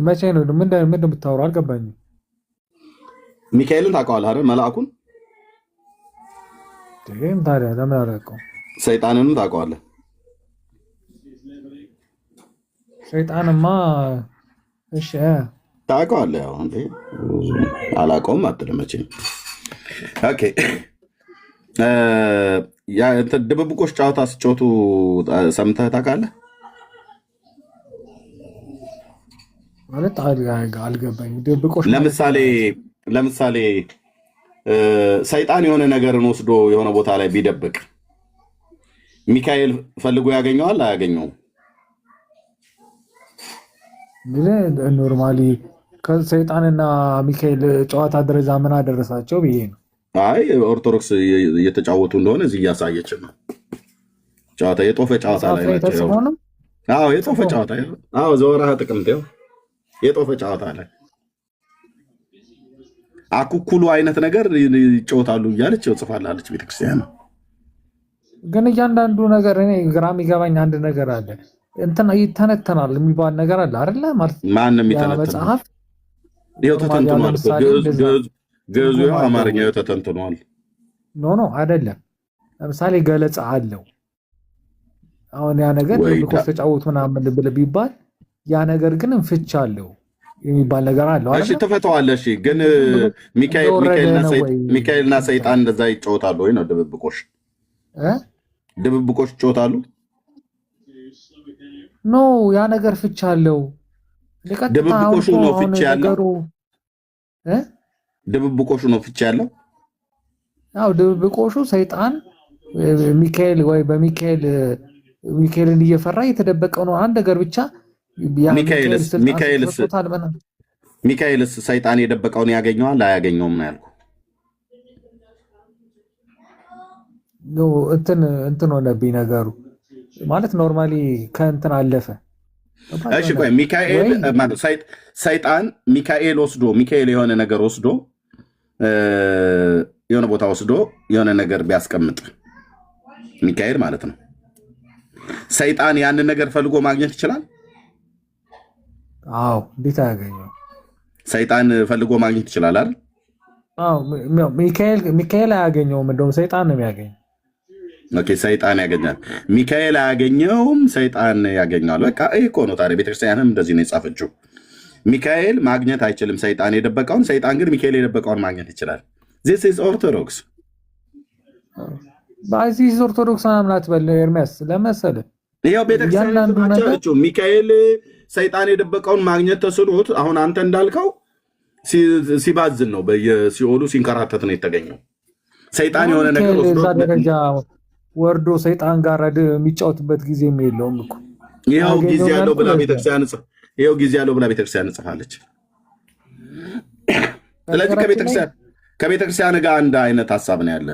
መቼ ነው? ምን እንደምታወራው አልገባኝም። ሚካኤልን ታውቀዋለህ አይደል? መልአኩን። ታዲያ ለምን አላውቀውም? ሰይጣንንም ታውቀዋለህ? ሰይጣንማ እሺ ታውቀዋለህ። ያው እንዴ አላውቀውም አትልም መቼም። ኦኬ ድብብቆሽ ጨዋታ ሲጫወቱ ሰምተህ ታውቃለህ? ማለት አልገባኝም። ድብብቆሽ ለምሳሌ ሰይጣን የሆነ ነገርን ወስዶ የሆነ ቦታ ላይ ቢደብቅ ሚካኤል ፈልጎ ያገኘዋል አያገኘውም? ኖርማሊ ከሰይጣንና ሚካኤል ጨዋታ ደረጃ ምን አደረሳቸው ብዬ ነው። አይ ኦርቶዶክስ እየተጫወቱ እንደሆነ እዚህ እያሳየችን ነው። ጨዋታ የጦፈ ጨዋታ ላይ ናቸው። አዎ የጦፈ ጨዋታ። አዎ ዘወርሃ ጥቅምት የጦፈ ጨዋታ ላይ አኩኩሉ አይነት ነገር ይጫወታሉ እያለች ጽፋላለች ቤተክርስቲያን። ግን እያንዳንዱ ነገር እኔ ግራ የሚገባኝ አንድ ነገር አለ። እንትን ይተነተናል የሚባል ነገር አለ አይደለ? ማለት ማንም ይተነተናል። ይኸው ተተንትኗል። ግዕዙ አማርኛው ተተንትኗል። ኖ አይደለም። ለምሳሌ ገለጻ አለው። አሁን ያ ነገር ድብብቆሽ ተጫወቱ ምናምን ብለህ ቢባል ያ ነገር ግን ፍች አለው የሚባል ነገር አለው። እሺ ትፈተዋለህ። እሺ ግን ሚካኤልና ሰይጣን እንደዛ ይጫወታሉ ወይ ነው? ድብብቆሽ ይጫወታሉ? ኖ ያ ነገር ፍች አለው። ድብብቆሹ ነው ፍች ያለው። ድብብቆሹ ነው ፍች ያለው። አዎ ድብብቆሹ ሰይጣን ሚካኤል ሚካኤልን እየፈራ የተደበቀው ነው አንድ ነገር ብቻ። ሚካኤልስ ሰይጣን የደበቀውን ያገኘዋል አያገኘውም ነው ያልኩህ። እንትን ሆነብኝ ነገሩ ማለት ኖርማሊ ከእንትን አለፈ። እሺ ቆይ ሰይጣን ሚካኤል የሆነ ነገር ወስዶ የሆነ ቦታ ወስዶ የሆነ ነገር ቢያስቀምጥ ሚካኤል ማለት ነው። ሰይጣን ያንን ነገር ፈልጎ ማግኘት ይችላል? አዎ እንዴት አያገኘው? ሰይጣን ፈልጎ ማግኘት ይችላል አይደል? አዎ ሚካኤል አያገኘውም፣ እንደውም ሰይጣን ነው የሚያገኘው። ኦኬ ሰይጣን ያገኛል፣ ሚካኤል አያገኘውም፣ ሰይጣን ያገኛል። በቃ ይሄ እኮ ነው ታዲያ ቤተክርስቲያንም እንደዚህ ነው የጻፈችው። ሚካኤል ማግኘት አይችልም ሰይጣን የደበቀውን፣ ሰይጣን ግን ሚካኤል የደበቀውን ማግኘት ይችላል። ዚስ ኢዝ ኦርቶዶክስ። በአዚስ ኦርቶዶክስ አምናት በል ኤርሚያስ ለመሰለ ይኸው ቤተክርስቲያን ሚካኤል ሰይጣን የደበቀውን ማግኘት ተስኖት አሁን አንተ እንዳልከው ሲባዝን ነው፣ በየሲኦሉ ሲንከራተት ነው የተገኘው። ሰይጣን የሆነ ነገር ወስዶ ደረጃ ወርዶ ሰይጣን ጋር የሚጫወትበት ጊዜም የለውም እኮ። ይኸው ጊዜ ያለው ብላ ቤተክርስቲያን ጽፋለች። ስለዚህ ከቤተክርስቲያን ጋር አንድ አይነት ሀሳብ ነው ያለ።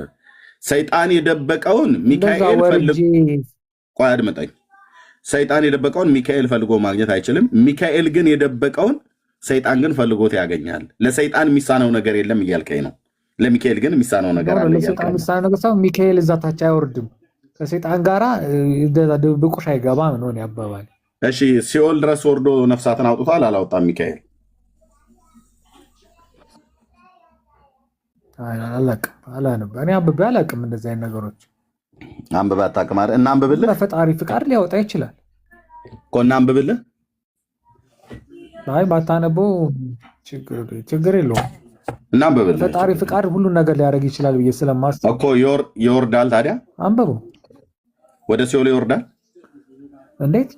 ሰይጣን የደበቀውን ሚካኤል ፈልጎ ቆይ አድምጠኝ። ሰይጣን የደበቀውን ሚካኤል ፈልጎ ማግኘት አይችልም። ሚካኤል ግን የደበቀውን ሰይጣን ግን ፈልጎት ያገኛል። ለሰይጣን የሚሳነው ነገር የለም እያልከኝ ነው። ለሚካኤል ግን የሚሳነው ነገር አለ። ለሰይጣን የሚሳነው ነገር ሰው ሚካኤል እዛ ታች አይወርድም። ከሰይጣን ጋራ ድብብቆሽ አይገባም ነው ያባባል። እሺ ሲኦል ድረስ ወርዶ ነፍሳትን አውጥቷል አላወጣም ሚካኤል? አላቅም እኔ አንብቤ አላቅም። እንደዚህ አይነት ነገሮች አንብቤ አታውቅም አይደል? እና አንብብልህ በፈጣሪ ፍቃድ ሊያወጣ ይችላል እኮ። እና አንብብልህ። አይ ባታነበው ችግር የለውም። እና አንብብልህ። በፈጣሪ ፍቃድ ሁሉን ነገር ሊያደርግ ይችላል ብዬ ስለማስብ እኮ ይወርዳል። ታዲያ አንብበው። ወደ ሲኦል ይወርዳል። እንዴት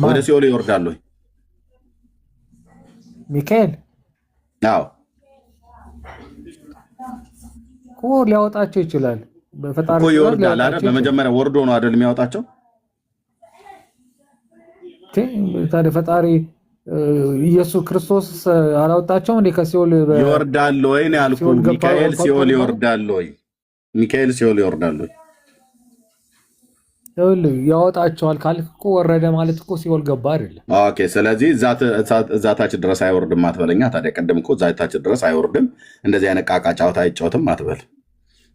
ወደ ሲኦል ይወርዳል ወይ ሚካኤል? አዎ እኮ ሊያወጣቸው ይችላል። በፈጣሪ እኮ ይወርዳል አይደል? በመጀመሪያ ወርዶ ነው አይደል የሚያወጣቸው? ታዲያ ፈጣሪ ኢየሱስ ክርስቶስ አላወጣቸውም እንዴ ከሲኦል? ይወርዳል ወይ ነው ያልኩህ። ሚካኤል ሲኦል ይወርዳል ወይ? ሚካኤል ሲኦል ይወርዳል ወይ? ያወጣቸዋል ካልክ እኮ ወረደ ማለት እኮ ሲኦል ገባ አይደለም። ኦኬ፣ ስለዚህ እዛ ታች ድረስ አይወርድም አትበለኛ። ታዲያ ቀደም እኮ እዛ ታች ድረስ አይወርድም፣ እንደዚህ አይነት ቃቃ ጫወታ አይጫወትም አትበል።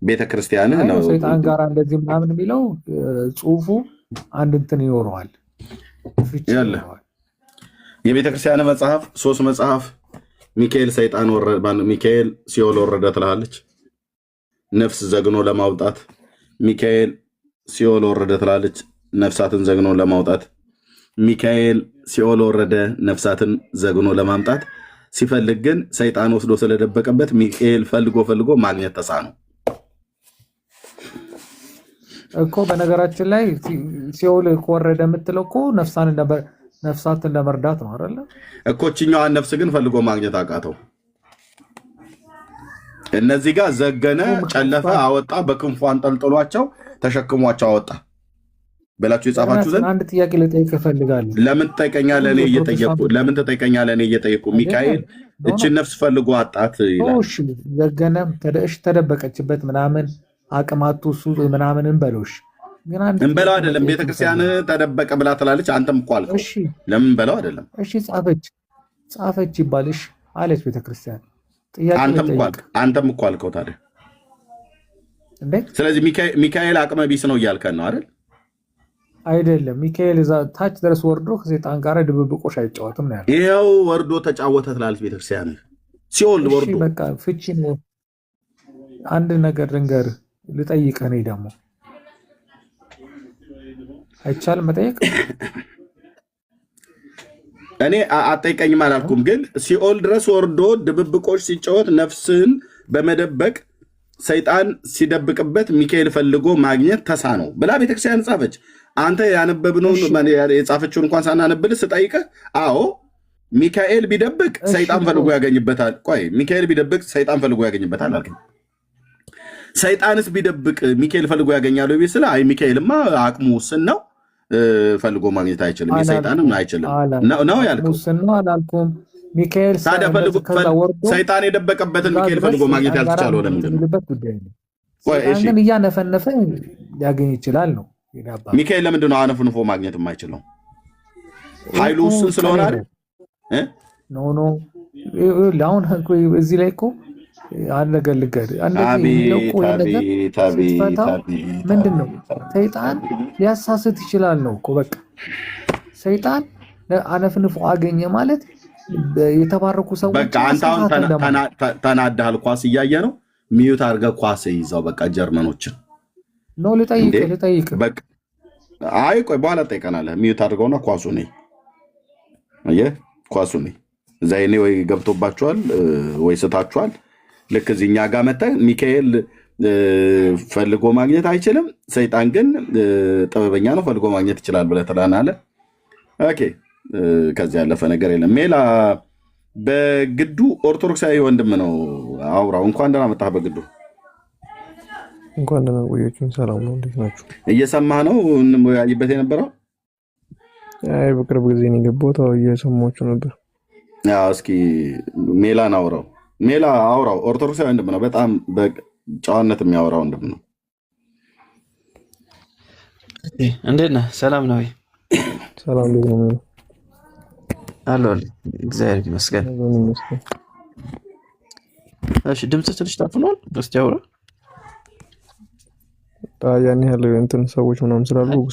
ቤተክርስቲያንህ ነው ሰይጣን ጋር እንደዚህ ምናምን የሚለው ጽሁፉ አንድ እንትን ይኖረዋል። የቤተክርስቲያን መጽሐፍ 3 መጽሐፍ ሚካኤል ሲኦል ወረደ ትላለች። ነፍስ ዘግኖ ለማውጣት ሚካኤል ሲኦል ወረደ ትላለች። ነፍሳትን ዘግኖ ለማውጣት ሚካኤል ሲኦል ወረደ፣ ነፍሳትን ዘግኖ ለማምጣት ሲፈልግ ግን ሰይጣን ወስዶ ስለደበቀበት ሚካኤል ፈልጎ ማግኘት ተሳነው እኮ። በነገራችን ላይ ሲኦል ወረደ የምትለው እኮ ነፍሳትን ለመርዳት ነው አይደለ እኮ። እችኛዋን ነፍስ ግን ፈልጎ ማግኘት አቃተው። እነዚህ ጋር ዘገነ፣ ጨለፈ፣ አወጣ፣ በክንፉ አንጠልጥሏቸው ተሸክሟቸው አወጣ ብላችሁ የጻፋችሁ ዘንድ አንድ ጥያቄ ልጠይቅህ እፈልጋለሁ። ለምን ትጠይቀኛለህ? እኔ እየጠየቁ ሚካኤል እችን ነፍስ ፈልጎ አጣት ይላል። እሺ ዘገነ፣ ተደበቀችበት ምናምን አቅማቱ እሱ ምናምን እንበለውሽ እንበለው አይደለም። ቤተክርስቲያን ተደበቀ ብላ ትላለች። አንተም እኮ አልከው። ለምን እንበለው አይደለም? እሺ ጻፈች ይባልሽ አለች ቤተክርስቲያን። አንተም እኮ አልከው ታዲያ። ስለዚህ ሚካኤል አቅመ ቢስ ነው እያልከን ነው አይደል? አይደለም። ሚካኤል እዛ ታች ድረስ ወርዶ ከሰይጣን ጋር ድብብቆሽ አይጫወትም ነው ያለው። ይኸው ወርዶ ተጫወተ ትላለች ቤተክርስቲያን። ሲኦል ወርዶ በቃ ፍቺ ነው። አንድ ነገር ልንገርህ፣ ልጠይቅህ። እኔ ደግሞ አይቻልም መጠየቅ። እኔ አጠይቀኝም አላልኩም፣ ግን ሲኦል ድረስ ወርዶ ድብብቆች ሲጫወት ነፍስን በመደበቅ ሰይጣን ሲደብቅበት ሚካኤል ፈልጎ ማግኘት ተሳነው ብላ ቤተክርስቲያን ጻፈች። አንተ ያነበብነውን የጻፈችውን እንኳን ሳናነብልህ ስጠይቅህ፣ አዎ ሚካኤል ቢደብቅ ሰይጣን ፈልጎ ያገኝበታል። ቆይ ሚካኤል ቢደብቅ ሰይጣን ፈልጎ ያገኝበታል አልከኝ። ሰይጣንስ ቢደብቅ ሚካኤል ፈልጎ ያገኛሉ ቢስል፣ አይ ሚካኤልማ አቅሙ ውስን ነው ፈልጎ ማግኘት አይችልም፣ የሰይጣንም አይችልም ነው ያልከው። አላልኩም። ሚካኤል ታዲያ ፈልጎ ሰይጣን የደበቀበትን ሚካኤል ፈልጎ ማግኘት ያልተቻለው ለምንድን ነው? ግን እያነፈነፈ ሊያገኝ ይችላል ነው። ሚካኤል ለምንድን ነው አነፍንፎ ማግኘት የማይችለው? ኃይሉ ውስን ስለሆነ አይደል? ኖ አሁን እዚህ ላይ እኮ አንድ ነገር ልንገርህ። ምንድን ነው ሰይጣን ሊያሳስት ይችላል ነው እኮ። በቃ ሰይጣን አነፍንፎ አገኘ ማለት የተባረኩ ሰዎች በቃ አንተ አሁን ተናዳሃል። ኳስ እያየ ነው። ሚዩት አድርገህ ኳስ ይዛው በቃ ጀርመኖችን ነው ልጠይቅ። በቃ አይ ቆይ በኋላ ትጠይቀናለህ። ሚዩት አድርገውና ኳሱ ነኝ አየህ፣ ኳሱ ነኝ እዛ እኔ ወይ ገብቶባችኋል ወይ ስታችኋል። ልክ እዚህ እኛ ጋር መተህ ሚካኤል ፈልጎ ማግኘት አይችልም። ሰይጣን ግን ጥበበኛ ነው፣ ፈልጎ ማግኘት ይችላል ብለህ ትላለህ። ኦኬ፣ ከዚህ ያለፈ ነገር የለም። ሜላ በግዱ ኦርቶዶክሳዊ ወንድም ነው። አውራው እንኳን ደህና መጣህ። በግዱ እንኳን ደህና ቆያችሁኝ። ሰላም ነው፣ እንዴት ናችሁ? እየሰማህ ነው እንወያይበት የነበረው? አይ በቅርብ ጊዜ ነው የገባሁት። እየሰማችሁ ነበር። እስኪ ሜላን አውራው። ሜላ አውራው ኦርቶዶክሳዊ ወንድም ነው። በጣም በጨዋነት የሚያወራ ወንድም ነው። እንዴት ነህ? ሰላም ነው ወይ? ሰላም እንዴት ነው? አሎ፣ እግዚአብሔር ይመስገን። እሺ፣ ድምጽ ትንሽ ታፍኗል። እስቲ አውራ። ያን ያህል እንትን ሰዎች ምናምን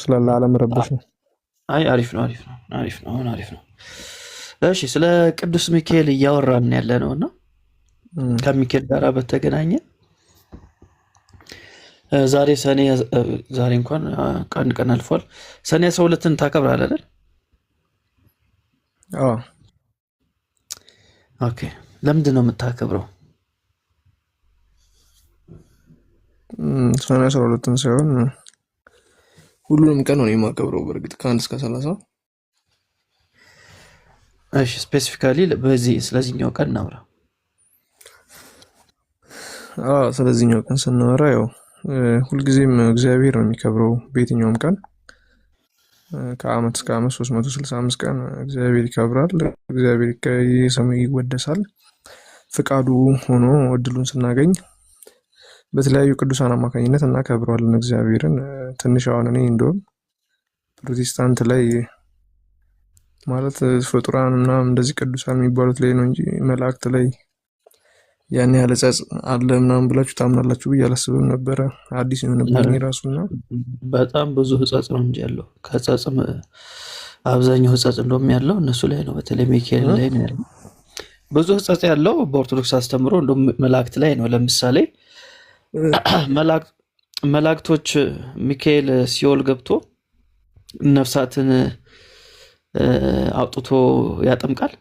ስላለ አለመረበሽ ነው። አይ አሪፍ ነው፣ አሪፍ ነው፣ አሪፍ ነው። አሁን አሪፍ ነው። እሺ፣ ስለ ቅዱስ ሚካኤል እያወራን ያለ ነው እና ከሚካኤል ጋር በተገናኘ ዛሬ እንኳን ቀን አልፏል። ሰኔ 12ን ታከብራለህ አይደል? አዎ። ኦኬ፣ ለምንድን ነው የምታከብረው? ሰኔ 12ን ሳይሆን ሁሉንም ቀን ነው የማከብረው። በእርግጥ ከ1 እስከ 30። እሺ፣ ስፔሲፊካሊ ስለዚህኛው ቀን እናውራ። ስለዚህኛው ቀን ስናወራ ያው ሁልጊዜም እግዚአብሔር ነው የሚከብረው። በየትኛውም ቀን ከዓመት እስከ ዓመት 365 ቀን እግዚአብሔር ይከብራል። እግዚአብሔር ስሙ ይወደሳል። ፍቃዱ ሆኖ እድሉን ስናገኝ በተለያዩ ቅዱሳን አማካኝነት እናከብረዋለን እግዚአብሔርን። ትንሽ አሁን እኔ እንደውም ፕሮቴስታንት ላይ ማለት ፍጡራን ምናምን እንደዚህ ቅዱሳን የሚባሉት ላይ ነው እንጂ መላእክት ላይ ያን ያህል ሕጸጽ አለ ምናምን ብላችሁ ታምናላችሁ ብዬ አላስብም ነበረ። አዲስ የሆነብኝ ራሱና በጣም ብዙ ሕጸጽ ነው እንጂ ያለው ከሕጸጽም አብዛኛው ሕጸጽ እንደውም ያለው እነሱ ላይ ነው። በተለይ ሚካኤል ላይ ነው ያለው ብዙ ሕጸጽ ያለው። በኦርቶዶክስ አስተምሮ እንደውም መላእክት ላይ ነው። ለምሳሌ መላእክቶች ሚካኤል ሲኦል ገብቶ ነፍሳትን አውጥቶ ያጠምቃል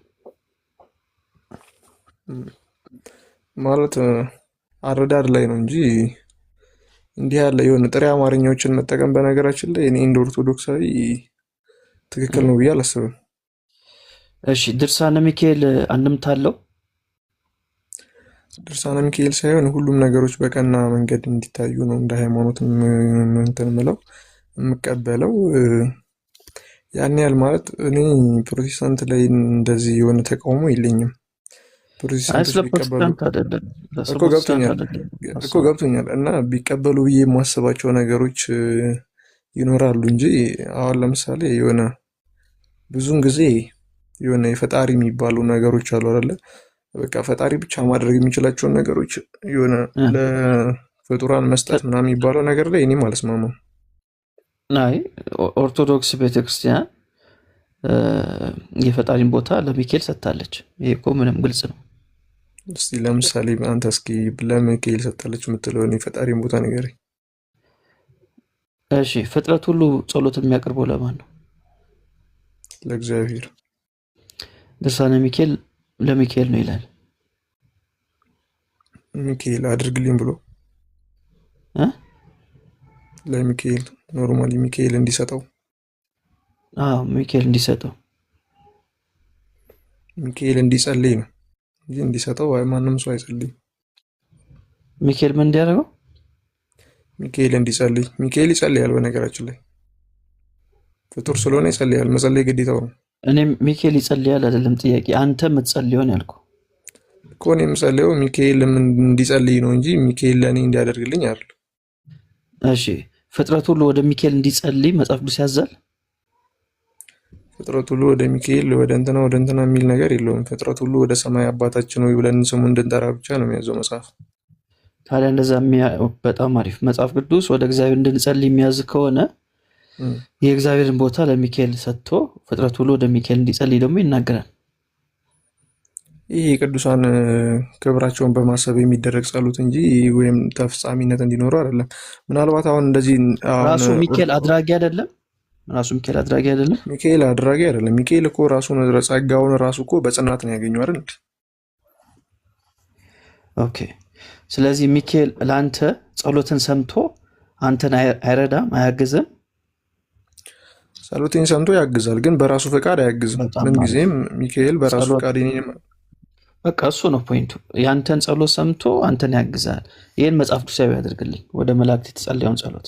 ማለት አረዳድ ላይ ነው እንጂ እንዲህ ያለ የሆነ ጥሬ አማርኛዎችን መጠቀም በነገራችን ላይ እኔ እንደ ኦርቶዶክሳዊ ትክክል ነው ብዬ አላስብም። እሺ፣ ድርሳነ ሚካኤል አንድምታ አለው? ድርሳነ ሚካኤል ሳይሆን ሁሉም ነገሮች በቀና መንገድ እንዲታዩ ነው እንደ ሃይማኖት እንትን ምለው የምቀበለው። ያን ያህል ማለት እኔ ፕሮቴስታንት ላይ እንደዚህ የሆነ ተቃውሞ የለኝም። ፕሮቴስታንቶች ቢቀበሉ እኮ ገብቶኛል እና ቢቀበሉ ብዬ የማስባቸው ነገሮች ይኖራሉ እንጂ አሁን ለምሳሌ የሆነ ብዙውን ጊዜ የሆነ የፈጣሪ የሚባሉ ነገሮች አሉ አይደለ? በቃ ፈጣሪ ብቻ ማድረግ የሚችላቸውን ነገሮች የሆነ ለፍጡራን መስጠት ምናምን የሚባለው ነገር ላይ እኔም አልስማማም። አይ ኦርቶዶክስ ቤተክርስቲያን የፈጣሪን ቦታ ለሚካኤል ሰጥታለች። ይሄ እኮ ምንም ግልጽ ነው። እስቲ ለምሳሌ አንተ እስኪ ለሚካኤል ሰጥታለች የምትለውን የፈጣሪን ቦታ ንገረኝ። እሺ፣ ፍጥረት ሁሉ ጸሎት የሚያቀርበው ለማን ነው? ለእግዚአብሔር። ድርሳነ ሚካኤል ለሚካኤል ነው ይላል። ሚካኤል አድርግልኝ ብሎ ለሚካኤል ኖርማሊ ሚካኤል እንዲሰጠው ሚካኤል እንዲሰጠው ሚካኤል እንዲጸልይ ነው እንጂ እንዲሰጠው ማንም ሰው አይጸልይም። ሚካኤል ምን እንዲያደርገው? ሚካኤል እንዲጸልይ። ሚካኤል ይጸልያል። በነገራችን ላይ ፍጡር ስለሆነ ይጸልያል። መጸለይ ግዴታው ነው። እኔ ሚካኤል ይጸልያል አይደለም ጥያቄ፣ አንተ የምትጸልየውን ያልኩ እኮ። እኔ የምጸልየው ሚካኤል እንዲጸልይ ነው እንጂ ሚካኤል ለእኔ እንዲያደርግልኝ አይደል። እሺ፣ ፍጥረት ሁሉ ወደ ሚካኤል እንዲጸልይ መጽሐፍ ቅዱስ ያዛል? ፍጥረት ሁሉ ወደ ሚካኤል ወደ እንትና የሚል ነገር የለውም። ፍጥረት ሁሉ ወደ ሰማይ አባታችን ወይ ብለን ስሙ እንድንጠራ ብቻ ነው የሚያዘው መጽሐፍ። ታዲያ እንደዛ በጣም አሪፍ። መጽሐፍ ቅዱስ ወደ እግዚአብሔር እንድንጸልይ የሚያዝ ከሆነ የእግዚአብሔርን ቦታ ለሚካኤል ሰጥቶ ፍጥረት ሁሉ ወደ ሚካኤል እንዲጸልይ ደግሞ ይናገራል። ይህ ቅዱሳን ክብራቸውን በማሰብ የሚደረግ ጸሎት እንጂ ወይም ተፈጻሚነት እንዲኖረው አይደለም። ምናልባት አሁን እንደዚህ ራሱ ሚካኤል አድራጊ አይደለም። ሚካኤል አድራጊ አይደለም። ሚካኤል እኮ ራሱን ጸጋውን ራሱ እኮ በጽናት ነው ያገኘው አይደል? ኦኬ፣ ስለዚህ ሚካኤል ለአንተ ጸሎትን ሰምቶ አንተን አይረዳም፣ አያግዝም። ጸሎቴን ሰምቶ ያግዛል፣ ግን በራሱ ፈቃድ አያግዝም። ምንጊዜም ሚካኤል በራሱ ፈቃድ በቃ እሱ ነው ፖይንቱ። ያንተን ጸሎት ሰምቶ አንተን ያግዛል። ይህን መጽሐፍ ቅዱሳዊ ያደርግልኝ። ወደ መላእክት የተጸለየውን ጸሎት